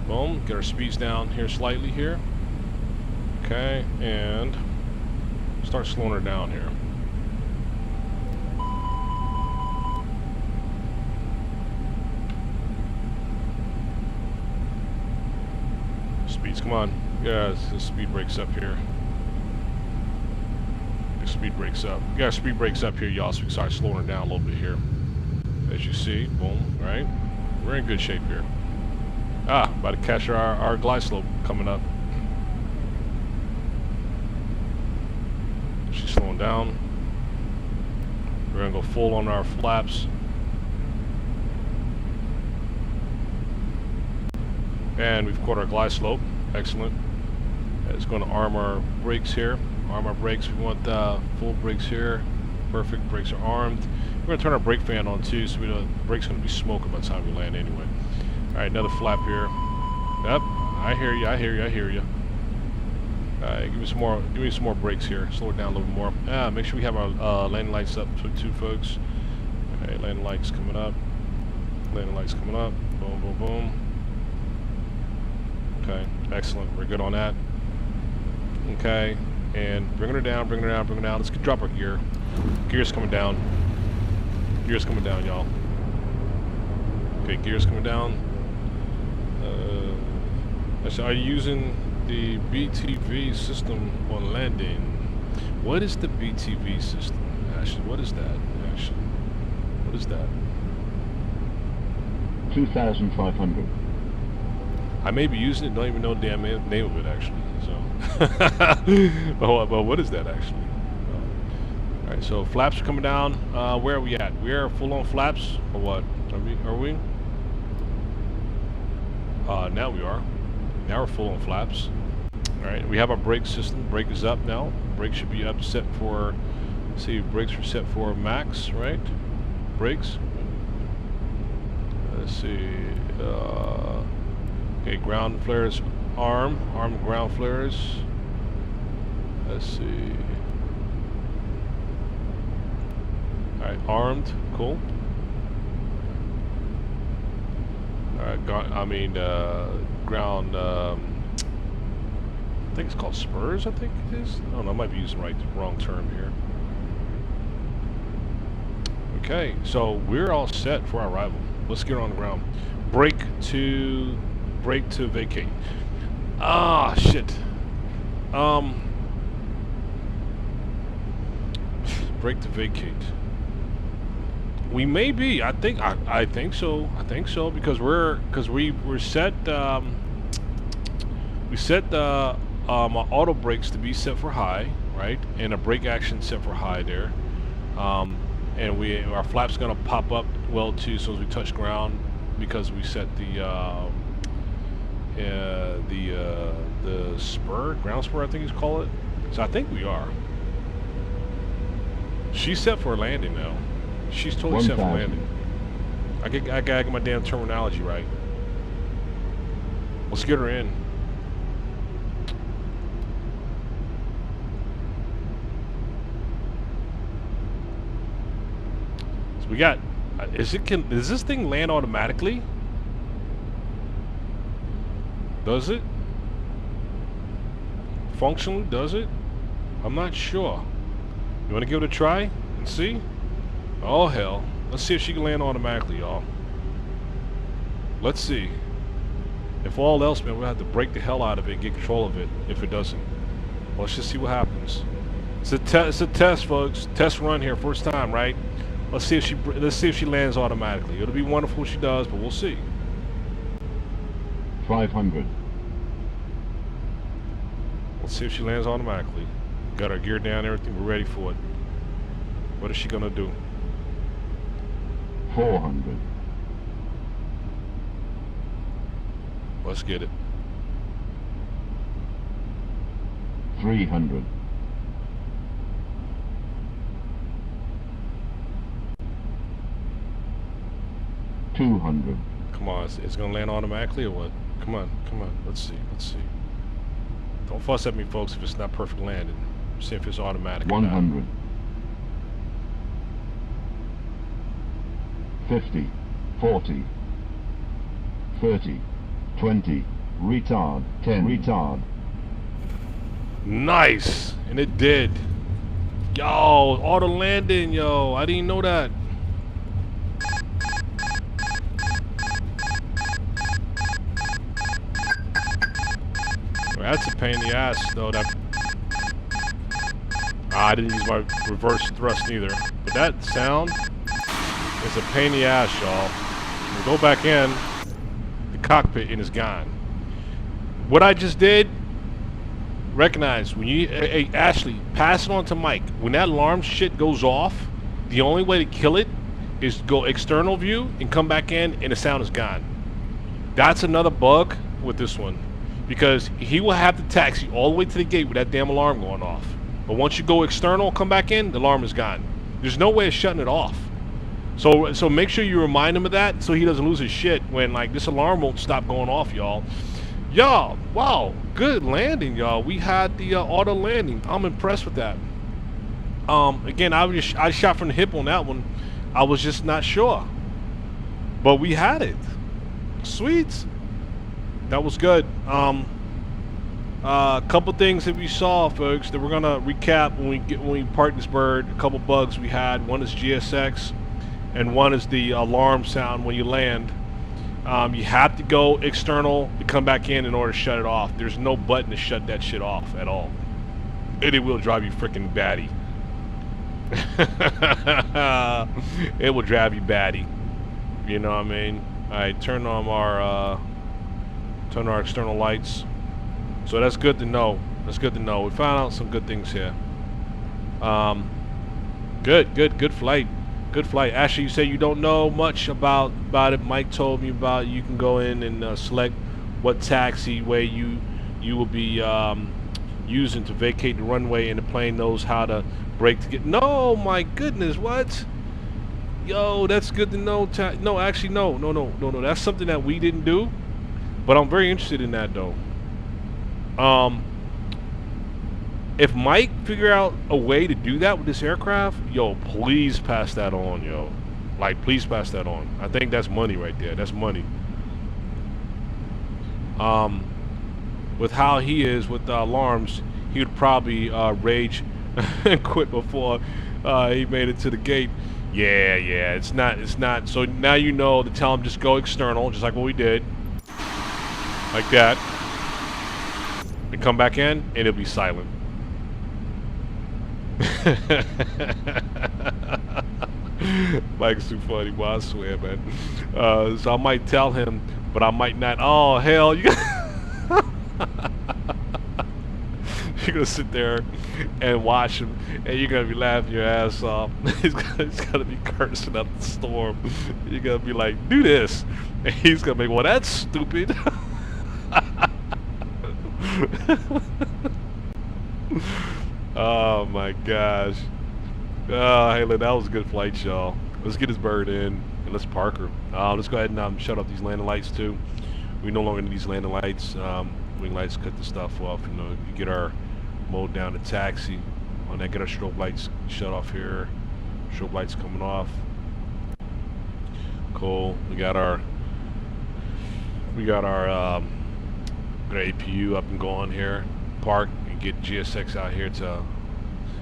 Boom, get our speeds down here slightly here. Okay, and start slowing her down here. Speeds, come on. Yeah, the speed breaks up here. The speed breaks up. We got speed breaks up here, y'all, so we can start slowing it down a little bit here. As you see, boom, right? We're in good shape here. About to catch our glide slope coming up. She's slowing down. We're gonna go full on our flaps. And we've caught our glide slope. Excellent. It's going to arm our brakes here. Arm our brakes. We want full brakes here. Perfect. Brakes are armed. We're gonna turn our brake fan on too, so we know the brake's gonna be smoking by the time we land anyway. All right, another flap here. Yep, I hear you. I hear you. I hear you. All right, give me some more. Give me some more brakes here. Slow it down a little more. Make sure we have our landing lights up too, folks. All right, landing lights coming up. Landing lights coming up. Boom, boom, boom. Okay, excellent. We're good on that. Okay, and bringing her down, bringing her down, bringing her down. Let's drop our gear. Gear's coming down. Gear's coming down, y'all. Okay, gear's coming down. Are you using the BTV system on landing? What is the BTV system, Ashley? What is that, Ashley? What is that? 2,500. I may be using it, don't even know the damn name of it, actually. So, but what is that, actually? All right, so flaps are coming down. Where are we at? We are full on flaps, or what? Are we? Now we are. Now we're full on flaps. All right, we have our brake system. Brake is up now. Brake should be up, set for. Let's see, brakes are set for max, right? Brakes. Let's see. Okay, ground flares, arm ground flares. Let's see. All right, armed, cool. All right, ground. I think it's called spurs. I think it is. I don't know. I might be using the wrong term here. Okay, so we're all set for our arrival. Let's get on the ground. Brake to vacate. Ah, shit. Brake to vacate. We may be. I think so. I think so because we're set. We set the auto brakes to be set for high, right? And a brake action set for high there. And our flap's gonna pop up well too, so as we touch ground, because we set the spur, ground spur, I think you call it. So I think we are. She's set for a landing now. She's totally set for landing. I gotta get my damn terminology right. Let's get her in. So we got. Does this thing land automatically? Does it? Functionally, does it? I'm not sure. You want to give it a try and see? Oh hell. Let's see if she can land automatically, y'all. Let's see. If all else, man, we'll have to break the hell out of it and get control of it if it doesn't. Well, let's just see what happens. It's a test, folks. Test run here, first time, right? Let's see if she lands automatically. It'll be wonderful if she does, but we'll see. 500. Let's see if she lands automatically. Got our gear down, everything. We're ready for it. What is she gonna do? 400. Let's get it. 300. 200. Come on, it's gonna land automatically or what? Come on, let's see. Don't fuss at me, folks, if it's not perfect landing. See if it's automatic. 100. 50. 40. 30. 20. Retard. 10. Retard. Nice! And it did. Yo, auto landing, yo. I didn't know that. That's a pain in the ass, though. I didn't use my reverse thrust either. But that sound is a pain in the ass, y'all. We go back in the cockpit and it's gone. What I just did, recognize when you, hey, Ashley, pass it on to Mike. When that alarm shit goes off, the only way to kill it is go external view and come back in and the sound is gone. That's another bug with this one. Because he will have to taxi all the way to the gate with that damn alarm going off. But once you go external, come back in, the alarm is gone. There's no way of shutting it off. So make sure you remind him of that so he doesn't lose his shit when like this alarm won't stop going off, y'all. Y'all, wow, good landing, y'all. We had the auto landing. I'm impressed with that. Again, I shot from the hip on that one. I was just not sure, but we had it. Sweet. That was good. A couple things that we saw, folks, that we're gonna recap when we park this bird. A couple bugs we had. One is GSX, and one is the alarm sound when you land. You have to go external to come back in order to shut it off. There's no button to shut that shit off at all, and it will drive you freaking batty. It will drive you batty. You know what I mean? All right, turn on our external lights. So that's good to know. That's good to know. We found out some good things here. Good flight. Good flight. Actually, you say you don't know much about it. Mike told me about it. You can go in and select what taxiway you will be using to vacate the runway, and the plane knows how to brake to get. No, my goodness, what? Yo, that's good to know. No, actually, no. That's something that we didn't do, but I'm very interested in that though. If Mike figure out a way to do that with this aircraft, yo, please pass that on, yo. Like, please pass that on. I think that's money right there. That's money. With how he is with the alarms, he would probably rage and quit before he made it to the gate. Yeah, it's not. So now you know to tell him just go external, just like what we did. Like that. And come back in, and it'll be silent. Mike's too funny, boy, I swear, man. So I might tell him, but I might not. Oh, hell, you're gonna sit there and watch him, and you're gonna be laughing your ass off. He's gonna be cursing up the storm. You're gonna be like, do this, and he's gonna be, well, that's stupid. Oh my gosh. Hey, look, that was a good flight, y'all. Let's get this bird in and let's park her. Let's go ahead and shut off these landing lights too. We no longer need these landing lights. Wing lights, cut the stuff off. You know, you get our mode down to taxi. On that, get our strobe lights shut off here. Strobe lights coming off. Cool. We got our APU up and going here. Park and get GSX out here to.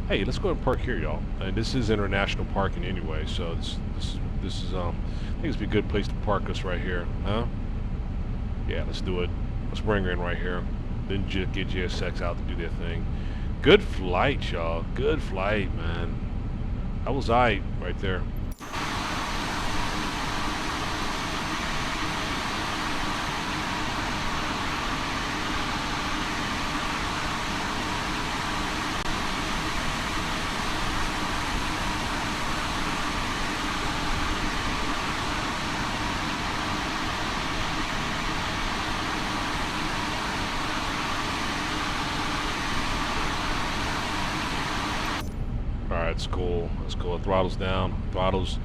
Hey, let's go ahead and park here, y'all. And this is international parking anyway, so this is I think it's be a good place to park us right here, huh? Yeah, let's do it. Let's bring her in right here. Then get GSX out to do their thing. Good flight, y'all. Good flight, man. That was right there. That's cool. That's cool. The throttle's down. Throttle's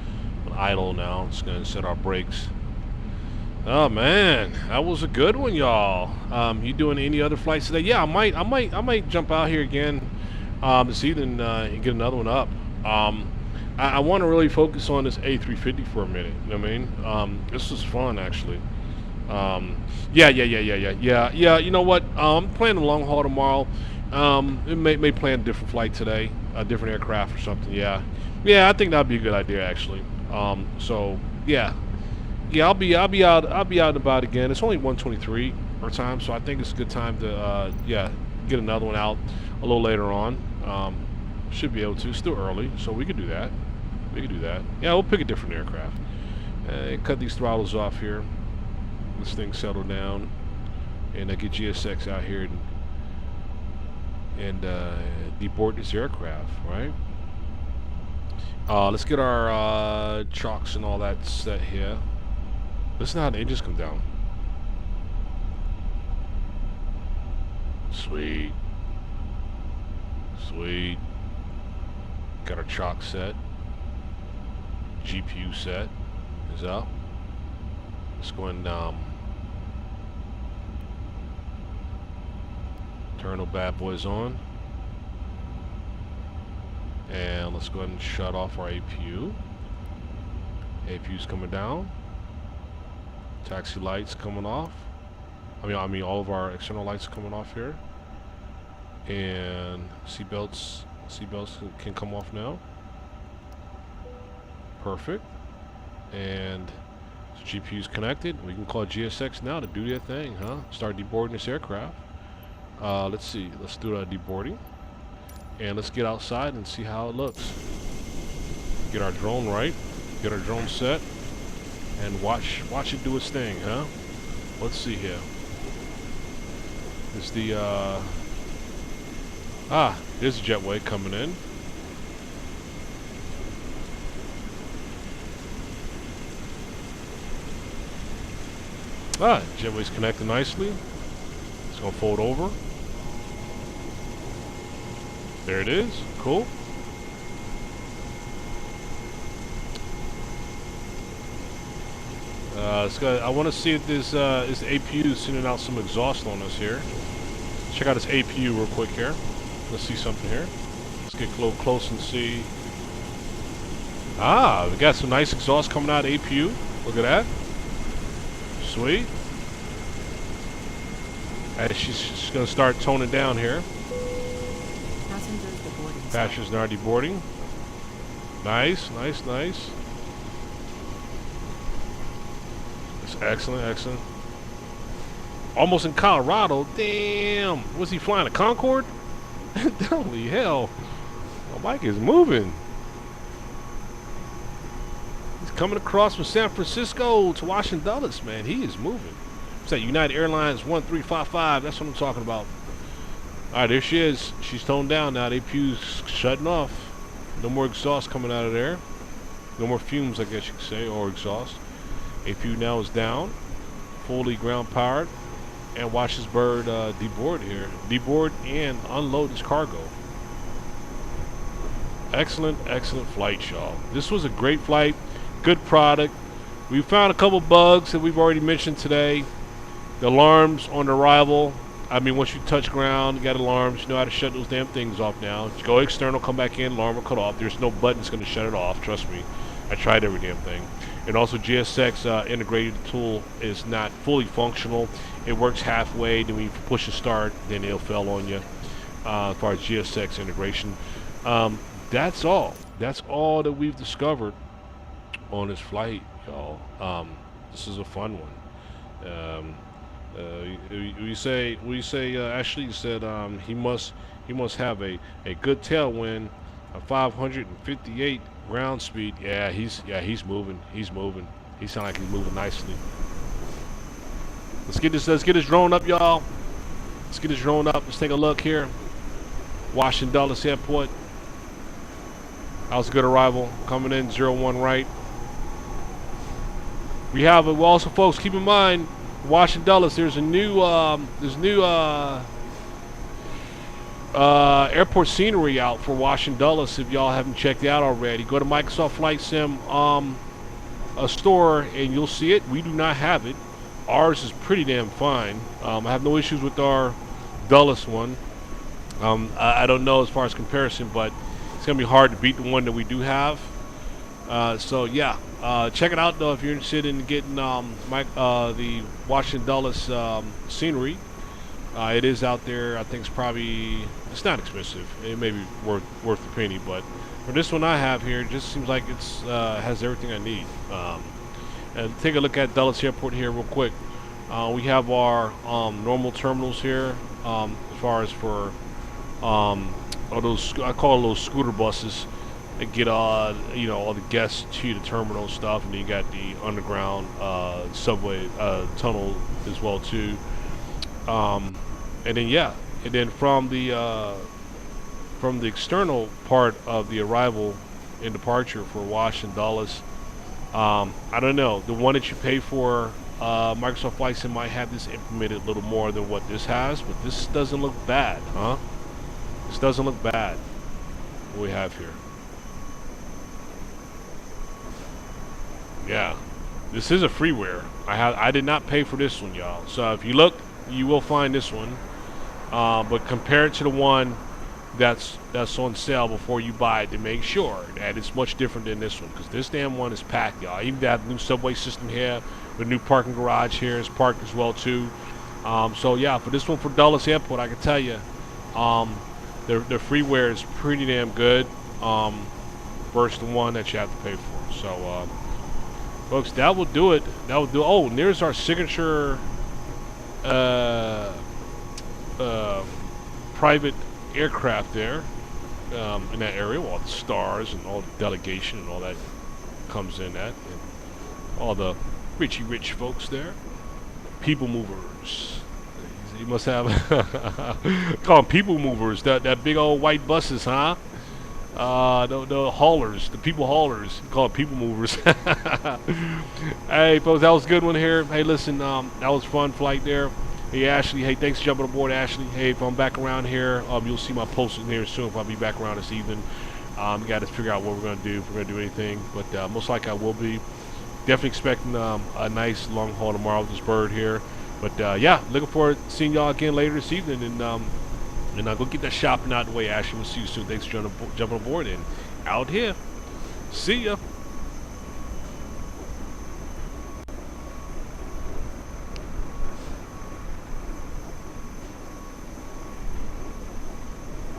on idle now. Just gonna set our brakes. Oh man, that was a good one, y'all. You doing any other flights today? Yeah, I might jump out here again this evening and get another one up. I want to really focus on this A350 for a minute. You know what I mean? This was fun actually. Yeah. You know what? I'm planning a long haul tomorrow. It may plan a different flight today, a different aircraft or something. Yeah, I think that'd be a good idea actually. So yeah, I'll be out and about again. It's only 1:23 our time, so I think it's a good time to get another one out a little later on. Should be able to. It's still early, so we could do that. Yeah, we'll pick a different aircraft. Cut these throttles off here. This thing settle down, and get GSX out here and deboard this aircraft, right? Let's get our chocks and all that set here. Listen how the engines come down. Sweet. Got our chock set. GPU set is up. Let's go and turn the bad boys on. And let's go ahead and shut off our APU. APU's coming down. Taxi lights coming off. I mean all of our external lights coming off here. And seatbelts can come off now. Perfect. And GPU's connected. We can call GSX now to do that thing, huh? Start deboarding this aircraft. Let's see. Let's do a deboarding. And let's get outside and see how it looks. Get our drone right. Get our drone set. And watch it do its thing, huh? Let's see here. It's the there's a jetway coming in. Jetway's connected nicely. It's gonna fold over. There it is. Cool. I want to see if this APU is sending out some exhaust on us here. Check out this APU real quick here. Let's see something here. Let's get close and see. We got some nice exhaust coming out of APU. Look at that. Sweet. She's going to start toning down here. Passengers deboarding. Passengers now deboarding. Nice. That's excellent. Almost in Colorado. Damn. Was he flying a Concorde? Holy hell. My bike is moving. He's coming across from San Francisco to Washington Dulles, man. He is moving. It's that United Airlines 1355. That's what I'm talking about. All right, there she is. She's toned down now. The APU's shutting off. No more exhaust coming out of there. No more fumes, I guess you could say, or exhaust. APU now is down. Fully ground powered. And watch this bird deboard here. Deboard and unload his cargo. Excellent flight, y'all. This was a great flight. Good product. We found a couple bugs that we've already mentioned today. The alarms on arrival. I mean, once you touch ground, you got alarms. You know how to shut those damn things off now. Just go external, come back in, alarm will cut off. There's no button that's going to shut it off. Trust me. I tried every damn thing. And also GSX integrated tool is not fully functional. It works halfway. Then when you push a start, then it'll fail on you. As far as GSX integration. That's all. That's all that we've discovered on this flight, y'all. This is a fun one. You say Ashley, you said he must have a good tailwind, a 558 ground speed. Yeah, he's moving. He sounds like he's moving nicely. Let's get this drone up, y'all. Let's get this drone up. Let's take a look here. Washington Dulles Airport. That was a good arrival. Coming in 01 right. We also, folks, keep in mind, Washington Dulles, there's new airport scenery out for Washington Dulles. If y'all haven't checked it out already, go to Microsoft Flight Sim store and you'll see it. We do not have it. Ours is pretty damn fine. I have no issues with our Dulles one. I don't know as far as comparison, but it's gonna be hard to beat the one that we do have. So yeah, check it out though if you're interested in getting the Washington Dulles scenery. It is out there. I think it's not expensive. It may be worth the penny, but for this one I have here, it just seems like it's has everything I need. And take a look at Dulles Airport here real quick. We have our normal terminals here, as far as for those, I call those scooter buses that get all the guests to the terminal stuff, and then you got the underground subway tunnel as well too. And then from the external part of the arrival and departure for Washington Dulles, I don't know, the one that you pay for, Microsoft Flight Sim might have this implemented a little more than what this has, but this doesn't look bad, huh? This doesn't look bad, what we have here. Yeah, this is a freeware. I did not pay for this one, y'all. So if you look, you will find this one. But compare it to the one that's on sale before you buy it to make sure that it's much different than this one, because this damn one is packed, y'all. Even got a new subway system here, with a new parking garage here is parked as well too. So yeah, for this one for Dulles Airport, I can tell you, the freeware is pretty damn good versus the one that you have to pay for. So folks, that will do it. That will do. Oh, and there's our signature private aircraft there in that area. All the stars and all the delegation and all that comes in that, and all the rich folks there. People movers. You must have call them people movers. That big old white buses, huh? The haulers, the people haulers. Call them people movers. Hey folks, that was a good one here. Hey, listen, that was fun flight there. Hey Ashley, hey, thanks for jumping aboard, Ashley. Hey, if I'm back around here, you'll see my post in here soon if I'll be back around this evening. Got to figure out what we're gonna do, if we're gonna do anything, but most likely I will be. Definitely expecting a nice long haul tomorrow with this bird here. But yeah, looking forward to seeing y'all again later this evening, and go get that shopping out of the way, Ashley. We'll see you soon. Thanks for jumping aboard and out here. See ya.